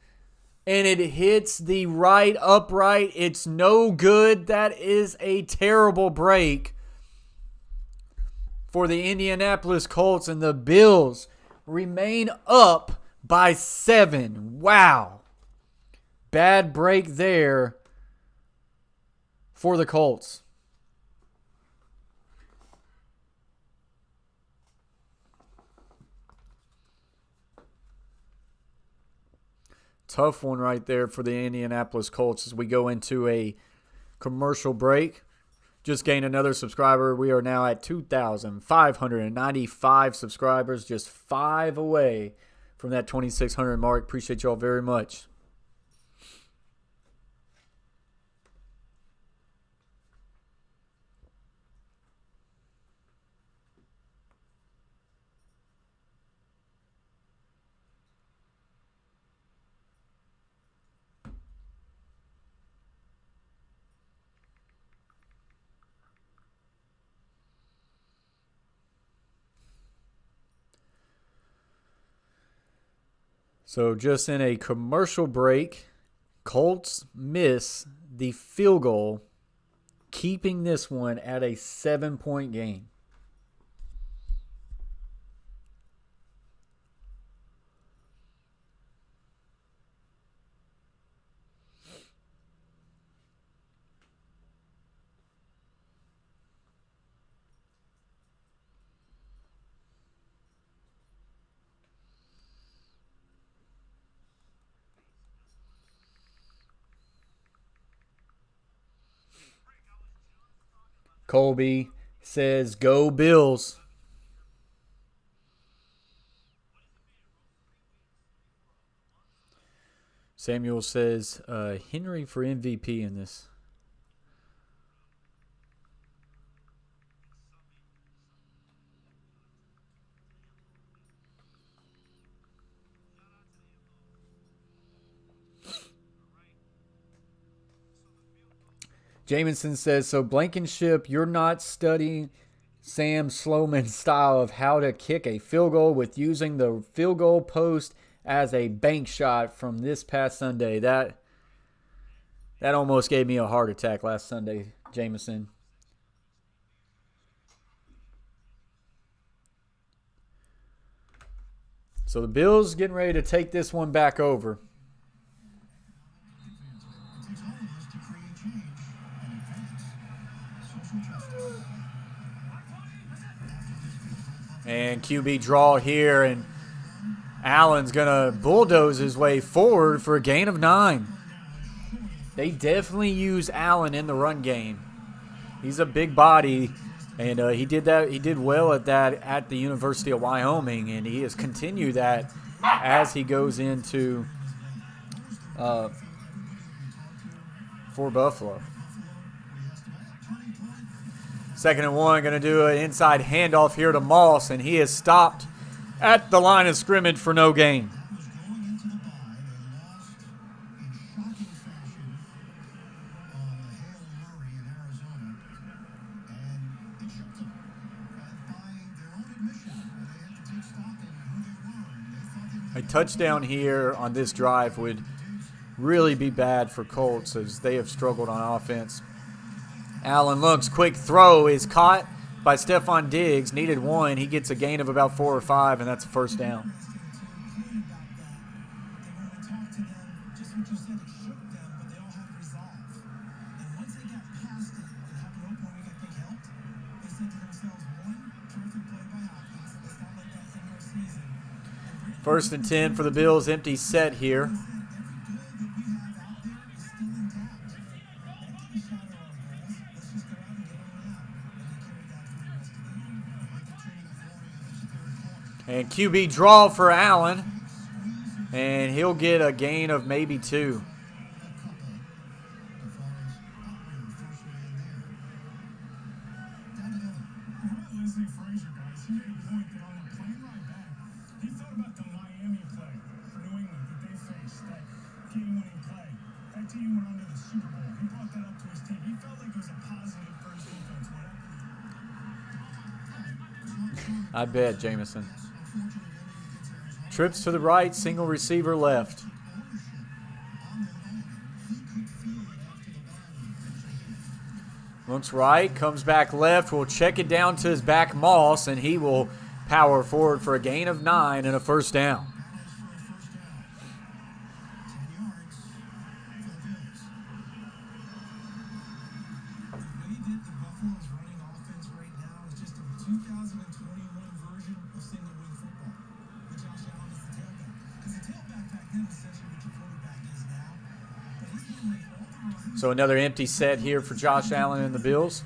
And it hits the right upright. It's no good. That is a terrible break for the Indianapolis Colts. And the Bills remain up by 7. Wow. Bad break there for the Colts. Tough one right there for the Indianapolis Colts as we go into a commercial break. Just gained another subscriber. We are now at 2,595 subscribers, just 5 away from that 2,600 mark. Appreciate y'all very much. So just in a commercial break, Colts miss the field goal, keeping this one at a 7-point game. Colby says, "Go Bills." Samuel says, Henry for MVP in this. Jamison says, so Blankenship, you're not studying Sam Sloman's style of how to kick a field goal with using the field goal post as a bank shot from this past Sunday. That almost gave me a heart attack last Sunday, Jamison. So the Bills getting ready to take this one back over. And QB draw here, and Allen's going to bulldoze his way forward for a gain of 9. They definitely use Allen in the run game. He's a big body, and he did that. He did well at that at the University of Wyoming, and he has continued that as he goes into for Buffalo. 2nd and 1, going to do an inside handoff here to Moss, and he is stopped at the line of scrimmage for no gain. A touchdown here on this drive would really be bad for Colts as they have struggled on offense. Allen looks, quick throw is caught by Stephon Diggs. Needed 1. He gets a gain of about 4 or 5, and that's a first down. First and 10 for the Bills. Empty set here. And QB draw for Allen. And he'll get a gain of maybe 2. I bet, Jameson. Trips to the right, single receiver left. Looks right, comes back left. We'll check it down to his back, Moss, and he will power forward for a gain of 9 and a first down. So another empty set here for Josh Allen and the Bills.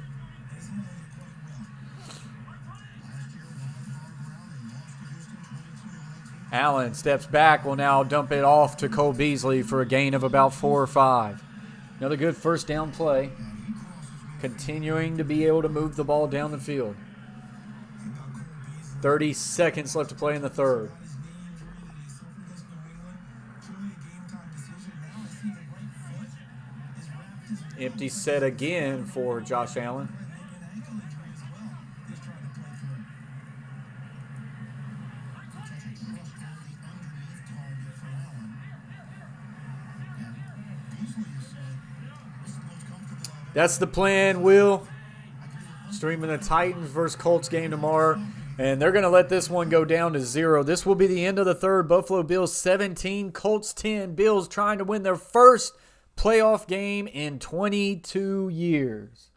Allen steps back, will now dump it off to Cole Beasley for a gain of about 4 or 5. Another good first down play. Continuing to be able to move the ball down the field. 30 seconds left to play in the third. Empty set again for Josh Allen. That's the plan, Will. Streaming the Titans versus Colts game tomorrow. And they're going to let this one go down to 0. This will be the end of the third. Buffalo Bills 17, Colts 10. Bills trying to win their first playoff game in 22 years.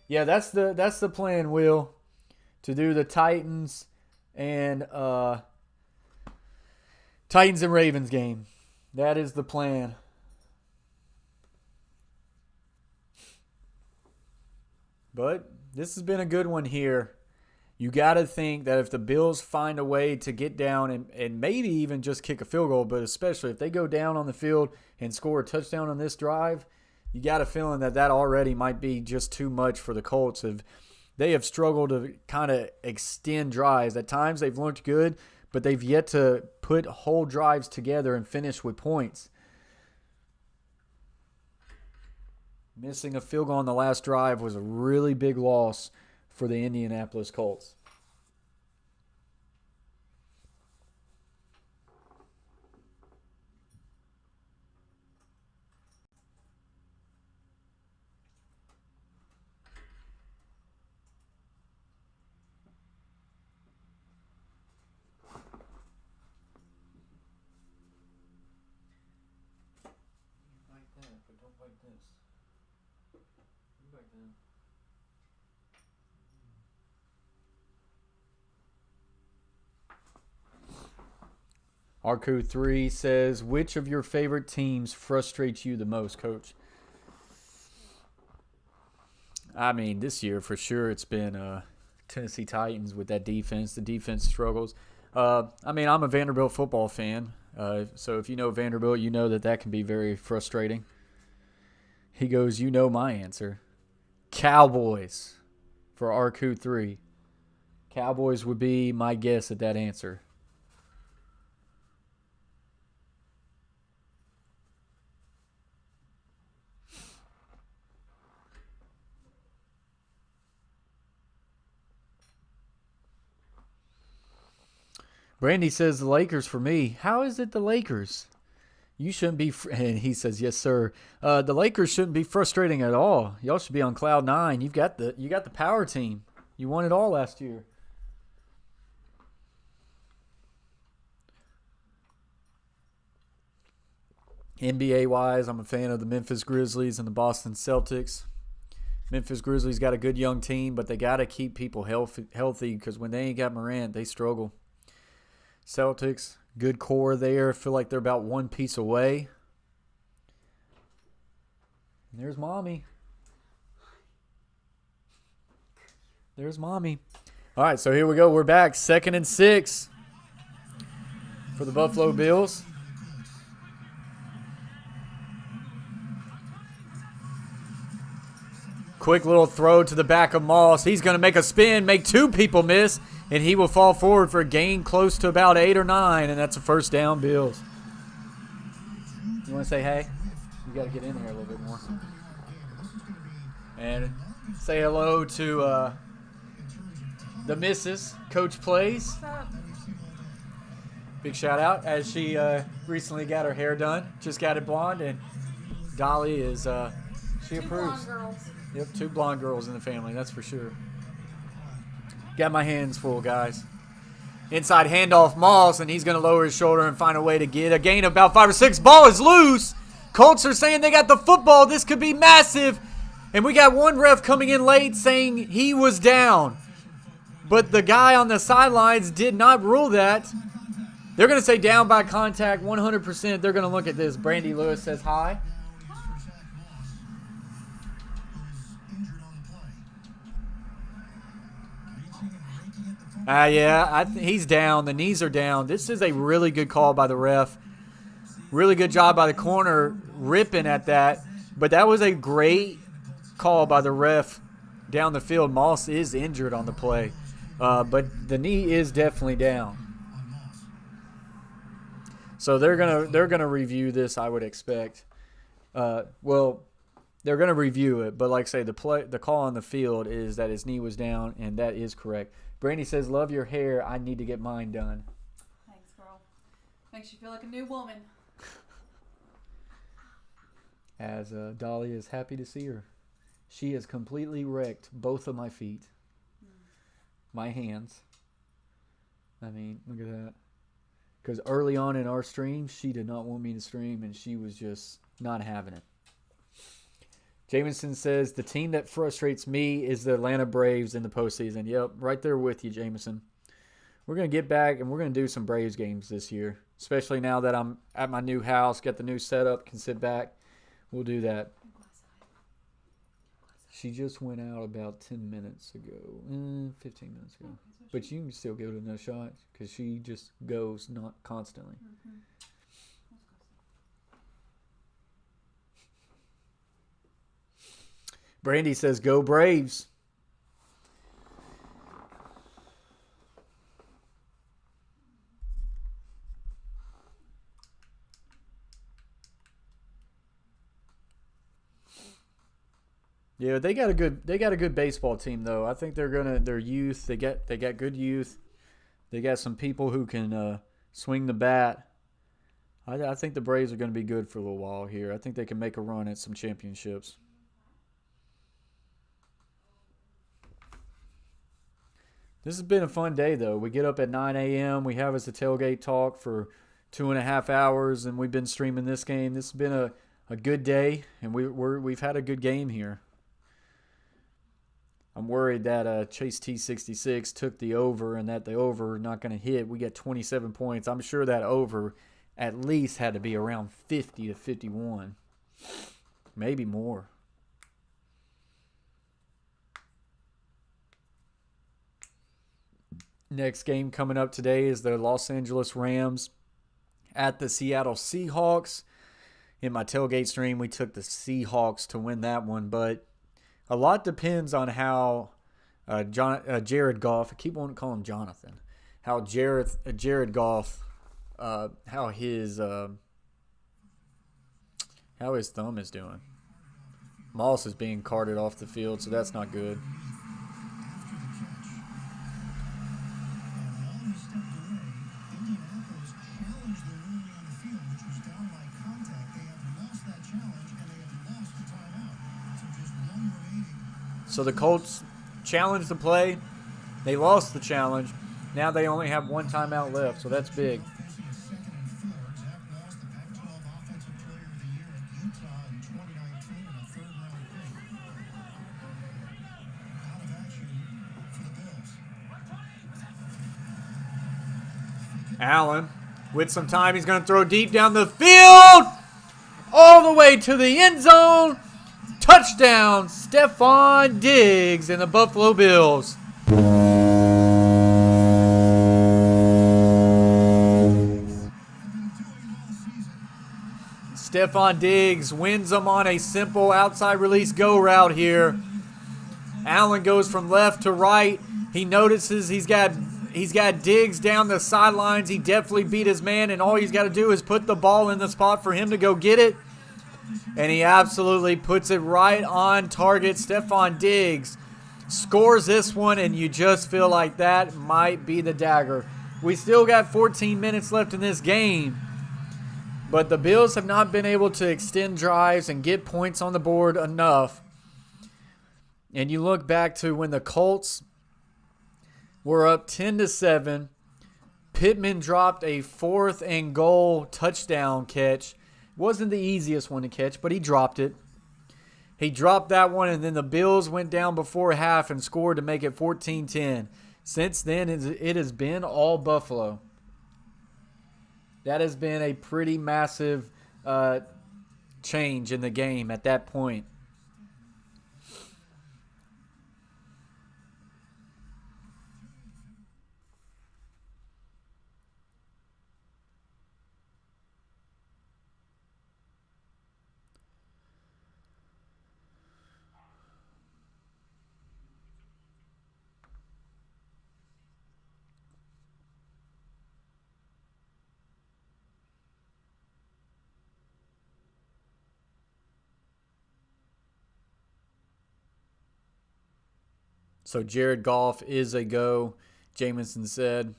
Yeah, that's the plan, Will. To do the Titans and Ravens game. That is the plan. But this has been a good one here. You got to think that if the Bills find a way to get down and maybe even just kick a field goal, but especially if they go down on the field and score a touchdown on this drive, you got a feeling that already might be just too much for the Colts. They have struggled to kind of extend drives. At times they've looked good, but they've yet to put whole drives together and finish with points. Missing a field goal on the last drive was a really big loss for the Indianapolis Colts. Like that, but don't like this. Back then. Arco3 says, which of your favorite teams frustrates you the most, Coach? I mean, this year for sure it's been Tennessee Titans with that defense. The defense struggles. I mean, I'm a Vanderbilt football fan. So if you know Vanderbilt, you know that can be very frustrating. He goes, you know my answer. Cowboys for RQ3. Cowboys would be my guess at that answer. Brandy says the Lakers for me. How is it the Lakers? You shouldn't be, and he says, yes, sir. The Lakers shouldn't be frustrating at all. Y'all should be on cloud 9. You got the power team. You won it all last year. NBA-wise, I'm a fan of the Memphis Grizzlies and the Boston Celtics. Memphis Grizzlies got a good young team, but they got to keep people healthy because when they ain't got Morant, they struggle. Celtics, good core there. Feel like they're about one piece away. And there's Mommy. There's Mommy. All right, so here we go. We're back. 2nd and 6 for the Buffalo Bills. Quick little throw to the back of Moss. He's going to make a spin, make 2 people miss, and he will fall forward for a gain close to about 8 or 9, and that's a first down, Bills. You want to say hey? You got to get in here a little bit more. And say hello to the missus, Coach Plays. Big shout out as she recently got her hair done. Just got it blonde, and Dolly is, she approves. 2 blonde girls. Yep, 2 blonde girls in the family, that's for sure. Got my hands full, guys. Inside handoff, Moss, and he's going to lower his shoulder and find a way to get a gain of about 5 or 6. Ball is loose. Colts are saying they got the football. This could be massive. And we got one ref coming in late saying he was down. But the guy on the sidelines did not rule that. They're going to say down by contact 100%. They're going to look at this. Brandy Lewis says hi. Yeah, he's down. The knees are down. This is a really good call by the ref. Really good job by the corner ripping at that. But that was a great call by the ref down the field. Moss is injured on the play. But the knee is definitely down. So they're gonna review this, I would expect. Well, they're gonna review it, but like I say, the call on the field is that his knee was down, and that is correct. Brandy says, "Love your hair. I need to get mine done." Thanks, girl. Makes you feel like a new woman. As Dolly is happy to see her. She has completely wrecked both of my feet. My hands. I mean, look at that. Because early on in our stream, she did not want me to stream, and she was just not having it. Jameson says, the team that frustrates me is the Atlanta Braves in the postseason. Yep, right there with you, Jameson. We're going to get back, and we're going to do some Braves games this year, especially now that I'm at my new house, got the new setup, can sit back. We'll do that. She just went out about 10 minutes ago. 15 minutes ago. But you can still give it another shot because she just goes not constantly. Brandy says, go Braves. Yeah, they got a good baseball team though. I think their youth, they got good youth. They got some people who can swing the bat. I think the Braves are going to be good for a little while here. I think they can make a run at some championships. This has been a fun day though. We get up at 9 a.m. We have us a tailgate talk for 2.5 hours, and we've been streaming this game. This has been a good day, and we've had a good game here. I'm worried that Chase T66 took the over and that the over not going to hit. We got 27 points. I'm sure that over at least had to be around 50 to 51. Maybe more. Next game coming up today is the Los Angeles Rams at the Seattle Seahawks. In my tailgate stream, we took the Seahawks to win that one, but a lot depends on how Jared Goff, I keep wanting to call him Jonathan, how Jared Goff, how his thumb is doing. Moss is being carted off the field, so that's not good. Indianapolis challenged the ruling on the field, which was down by contact. They have lost that challenge, and they have lost the timeout. So just one remaining. So the Colts challenged the play. They lost the challenge. Now they only have one timeout left, so that's big. Facing a 2nd and 4. Zach Moss, the Pac-12 Offensive Player of the Year at Utah in 2019, and a 3rd-round pick. Out of action for the Bills. Allen, with some time, he's going to throw deep down the field, all the way to the end zone. Touchdown, Stephon Diggs and the Buffalo Bills. Stephon Diggs wins them on a simple outside release go route here. Allen goes from left to right. He notices he's got Diggs down the sidelines. He definitely beat his man, and all he's got to do is put the ball in the spot for him to go get it. And he absolutely puts it right on target. Stephon Diggs scores this one, and you just feel like that might be the dagger. We still got 14 minutes left in this game, but the Bills have not been able to extend drives and get points on the board enough. And you look back to when the Colts were up 10-7. Pittman dropped a 4th and goal touchdown catch. Wasn't the easiest one to catch, but he dropped it. He dropped that one, and then the Bills went down before half and scored to make it 14-10. Since then, it has been all Buffalo. That has been a pretty massive change in the game at that point. So Jared Goff is a go. Jamison said.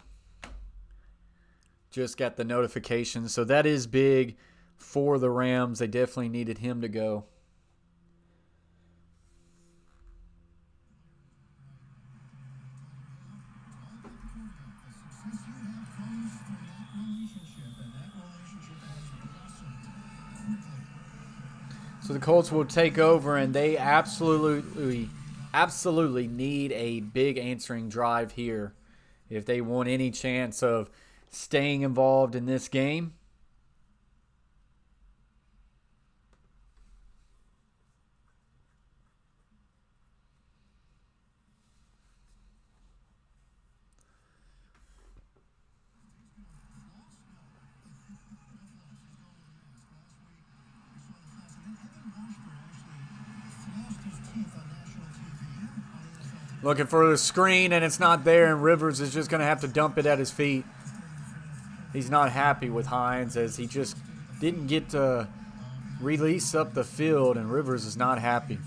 Just got the notification. So that is big for the Rams. They definitely needed him to go. So the Colts will take over, and they absolutely need a big answering drive here if they want any chance of staying involved in this game. Looking for the screen, and it's not there, and Rivers is just going to have to dump it at his feet. He's not happy with Hines as he just didn't get to release up the field, and Rivers is not happy.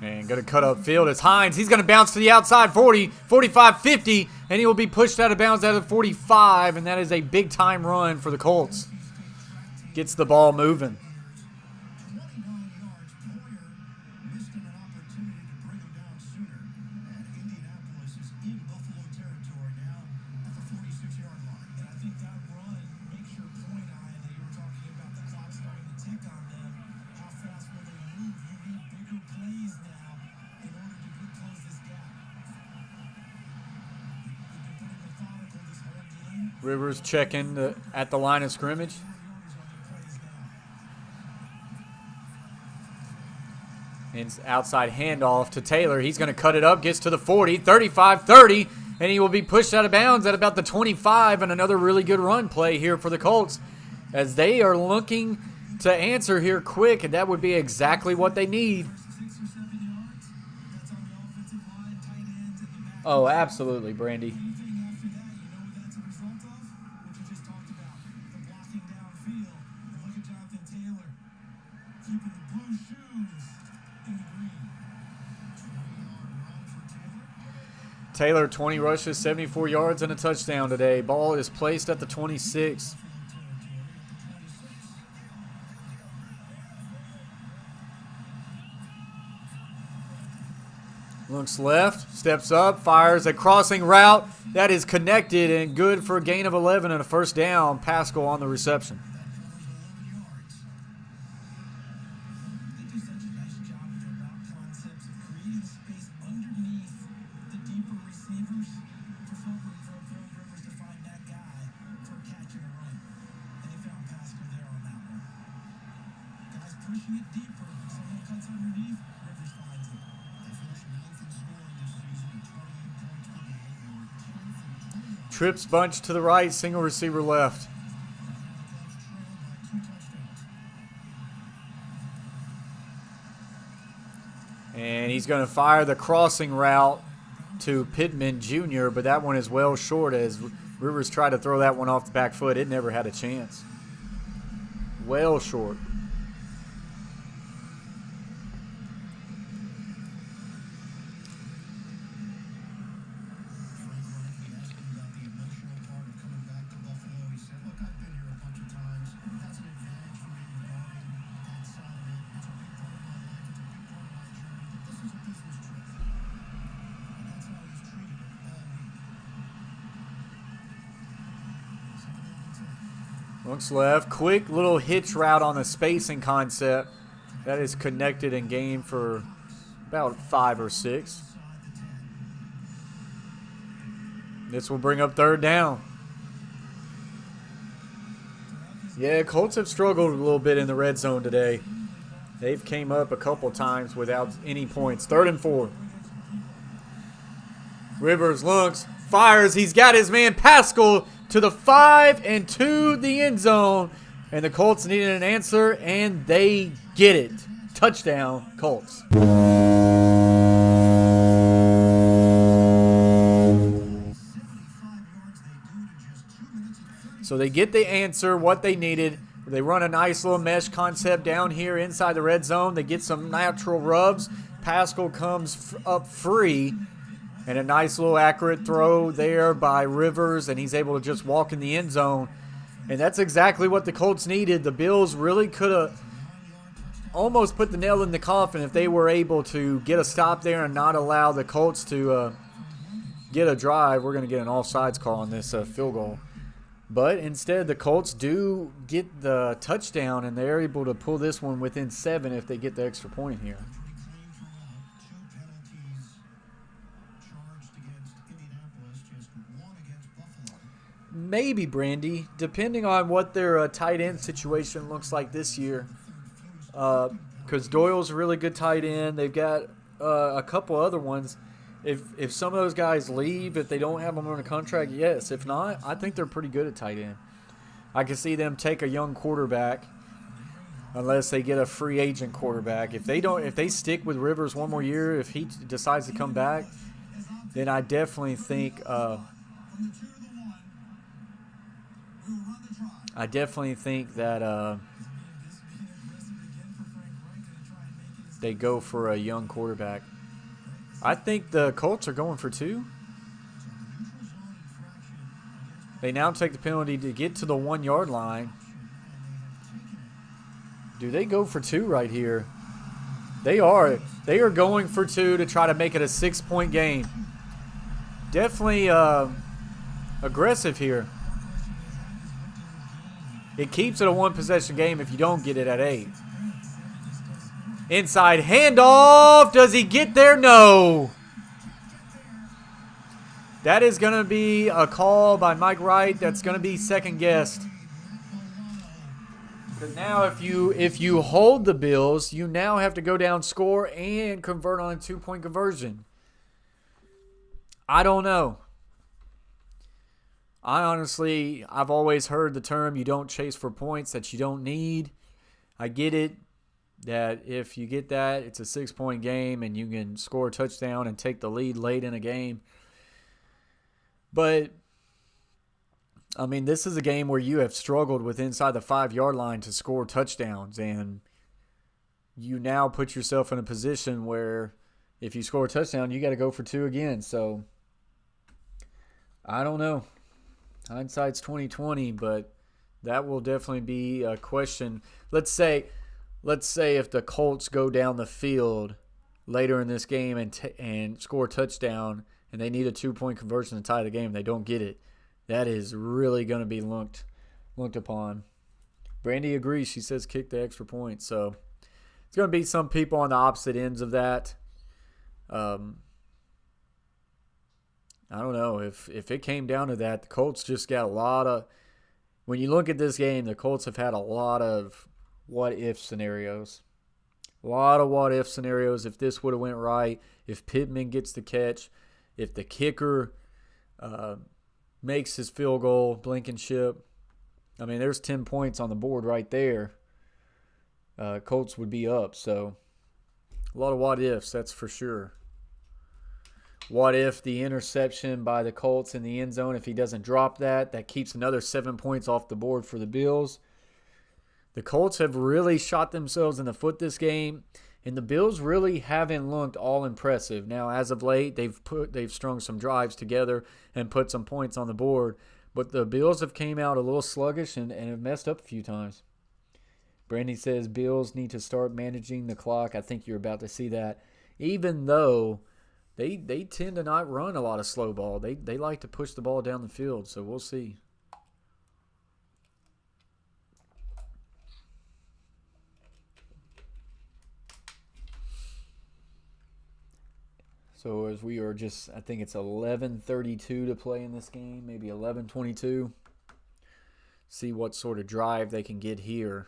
And going to cut up field is Hines. He's going to bounce to the outside 40, 45, 50, and he will be pushed out of bounds out of 45, and that is a big-time run for the Colts. Gets the ball moving. Rivers checking at the line of scrimmage. And outside handoff to Taylor. He's going to cut it up, gets to the 40, 35, 30, and he will be pushed out of bounds at about the 25, and another really good run play here for the Colts as they are looking to answer here quick, and that would be exactly what they need. Oh, absolutely, Brandy. Taylor, 20 rushes, 74 yards, and a touchdown today. Ball is placed at the 26. Looks left, steps up, fires a crossing route. That is connected and good for a gain of 11 and a first down. Pascal on the reception. Trips bunch to the right, single receiver left. And he's going to fire the crossing route to Pittman Jr., but that one is well short as Rivers tried to throw that one off the back foot. It never had a chance. Well short. Looks left. Quick little hitch route on the spacing concept. That is connected and gained for about 5 or 6. This will bring up third down. Yeah, Colts have struggled a little bit in the red zone today. They've came up a couple times without any points. 3rd and 4. Rivers looks, fires. He's got his man Pascal to the 5 and to the end zone. And the Colts needed an answer, and they get it. Touchdown, Colts. So they get the answer, what they needed. They run a nice little mesh concept down here inside the red zone. They get some natural rubs. Pascal comes up free. And a nice little accurate throw there by Rivers, and he's able to just walk in the end zone. And that's exactly what the Colts needed. The Bills really could have almost put the nail in the coffin if they were able to get a stop there and not allow the Colts to get a drive. We're going to get an offsides call on this field goal. But instead, the Colts do get the touchdown, and they're able to pull this one within 7 if they get the extra point here. Maybe, Brandy, depending on what their tight end situation looks like this year. Because Doyle's a really good tight end. They've got a couple other ones. If some of those guys leave, if they don't have them on a contract, yes. If not, I think they're pretty good at tight end. I can see them take a young quarterback unless they get a free agent quarterback. If they stick with Rivers one more year, if he decides to come back, then I definitely think that they go for a young quarterback. I think the Colts are going for 2. They now take the penalty to get to the 1-yard line. Do they go for 2 right here? They are. They are going for 2 to try to make it a 6-point game. Definitely aggressive here. It keeps it a 1-possession game if you don't get it at 8. Inside handoff. Does he get there? No. That is going to be a call by Mike Wright that's going to be second guessed. Because now if you hold the Bills, you now have to go down, score, and convert on a 2-point conversion. I don't know. I've always heard the term you don't chase for points that you don't need. I get it that if you get that, it's a 6-point game and you can score a touchdown and take the lead late in a game. But, I mean, this is a game where you have struggled with inside the 5-yard line to score touchdowns, and you now put yourself in a position where if you score a touchdown, you got to go for 2 again. So, I don't know. Hindsight's 20/20, but that will definitely be a question. Let's say if the Colts go down the field later in this game and score a touchdown, and they need a 2-point conversion to tie the game, they don't get it. That is really going to be looked upon. Brandy agrees. She says kick the extra point. So it's going to be some people on the opposite ends of that. I don't know. If it came down to that, the Colts just got a lot of – when you look at this game, the Colts have had a lot of what-if scenarios. A lot of what-if scenarios. If this would have went right, if Pittman gets the catch, if the kicker makes his field goal, Blankenship. I mean, there's 10 points on the board right there. Colts would be up. So a lot of what-ifs, that's for sure. What if the interception by the Colts in the end zone, if he doesn't drop that, that keeps another 7 points off the board for the Bills. The Colts have really shot themselves in the foot this game, and the Bills really haven't looked all impressive. Now, as of late, they've strung some drives together and put some points on the board, but the Bills have came out a little sluggish and have messed up a few times. Brandy says Bills need to start managing the clock. I think you're about to see that, even though they tend to not run a lot of slow ball. They like to push the ball down the field, so we'll see. So as we are just, I think it's 11:32 to play in this game, maybe 11:22. See what sort of drive they can get here.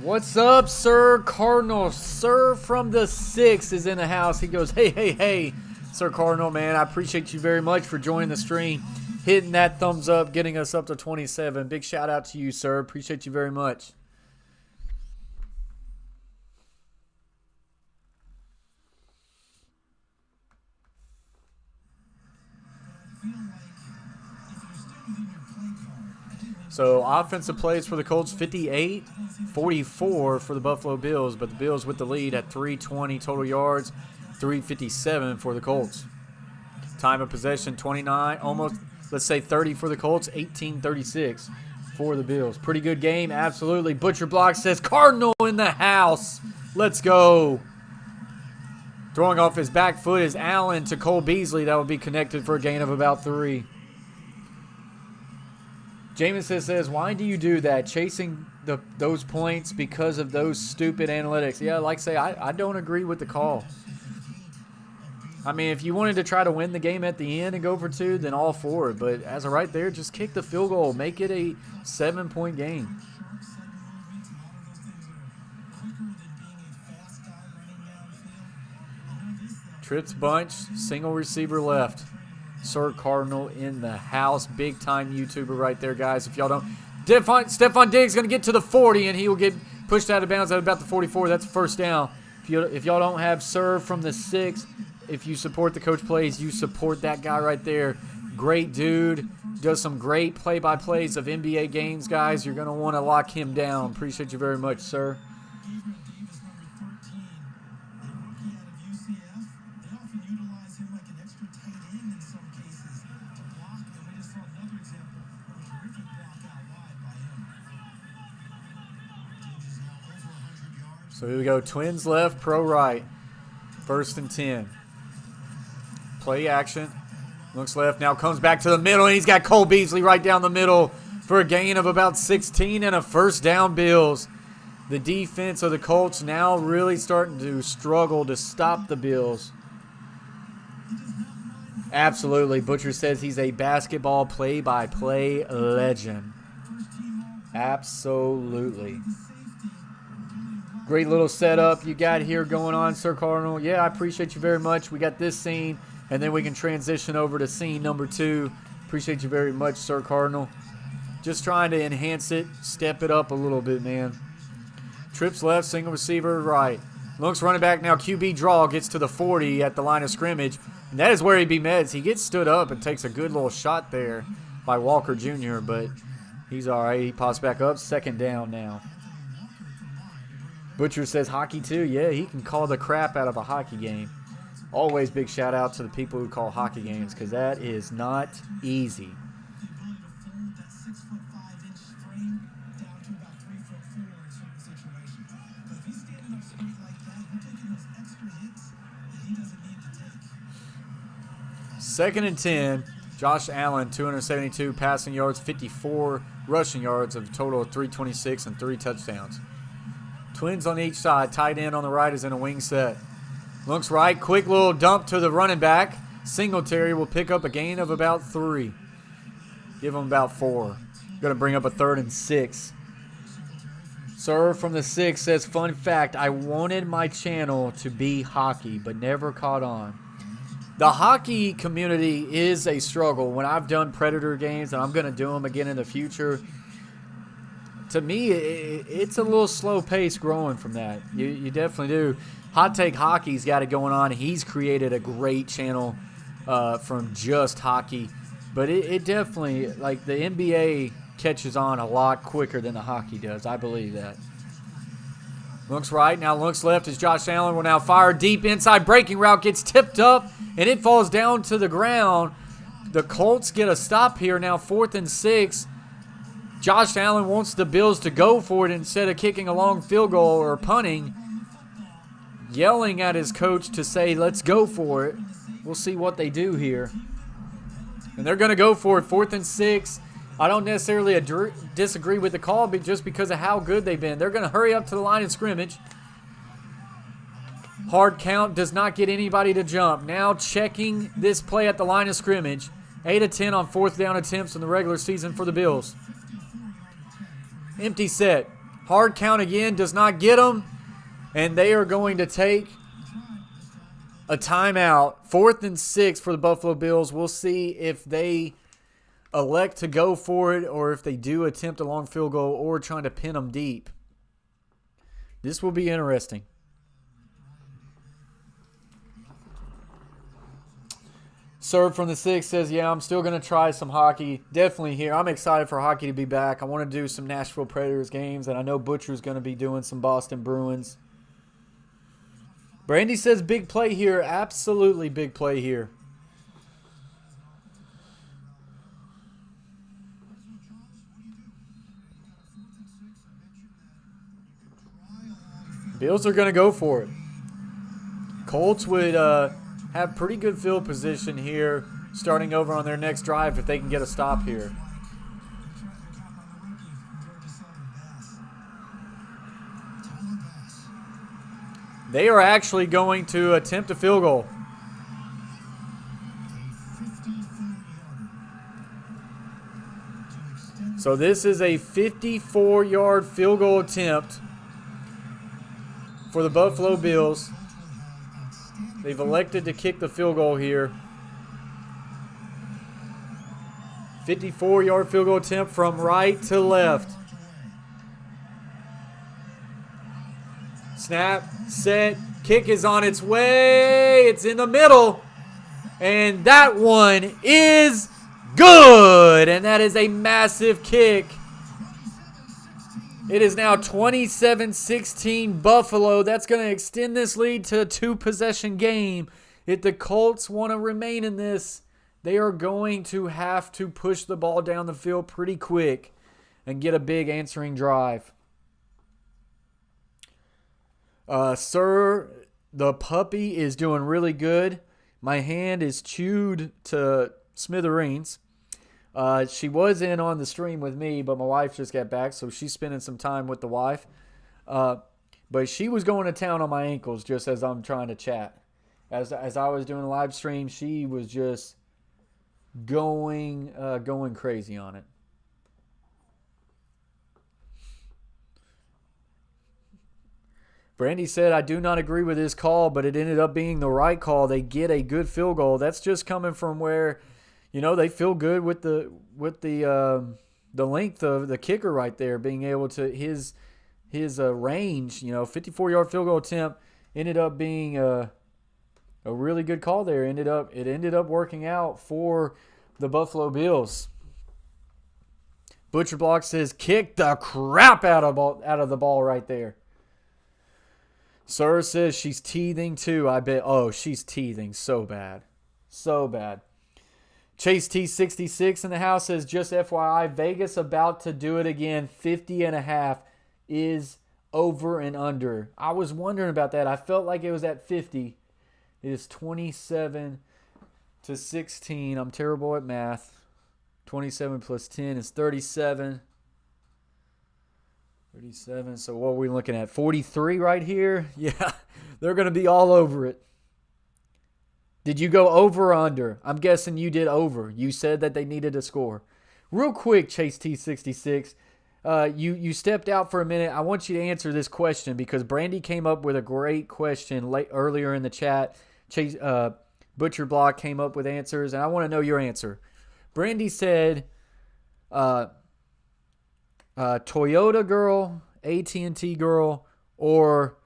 What's up, Sir Cardinal? Sir from the 6 is in the house. He goes, hey, hey, hey, Sir Cardinal, man. I appreciate you very much for joining the stream, hitting that thumbs up, getting us up to 27. Big shout out to you, sir. Appreciate you very much. So offensive plays for the Colts, 58-44 for the Buffalo Bills, but the Bills with the lead at 320 total yards, 357 for the Colts. Time of possession, 29, almost, let's say 30 for the Colts, 18-36 for the Bills. Pretty good game, absolutely. Butcher Block says, Cardinal in the house. Let's go. Throwing off his back foot is Allen to Cole Beasley. That will be connected for a gain of about 3. Jameson says, why do you do that? Chasing those points because of those stupid analytics. Yeah, like I say, I don't agree with the call. I mean, if you wanted to try to win the game at the end and go for 2, then all for it. But as of right there, just kick the field goal. Make it a 7-point game. Trips bunch, single receiver left. Sir Cardinal in the house. Big time YouTuber right there, guys. If y'all don't, Stephon Diggs going to get to the 40, and he will get pushed out of bounds at about the 44. That's first down. If y'all don't have Sir from the 6, if you support the coach plays, you support that guy right there. Great dude. Does some great play-by-plays of NBA games, guys. You're going to want to lock him down. Appreciate you very much, sir. So here we go. Twins left, pro right. 1st and 10. Play action. Looks left. Now comes back to the middle, and he's got Cole Beasley right down the middle for a gain of about 16 and a first down, Bills. The defense of the Colts now really starting to struggle to stop the Bills. Absolutely. Butcher says he's a basketball play-by-play legend. Absolutely. Great little setup you got here going on, Sir Cardinal. Yeah, I appreciate you very much. We got this scene, and then we can transition over to scene number 2. Appreciate you very much, Sir Cardinal. Just trying to enhance it, step it up a little bit, man. Trips left, single receiver right. Looks running back now, QB draw, gets to the 40 at the line of scrimmage. And that is where he be meds. He gets stood up and takes a good little shot there by Walker Jr., but he's all right. He pops back up, 2nd down now. Butcher says hockey too. Yeah, he can call the crap out of a hockey game. Always big shout out to the people who call hockey games, because that is not easy. Second and 10. Josh Allen, 272 passing yards, 54 rushing yards, of a total of 326 and 3 touchdowns. Twins on each side. Tight end on the right is in a wing set. Looks right. Quick little dump to the running back. Singletary will pick up a gain of about 3. Give him about 4. Going to bring up a 3rd and 6. Sir from the 6 says, fun fact, I wanted my channel to be hockey, but never caught on. The hockey community is a struggle. When I've done Predator games, and I'm going to do them again in the future, to me, it's a little slow pace growing from that. You definitely do. Hot Take Hockey's got it going on. He's created a great channel from just hockey. But it definitely, like, the NBA catches on a lot quicker than the hockey does. I believe that. Looks right, now looks left as Josh Allen will now fire deep inside. Breaking route gets tipped up, and it falls down to the ground. The Colts get a stop here now, 4th and 6. Josh Allen wants the Bills to go for it instead of kicking a long field goal or punting. Yelling at his coach to say, let's go for it. We'll see what they do here. And they're going to go for it, 4th and 6. I don't necessarily disagree with the call, but just because of how good they've been. They're going to hurry up to the line of scrimmage. Hard count does not get anybody to jump. Now checking this play at the line of scrimmage. 8 of 10 on 4th down attempts in the regular season for the Bills. Empty set. Hard count again does not get them. And they are going to take a timeout. 4th and 6 for the Buffalo Bills. We'll see if they elect to go for it or if they do attempt a long field goal or trying to pin them deep. This will be interesting. Serve from the 6 says, yeah, I'm still going to try some hockey. Definitely here. I'm excited for hockey to be back. I want to do some Nashville Predators games, and I know Butcher's going to be doing some Boston Bruins. Brandy says big play here. Absolutely big play here. Bills are going to go for it. Colts would have pretty good field position here starting over on their next drive if they can get a stop here. They are actually going to attempt a field goal. So this is a 54-yard field goal attempt for the Buffalo Bills. They've elected to kick the field goal here. 54-yard field goal attempt from right to left. Snap, set, kick is on its way. It's in the middle. And that one is good. And that is a massive kick. It is now 27-16 Buffalo. That's going to extend this lead to a 2-possession game. If the Colts want to remain in this, they are going to have to push the ball down the field pretty quick and get a big answering drive. Sir, the puppy is doing really good. My hand is chewed to smithereens. She was in on the stream with me, but my wife just got back, so she's spending some time with the wife. But she was going to town on my ankles just as I'm trying to chat. As I was doing a live stream, she was just going crazy on it. Brandy said, I do not agree with this call, but it ended up being the right call. They get a good field goal. That's just coming from where, they feel good with the length of the kicker right there, being able to his range. 54-yard field goal attempt ended up being a really good call there. It ended up working out for the Buffalo Bills. Butcher Block says, kick the crap out of the ball right there. Sir says she's teething too. I bet. Oh, she's teething so bad. So bad. Chase T66 in the house says, just FYI, Vegas about to do it again. 50.5 is over and under. I was wondering about that. I felt like it was at 50. It is 27-16. I'm terrible at math. 27 plus 10 is 37. 37. So what are we looking at? 43 right here? Yeah, they're going to be all over it. Did you go over or under? I'm guessing you did over. You said that they needed a score. Real quick, Chase T66, you stepped out for a minute. I want you to answer this question because Brandy came up with a great question earlier in the chat. Chase Butcher Block came up with answers, and I want to know your answer. Brandy said, Toyota girl, AT&T girl, or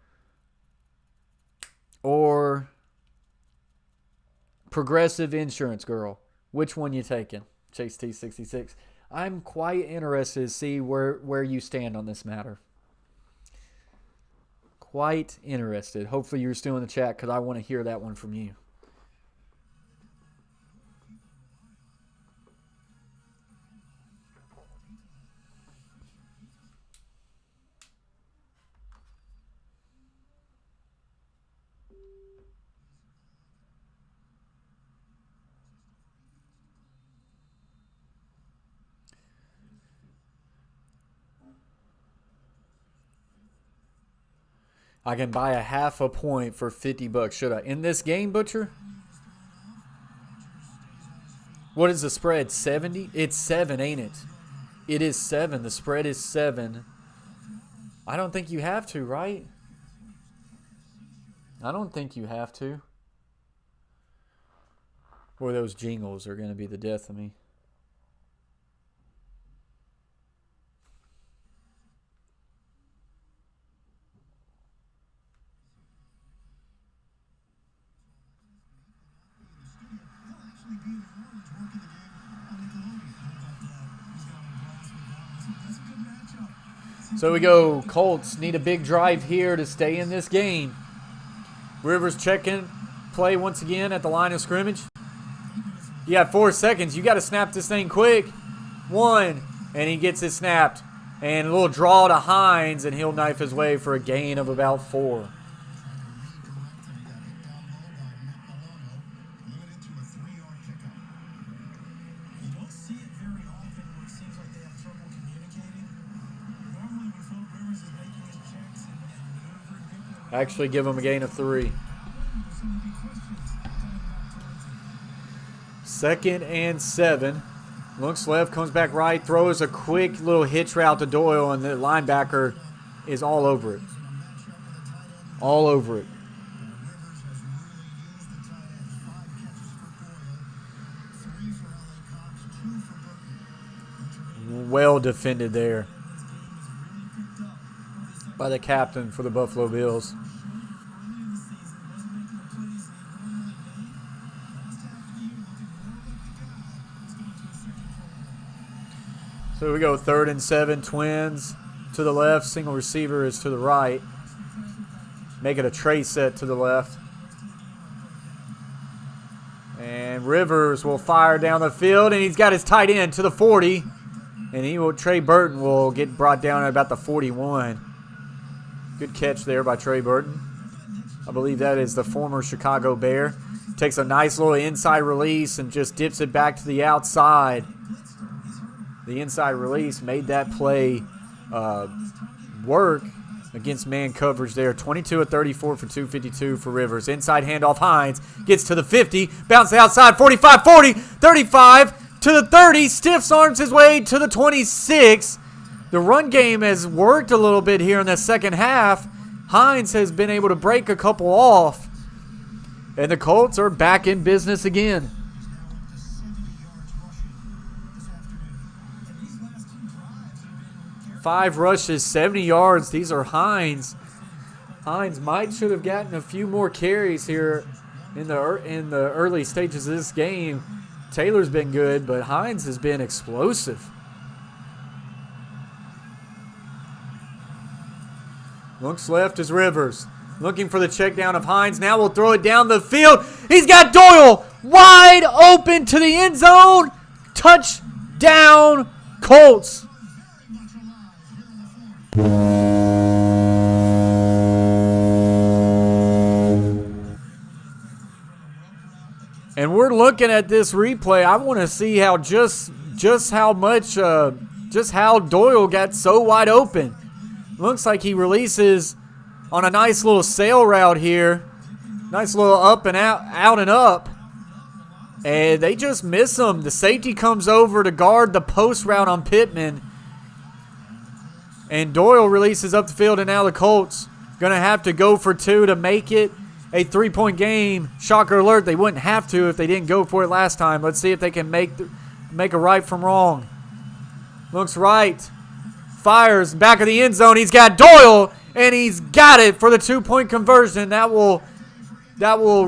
Progressive Insurance girl. Which one you taking? Chase T66. I'm quite interested to see where you stand on this matter. Quite interested. Hopefully you're still in the chat because I want to hear that one from you. I can buy a half a point for $50. Should I? In this game, Butcher? What is the spread? 70? It's 7, ain't it? It is 7. The spread is 7. I don't think you have to, right? I don't think you have to. Or those jingles are going to be the death of me. So we go. Colts need a big drive here to stay in this game. Rivers checking play once again at the line of scrimmage. You got 4 seconds. You got to snap this thing quick. 1, and he gets it snapped. And a little draw to Hines, and he'll knife his way for a gain of about 4. Actually give him a gain of 3. 2nd and 7. Looks left, comes back right, throws a quick little hitch route to Doyle, and the linebacker is all over it. All over it. Well defended there by the captain for the Buffalo Bills. So we go 3rd and 7, Twins to the left, single receiver is to the right. Make it a tray set to the left. And Rivers will fire down the field, and he's got his tight end to the 40. And Trey Burton will get brought down at about the 41. Good catch there by Trey Burton. I believe that is the former Chicago Bear. Takes a nice little inside release and just dips it back to the outside. The inside release made that play work against man coverage there. 22 of 34 for 252 for Rivers. Inside handoff, Hines gets to the 50, bounces outside, 45, 40, 35 to the 30, stiffs arms his way to the 26. The run game has worked a little bit here in the second half. Hines has been able to break a couple off, and the Colts are back in business again. Five rushes, 70 yards. These are Hines. Hines should have gotten a few more carries here in the early stages of this game. Taylor's been good, but Hines has been explosive. Looks left is Rivers. Looking for the check down of Hines. Now we'll throw it down the field. He's got Doyle wide open to the end zone. Touchdown, Colts. And we're looking at this replay. I want to see how how Doyle got so wide open. Looks like he releases on a nice little sail route here. Nice little up and out and up. And they just miss him. The safety comes over to guard the post route on Pittman. And Doyle releases up the field, and now the Colts going to have to go for 2 to make it a 3-point game. Shocker alert, they wouldn't have to if they didn't go for it last time. Let's see if they can make a right from wrong. Looks right. Fires back of the end zone. He's got Doyle, and he's got it for the 2-point conversion. That will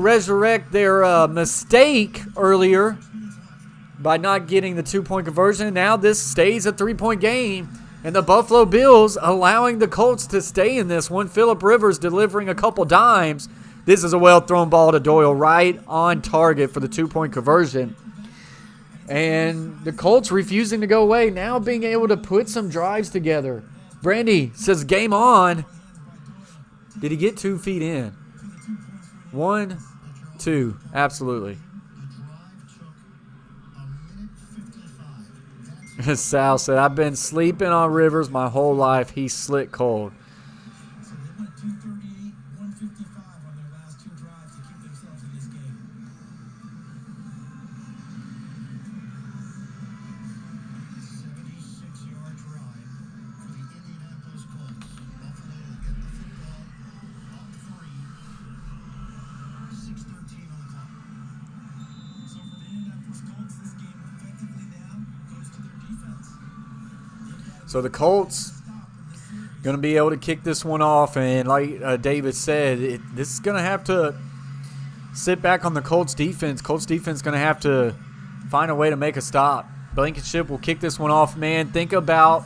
resurrect their mistake earlier by not getting the 2-point conversion. Now this stays a 3-point game, and the Buffalo Bills allowing the Colts to stay in this one. Phillip Rivers delivering a couple dimes. This is a well-thrown ball to Doyle, right on target for the 2-point conversion. And the Colts refusing to go away, now being able to put some drives together. Brandy says game on. Did he get 2 feet in? 1, 2, absolutely. Sal said, I've been sleeping on Rivers my whole life. He's slick cold. So they went 238, 155 on their last 2 drives to keep themselves in this game. 76-yard drive for the Indianapolis Colts. So the Colts going to be able to kick this one off. And like David said, this is going to have to sit back on the Colts defense. Colts defense going to have to find a way to make a stop. Blankenship will kick this one off. Man, think about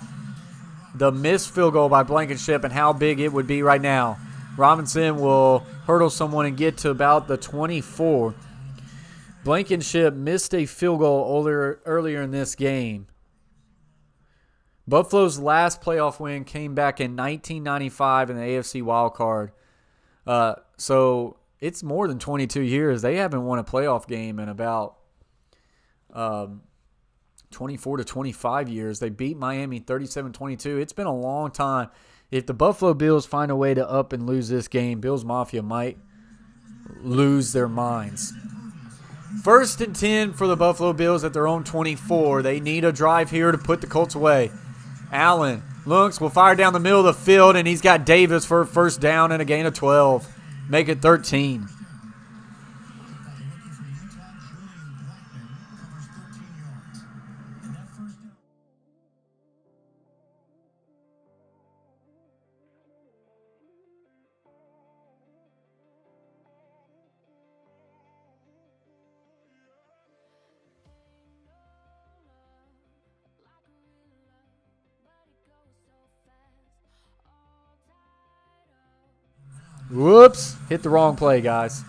the missed field goal by Blankenship and how big it would be right now. Robinson will hurdle someone and get to about the 24. Blankenship missed a field goal earlier in this game. Buffalo's last playoff win came back in 1995 in the AFC wildcard. So it's more than 22 years. They haven't won a playoff game in about 24 to 25 years. They beat Miami 37-22. It's been a long time. If the Buffalo Bills find a way to up and lose this game, Bills Mafia might lose their minds. 1st and 10 for the Buffalo Bills at their own 24. They need a drive here to put the Colts away. Allen looks, will fire down the middle of the field, and he's got Davis for a first down and a gain of 12. Make it 13. Whoops. Hit the wrong play, guys.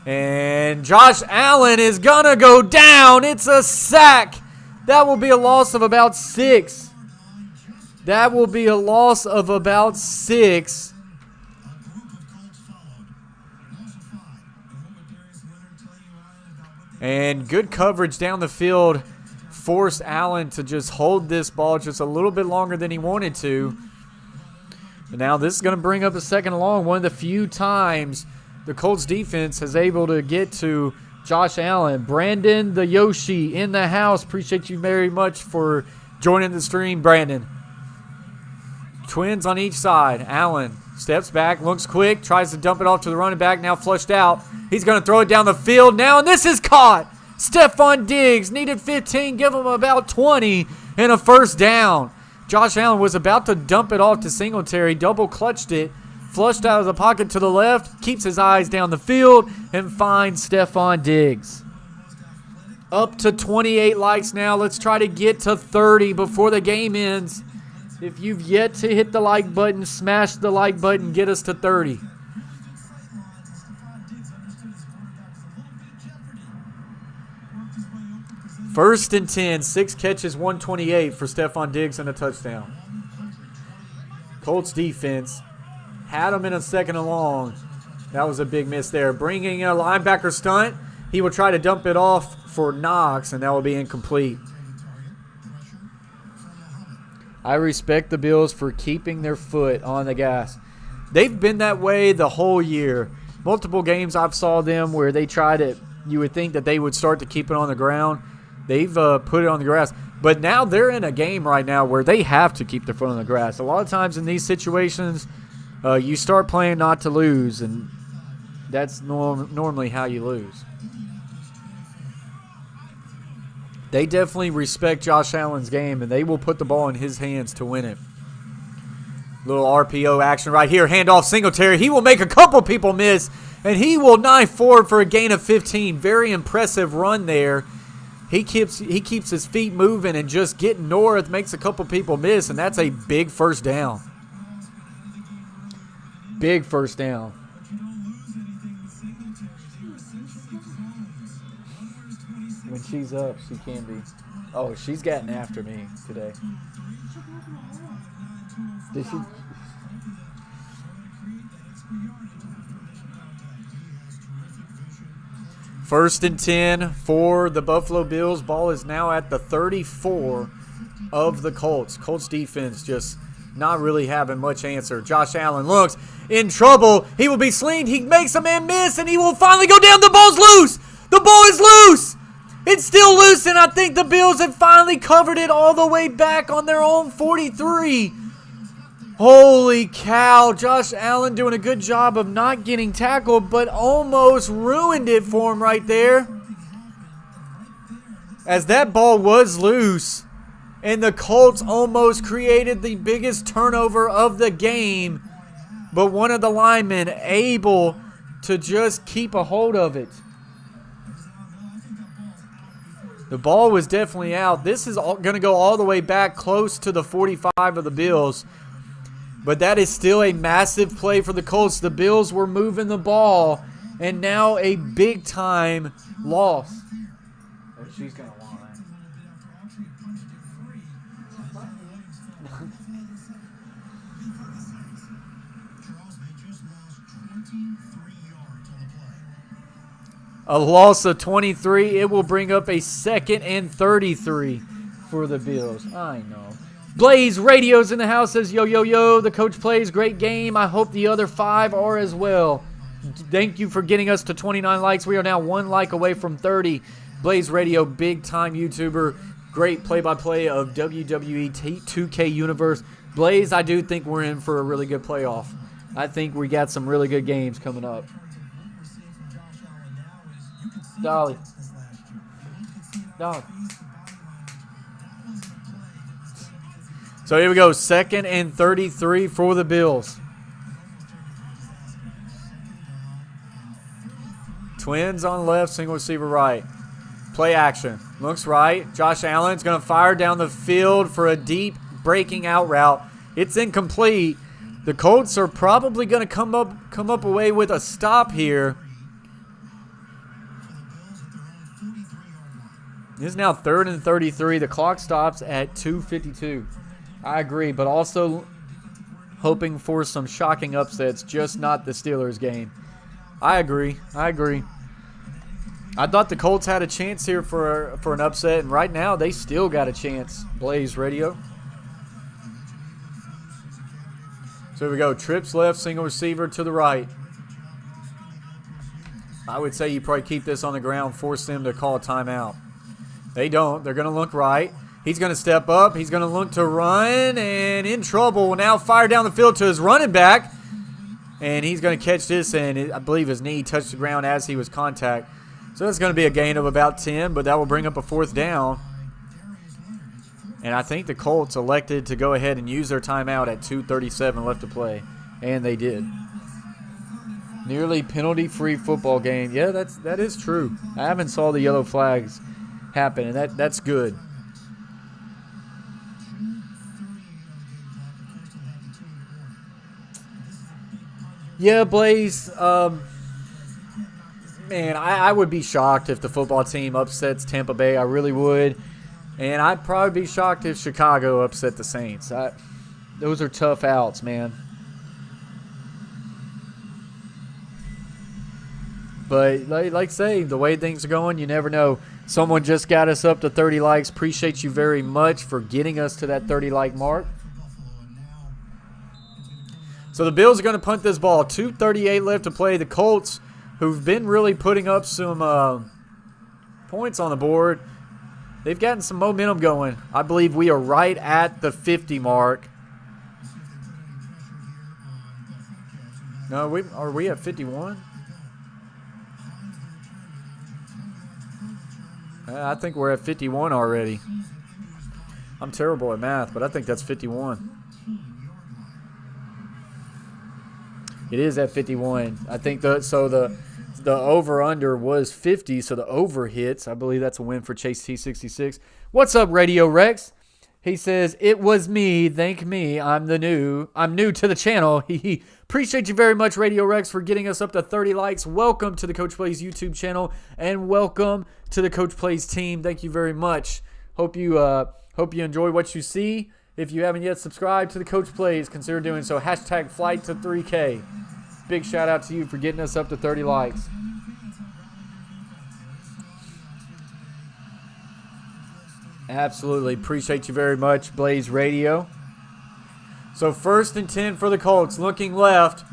And Josh Allen is going to go down. It's a sack. That will be a loss of about 6. That will be a loss of about 6. And good coverage down the field forced Allen to just hold this ball just a little bit longer than he wanted to. But now this is going to bring up a second and long. One of the few times the Colts defense is able to get to Josh Allen. Brandon the Yoshi in the house. Appreciate you very much for joining the stream, Brandon. Twins on each side. Allen steps back, looks quick, tries to dump it off to the running back, now flushed out. He's going to throw it down the field now, and this is caught. Stephon Diggs needed 15, give him about 20, and a first down. Josh Allen was about to dump it off to Singletary, double clutched it, flushed out of the pocket to the left, keeps his eyes down the field, and finds Stephon Diggs. Up to 28 likes now. Let's try to get to 30 before the game ends. If you've yet to hit the like button, smash the like button, get us to 30. First and 10, 6 catches, 128 for Stephon Diggs and a touchdown. Colts defense had him in a second and long. That was a big miss there. Bringing in a linebacker stunt. He will try to dump it off for Knox, and that will be incomplete. I respect the Bills for keeping their foot on the gas. They've been that way the whole year. Multiple games I've saw them where they tried it. You would think that they would start to keep it on the ground. They've put it on the grass. But now they're in a game right now where they have to keep their foot on the grass. A lot of times in these situations, you start playing not to lose, and that's normally how you lose. They definitely respect Josh Allen's game, and they will put the ball in his hands to win it. Little RPO action right here. Handoff Singletary. He will make a couple people miss, and he will knife forward for a gain of 15. Very impressive run there. He keeps his feet moving and just getting north, makes a couple people miss, and that's a big first down. Big first down. When she's up, she can be. Oh, she's gotten after me today. Did she? First and 10 for the Buffalo Bills. Ball is now at the 34 of the Colts. Colts defense just not really having much answer. Josh Allen looks in trouble. He will be slinged. He makes a man miss, and he will finally go down. The ball's loose. The ball is loose. It's still loose, and I think the Bills have finally covered it all the way back on their own 43. Holy cow. Josh Allen doing a good job of not getting tackled, but almost ruined it for him right there. As that ball was loose, And the Colts almost created the biggest turnover of the game. But one of the linemen able to just keep a hold of it. The ball was definitely out. This is going to go all the way back close to the 45 of the Bills. But that is still a massive play for the Colts. The Bills were moving the ball, and now a big-time loss. Oh, she's going to line. A loss of 23. It will bring up a 2nd and 33 for the Bills. I know. Blaze Radio's in the house, says, yo, yo, yo, the coach plays. Great game. I hope the other 5 are as well. Thank you for getting us to 29 likes. We are now 1 like away from 30. Blaze Radio, big-time YouTuber. Great play-by-play of WWE 2K Universe. Blaze, I do think we're in for a really good playoff. I think we got some really good games coming up. Dolly. So here we go. 2nd and 33 for the Bills. Twins on left, single receiver right. Play action. Looks right. Josh Allen's going to fire down the field for a deep breaking out route. It's incomplete. The Colts are probably going to come up away with a stop here. This is now 3rd and 33. The clock stops at 2:52. I agree, but also hoping for some shocking upsets, just not the Steelers game. I agree. I thought the Colts had a chance here for an upset, and right now they still got a chance. Blaze Radio. So here we go. Trips left, single receiver to the right. I would say you probably keep this on the ground, force them to call a timeout. They don't. They're going to look right. He's going to step up. He's going to look to run, and in trouble. Will now fire down the field to his running back, and he's going to catch this, and I believe his knee touched the ground as he was contact. So that's going to be a gain of about 10, but that will bring up a 4th down. And I think the Colts elected to go ahead and use their timeout at 2:37 left to play, and they did. Nearly penalty-free football game. Yeah, that is true. I haven't saw the yellow flags happen, and that's good. Yeah, Blaze, man, I would be shocked if the football team upsets Tampa Bay. I really would. And I'd probably be shocked if Chicago upset the Saints. Those are tough outs, man. But like I say, the way things are going, you never know. Someone just got us up to 30 likes. Appreciate you very much for getting us to that 30-like mark. So the Bills are going to punt this ball. 2:38 left to play. The Colts, who've been really putting up some points on the board, they've gotten some momentum going. I believe we are right at the 50 mark. No, are we at 51? I think we're at 51 already. I'm terrible at math, but I think that's 51. It is at 51. I think the over-under was 50, so the over hits. I believe that's a win for Chase T66. What's up, Radio Rex? He says, it was me. Thank me. I'm new to the channel. Appreciate you very much, Radio Rex, for getting us up to 30 likes. Welcome to the Coach Plays YouTube channel, and welcome to the Coach Plays team. Thank you very much. Hope you enjoy what you see. If you haven't yet subscribed to the Coach Plays, consider doing so. Hashtag flight to 3K. Big shout out to you for getting us up to 30 likes. Absolutely. Appreciate you very much, Blaze Radio. So 1st and 10 for the Colts. Looking left.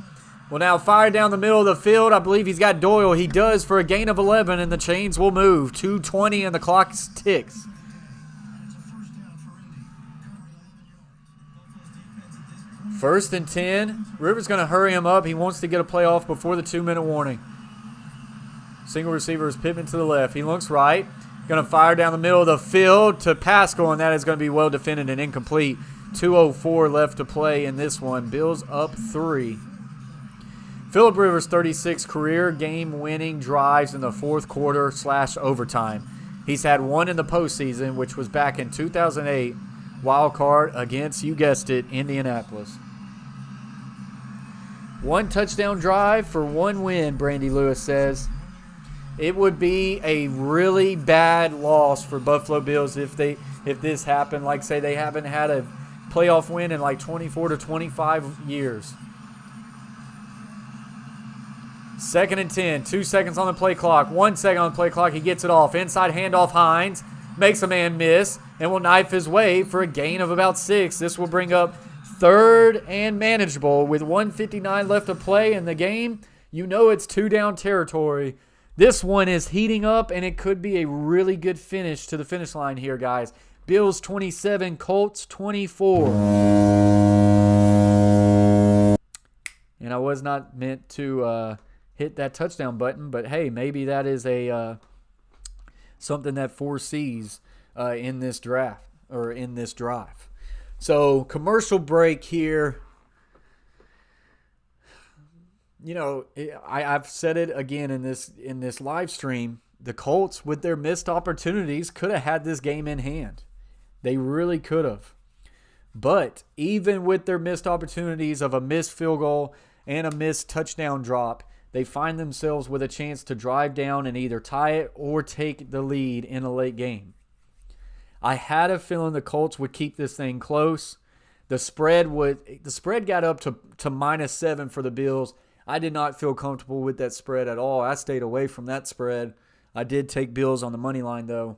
Will now fire down the middle of the field. I believe he's got Doyle. He does for a gain of 11, and the chains will move. 2:20 and the clock ticks. First and 10. Rivers going to hurry him up. He wants to get a play off before the 2-minute warning. Single receiver is Pittman to the left. He looks right. Going to fire down the middle of the field to Pascal, and that is going to be well defended and incomplete. 2:04 left to play in this one. Bills up 3. Phillip Rivers' 36 career game-winning drives in the fourth quarter / overtime. He's had one in the postseason, which was back in 2008, wild card against, you guessed it, Indianapolis. One touchdown drive for one win, Brandy Lewis says. It would be a really bad loss for Buffalo Bills if this happened. Like, say, they haven't had a playoff win in like 24 to 25 years. 2nd and 10. 2 seconds on the play clock. 1 second on the play clock. He gets it off. Inside handoff, Hines. Makes a man miss and will knife his way for a gain of about 6. This will bring up 3rd and manageable with 1:59 left to play in the game. You know it's 2 down territory. This one is heating up, and it could be a really good finish to the finish line here, guys. Bills 27, Colts 24. And I was not meant to hit that touchdown button, but hey, maybe that is a something that foresees in this draft or in this drive. So commercial break here. You know, I've said it again in this live stream. The Colts, with their missed opportunities, could have had this game in hand. They really could have. But even with their missed opportunities of a missed field goal and a missed touchdown drop, they find themselves with a chance to drive down and either tie it or take the lead in a late game. I had a feeling the Colts would keep this thing close. The spread got up to -7 for the Bills. I did not feel comfortable with that spread at all. I stayed away from that spread. I did take Bills on the money line, though.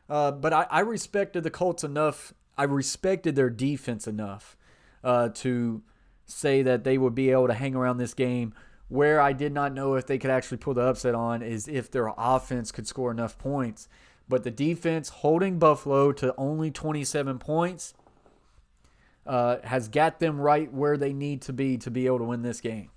But I respected the Colts enough. I respected their defense enough to say that they would be able to hang around this game. Where I did not know if they could actually pull the upset on is if their offense could score enough points. But the defense holding Buffalo to only 27 points has got them right where they need to be able to win this game.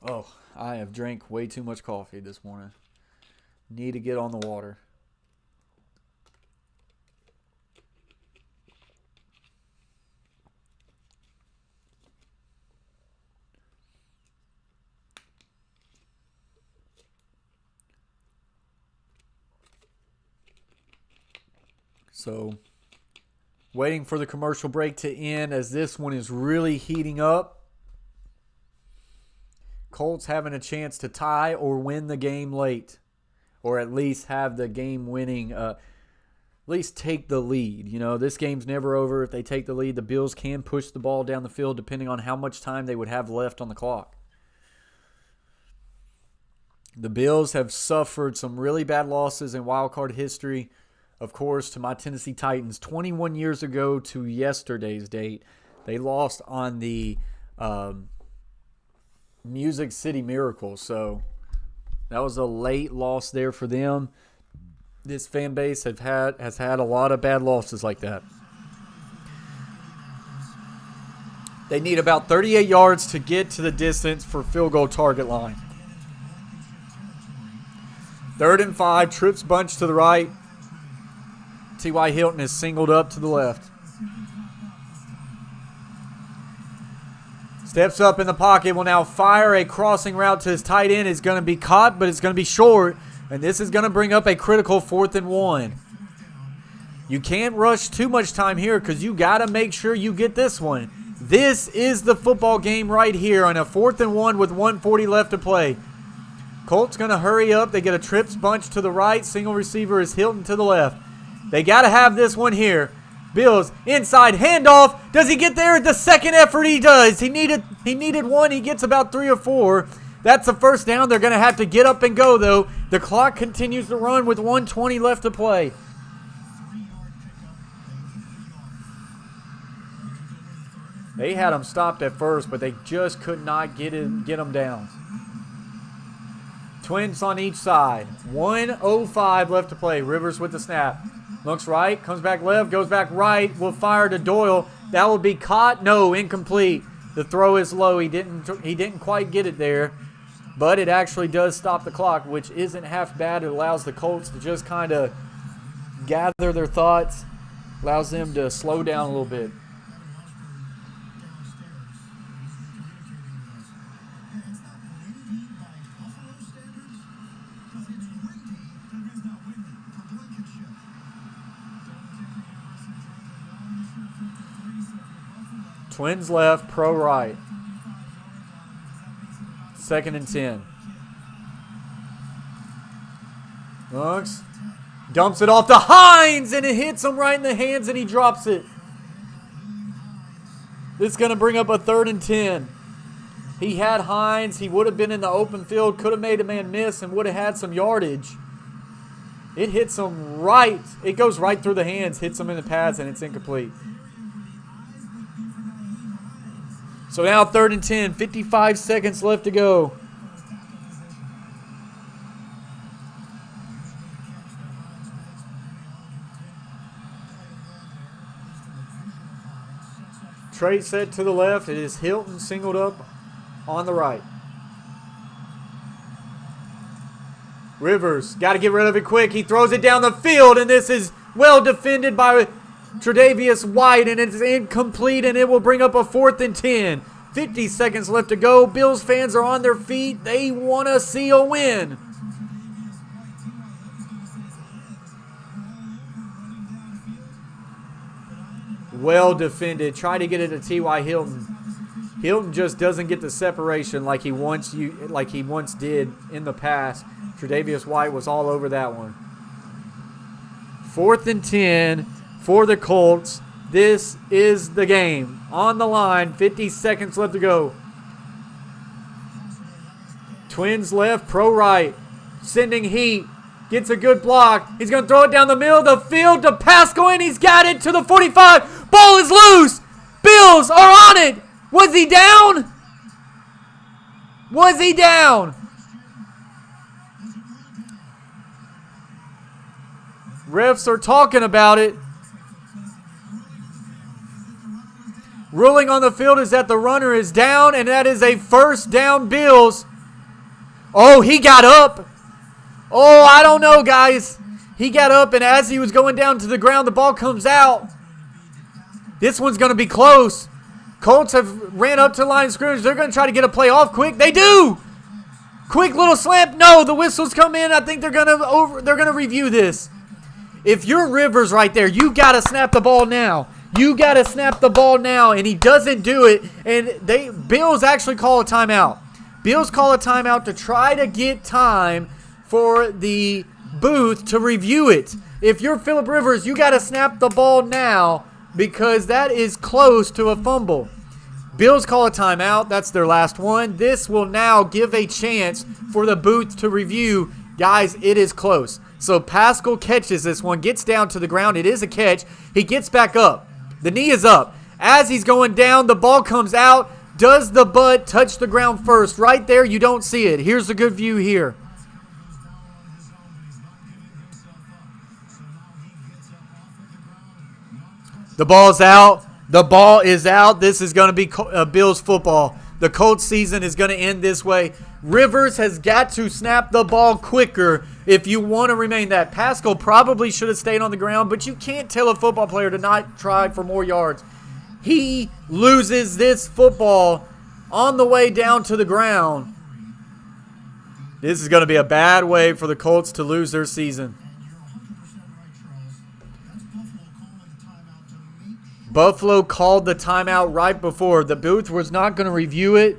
Oh, I have drank way too much coffee this morning. Need to get on the water. So, waiting for the commercial break to end as this one is really heating up. Colts having a chance to tie or win the game late, or at least have the game winning, at least take the lead. You know, this game's never over. If they take the lead, the Bills can push the ball down the field depending on how much time they would have left on the clock. The Bills have suffered some really bad losses in wildcard history. Of course, to my Tennessee Titans 21 years ago to yesterday's date. They lost on the Music City Miracle. So that was a late loss there for them. This fan base has had a lot of bad losses like that. They need about 38 yards to get to the distance for field goal target line. 3rd and 5, trips bunch to the right. T.Y. Hilton is singled up to the left. Steps up in the pocket, will now fire a crossing route to his tight end. It's going to be caught, but it's going to be short. And this is going to bring up a critical 4th and 1. You can't rush too much time here because you got to make sure you get this one. This is the football game right here on a 4th and 1 with 1:40 left to play. Colts going to hurry up. They get a trips bunch to the right. Single receiver is Hilton to the left. They got to have this one here. Bills inside handoff. Does he get there? The second effort he does. He needed one. He gets about 3 or 4. That's the first down. They're going to have to get up and go, though. The clock continues to run with 1:20 left to play. They had him stopped at first, but they just could not get him down. Twins on each side. 1:05 left to play. Rivers with the snap. Looks right, comes back left, goes back right, will fire to Doyle. That will be caught. No, incomplete. The throw is low. He didn't quite get it there. But it actually does stop the clock, which isn't half bad. It allows the Colts to just kind of gather their thoughts. Allows them to slow down a little bit. Twins left, pro right. 2nd and 10. Looks. Dumps it off to Hines, and it hits him right in the hands, and he drops it. This is going to bring up a 3rd and 10. He had Hines. He would have been in the open field, could have made a man miss, and would have had some yardage. It hits him right. It goes right through the hands, hits him in the pads, and it's incomplete. So now 3rd and 10, 55 seconds left to go. Trey set to the left. It is Hilton singled up on the right. Rivers, got to get rid of it quick. He throws it down the field, and this is well defended by Tre'Davious White, and it's incomplete, and it will bring up a 4th and 10. 50 seconds left to go. Bills fans are on their feet. They want to see a win. Well defended. Try to get it to T.Y. Hilton. Hilton just doesn't get the separation like he once did in the past. Tre'Davious White was all over that one. 4th and 10 for the Colts. This is the game. On the line, 50 seconds left to go. Twins left, pro right. Sending heat. Gets a good block. He's going to throw it down the middle of the field to Pascal, and he's got it to the 45. Ball is loose. Bills are on it. Was he down? Was he down? Refs are talking about it. Ruling on the field is that the runner is down, and that is a 1st down Bills. Oh, he got up. Oh, I don't know, guys. He got up, and as he was going down to the ground, the ball comes out. This one's going to be close. Colts have ran up to the line of scrimmage. They're going to try to get a play off quick. They do. Quick little slant. No, the whistles come in. I think they're going to review this. If you're Rivers right there, you got to snap the ball now. You got to snap the ball now, and he doesn't do it. And Bills actually call a timeout. Bills call a timeout to try to get time for the booth to review it. If you're Phillip Rivers, you got to snap the ball now because that is close to a fumble. Bills call a timeout. That's their last one. This will now give a chance for the booth to review. Guys, it is close. So Pascal catches this one, gets down to the ground. It is a catch. He gets back up. The knee is up. As he's going down, the ball comes out. Does the butt touch the ground first? Right there, you don't see it. Here's a good view here. The ball's out. The ball is out. This is going to be Bills football. The Colts season is going to end this way. Rivers has got to snap the ball quicker if you want to remain that. Pascal probably should have stayed on the ground, but you can't tell a football player to not try for more yards. He loses this football on the way down to the ground. This is going to be a bad way for the Colts to lose their season. Buffalo called the timeout right before. The booth was not going to review it.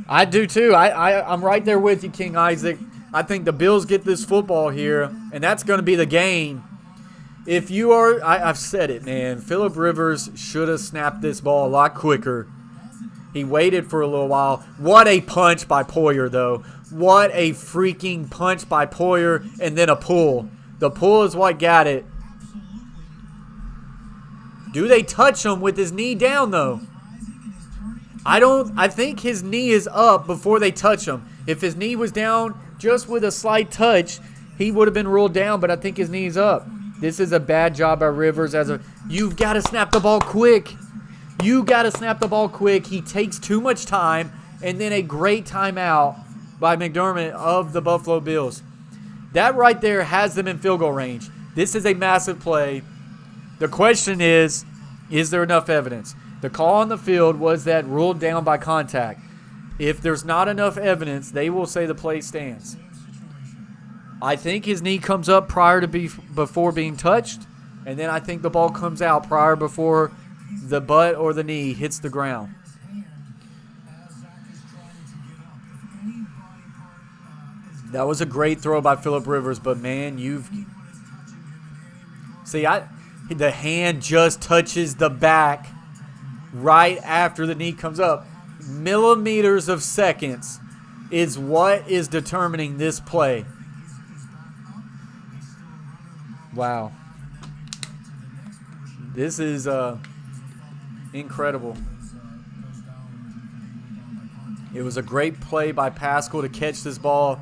I do too. I'm right there with you, King Isaac. I think the Bills get this football here, and that's going to be the game. If you are, I've said it, man. Phillip Rivers should have snapped this ball a lot quicker. He waited for a little while. What a punch by Poyer, though. What a freaking punch by Poyer, and then a pull. The pull is what got it. Do they touch him with his knee down, though? I think his knee is up before they touch him. If his knee was down just with a slight touch, he would have been ruled down, but I think his knee's up. This is a bad job by Rivers. You've got to snap the ball quick. You got to snap the ball quick. He takes too much time, and then a great timeout by McDermott of the Buffalo Bills. That right there has them in field goal range. This is a massive play. The question is there enough evidence? The call on the field was that ruled down by contact. If there's not enough evidence, they will say the play stands. I think his knee comes up before being touched, and then I think the ball comes out before the butt or the knee hits the ground. That was a great throw by Phillip Rivers, but man, the hand just touches the back right after the knee comes up. Millimeters of seconds is what is determining this play. Wow. This is incredible. It was a great play by Pascal to catch this ball,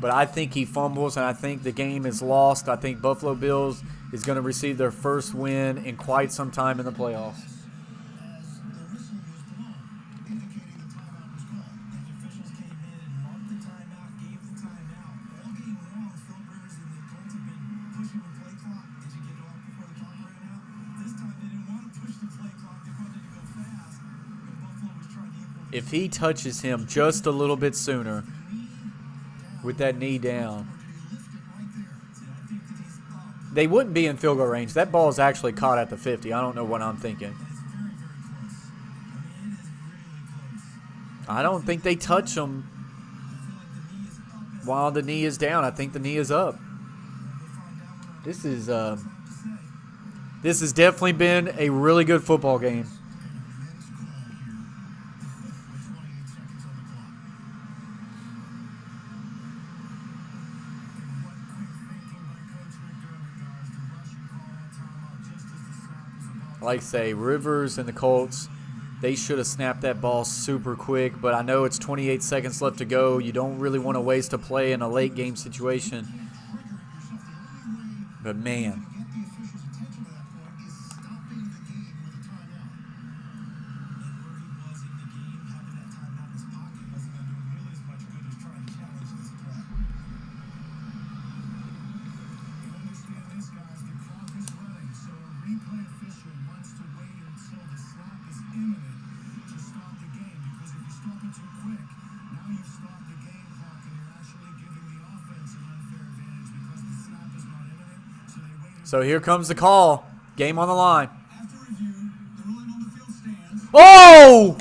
but I think he fumbles, and I think the game is lost. I think Buffalo Bills is going to receive their first win in quite some time in the playoffs. If he touches him just a little bit sooner with that knee down, they wouldn't be in field goal range. That ball is actually caught at the 50. I don't know what I'm thinking. I don't think they touch him while the knee is down. I think the knee is up. This has definitely been a really good football game. Like I say, Rivers and the Colts, they should have snapped that ball super quick, but I know it's 28 seconds left to go. You don't really want to waste a play in a late game situation. But man. So here comes the call. Game on the line. Oh!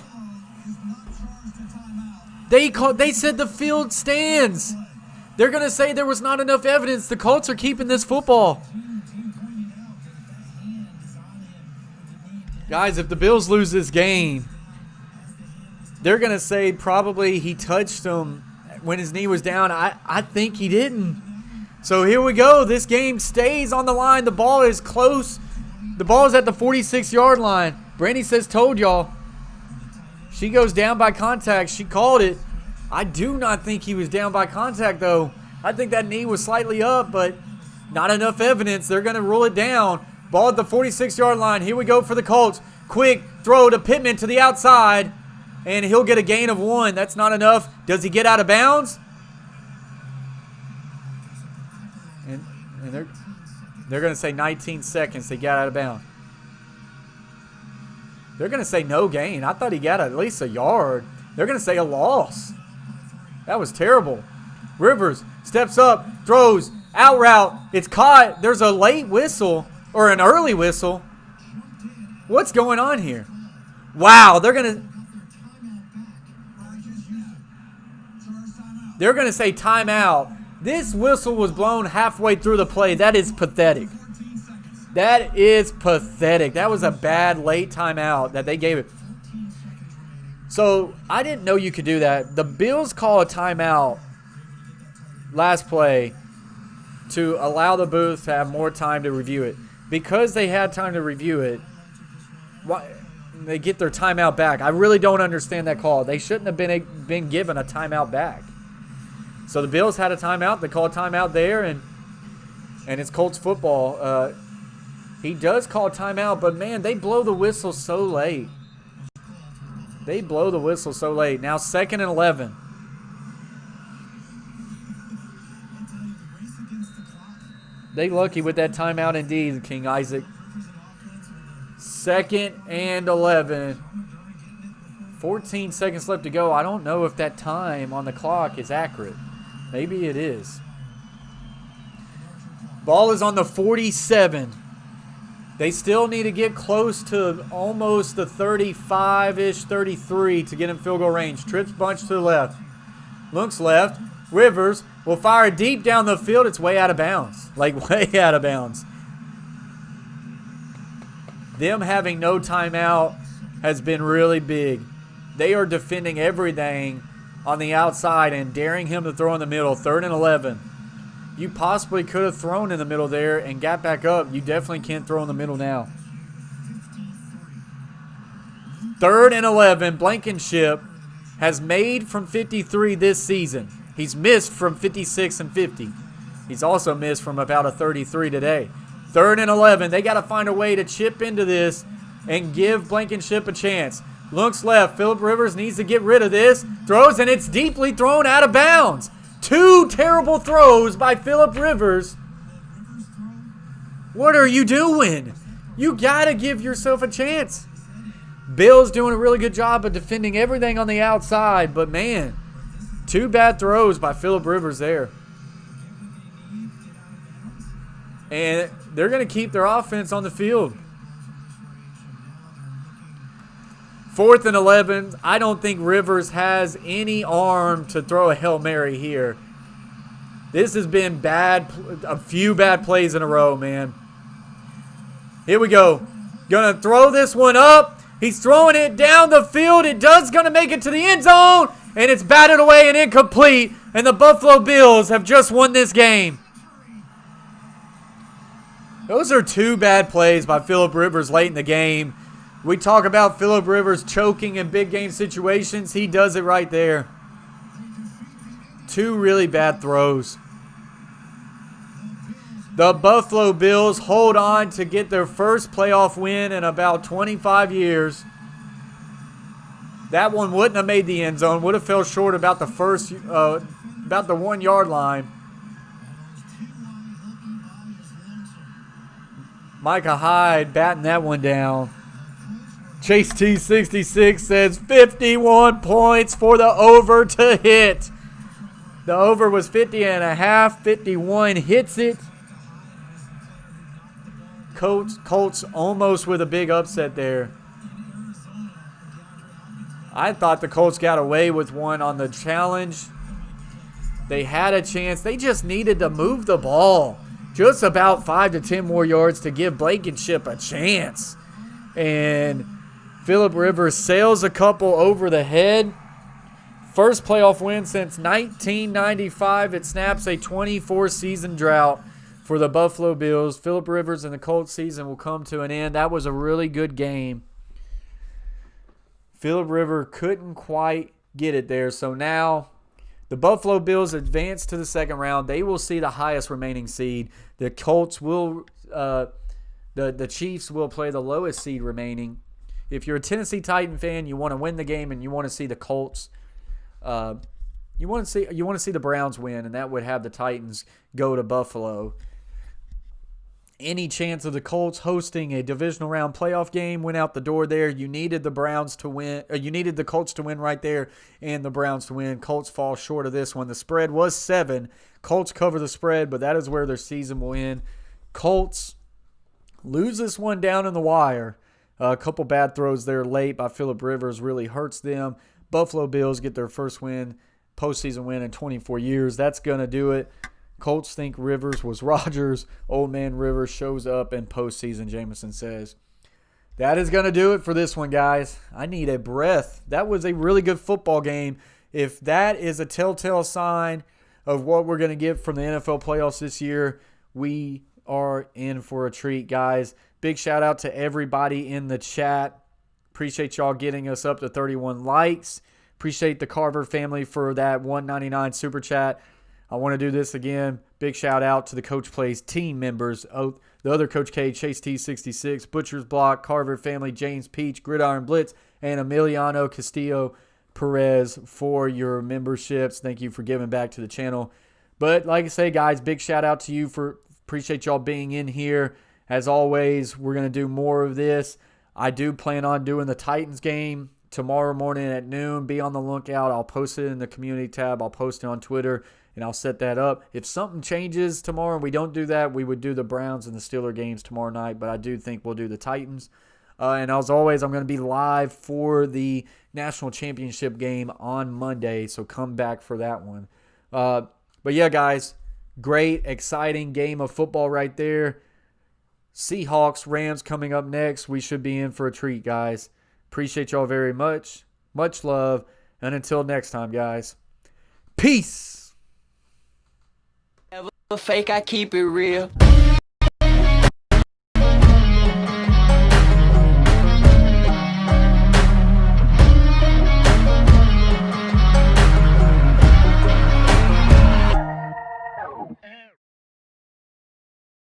They said the field stands. They're going to say there was not enough evidence. The Colts are keeping this football. Guys, if the Bills lose this game, they're going to say probably he touched him when his knee was down. I think he didn't. So here we go. This game stays on the line. The ball is close. The ball is at the 46-yard line. Brandy says, told y'all. She goes down by contact. She called it. I do not think he was down by contact, though. I think that knee was slightly up, but not enough evidence. They're going to rule it down. Ball at the 46-yard line. Here we go for the Colts. Quick throw to Pittman to the outside, and he'll get a gain of 1. That's not enough. Does he get out of bounds? And they're going to say 19 seconds. They got out of bounds. They're going to say no gain. I thought he got at least a yard. They're going to say a loss. That was terrible. Rivers steps up, throws, out route. It's caught. There's a late whistle or an early whistle. What's going on here? Wow, they're going to say timeout. This whistle was blown halfway through the play. That is pathetic. That is pathetic. That was a bad late timeout that they gave it. So I didn't know you could do that. The Bills call a timeout last play to allow the booth to have more time to review it. Because they had time to review it, they get their timeout back. I really don't understand that call. They shouldn't have been given a timeout back. So the Bills had a timeout. They called a timeout there, and And it's Colts football. He does call timeout, but, man, they blow the whistle so late. They blow the whistle so late. Now 2nd and 11. They lucky with that timeout indeed, King Isaac. 2nd and 11. 14 seconds left to go. I don't know if that time on the clock is accurate. Maybe it is. Ball is on the 47. They still need to get close to almost the 35-ish, 33 to get in field goal range. Trips bunch to the left. Looks left. Rivers will fire deep down the field. It's way out of bounds. Like, way out of bounds. Them having no timeout has been really big. They are defending everything on the outside and daring him to throw in the middle. 3rd and 11. You possibly could have thrown in the middle there and got back up. You definitely can't throw in the middle now. 3rd and 11. Blankenship has made from 53 this season. He's missed from 56 and 50. He's also missed from about a 33 today. 3rd and 11. They got to find a way to chip into this and give Blankenship a chance. Looks left. Phillip Rivers needs to get rid of this. Throws, and it's deeply thrown out of bounds. 2 terrible throws by Phillip Rivers. What are you doing? You got to give yourself a chance. Bill's doing a really good job of defending everything on the outside, but, man, 2 bad throws by Phillip Rivers there. And they're going to keep their offense on the field. 4th and 11. I don't think Rivers has any arm to throw a Hail Mary here. This has been bad, a few bad plays in a row, man. Here we go. Going to throw this one up. He's throwing it down the field. It does going to make it to the end zone. And it's batted away and incomplete. And the Buffalo Bills have just won this game. Those are 2 bad plays by Phillip Rivers late in the game. We talk about Phillip Rivers choking in big game situations. He does it right there. 2 really bad throws. The Buffalo Bills hold on to get their first playoff win in about 25 years. That one wouldn't have made the end zone. Would have fell short about the first, about the 1 yard line. Micah Hyde batting that one down. Chase T66 says 51 points for the over to hit. The over was 50.5. 51 hits it. Colts almost with a big upset there. I thought the Colts got away with one on the challenge. They had a chance. They just needed to move the ball. Just about 5 to 10 more yards to give Blankenship a chance. And Phillip Rivers sails a couple over the head. First playoff win since 1995. It snaps a 24-season drought for the Buffalo Bills. Phillip Rivers and the Colts season will come to an end. That was a really good game. Phillip Rivers couldn't quite get it there. So now the Buffalo Bills advance to the second round. They will see the highest remaining seed. The Colts will, the Chiefs will play the lowest seed remaining. If you're a Tennessee Titan fan, you want to win the game and you want to see the Colts. You want to see the Browns win, and that would have the Titans go to Buffalo. Any chance of the Colts hosting a divisional round playoff game went out the door there. You needed the Browns to win. You needed the Colts to win right there and the Browns to win. Colts fall short of this one. The spread was 7. Colts cover the spread, but that is where their season will end. Colts lose this one down in the wire. A couple bad throws there late by Phillip Rivers really hurts them. Buffalo Bills get their first win, postseason win in 24 years. That's going to do it. Colts think Rivers was Rodgers. Old man Rivers shows up in postseason, Jameson says. That is going to do it for this one, guys. I need a breath. That was a really good football game. If that is a telltale sign of what we're going to get from the NFL playoffs this year, we are in for a treat, guys. Big shout out to everybody in the chat. Appreciate y'all getting us up to 31 likes. Appreciate the Carver family for that $1.99 super chat. I want to do this again. Big shout out to the Coach Plays team members. Oh, the other Coach K, Chase T66, Butcher's Block, Carver Family, James Peach, Gridiron Blitz, and Emiliano Castillo Perez for your memberships. Thank you for giving back to the channel. But like I say, guys, big shout out to you for appreciate y'all being in here. As always, we're going to do more of this. I do plan on doing the Titans game tomorrow morning at noon. Be on the lookout. I'll post it in the community tab. I'll post it on Twitter, and I'll set that up. If something changes tomorrow and we don't do that, we would do the Browns and the Steelers games tomorrow night, but I do think we'll do the Titans. And as always, I'm going to be live for the National Championship game on Monday, so come back for that one. But yeah, guys, great, exciting game of football right there. Seahawks, Rams coming up next. We should be in for a treat, guys. Appreciate y'all very much. Much love. And until next time, guys, peace. Never fake, I keep it real.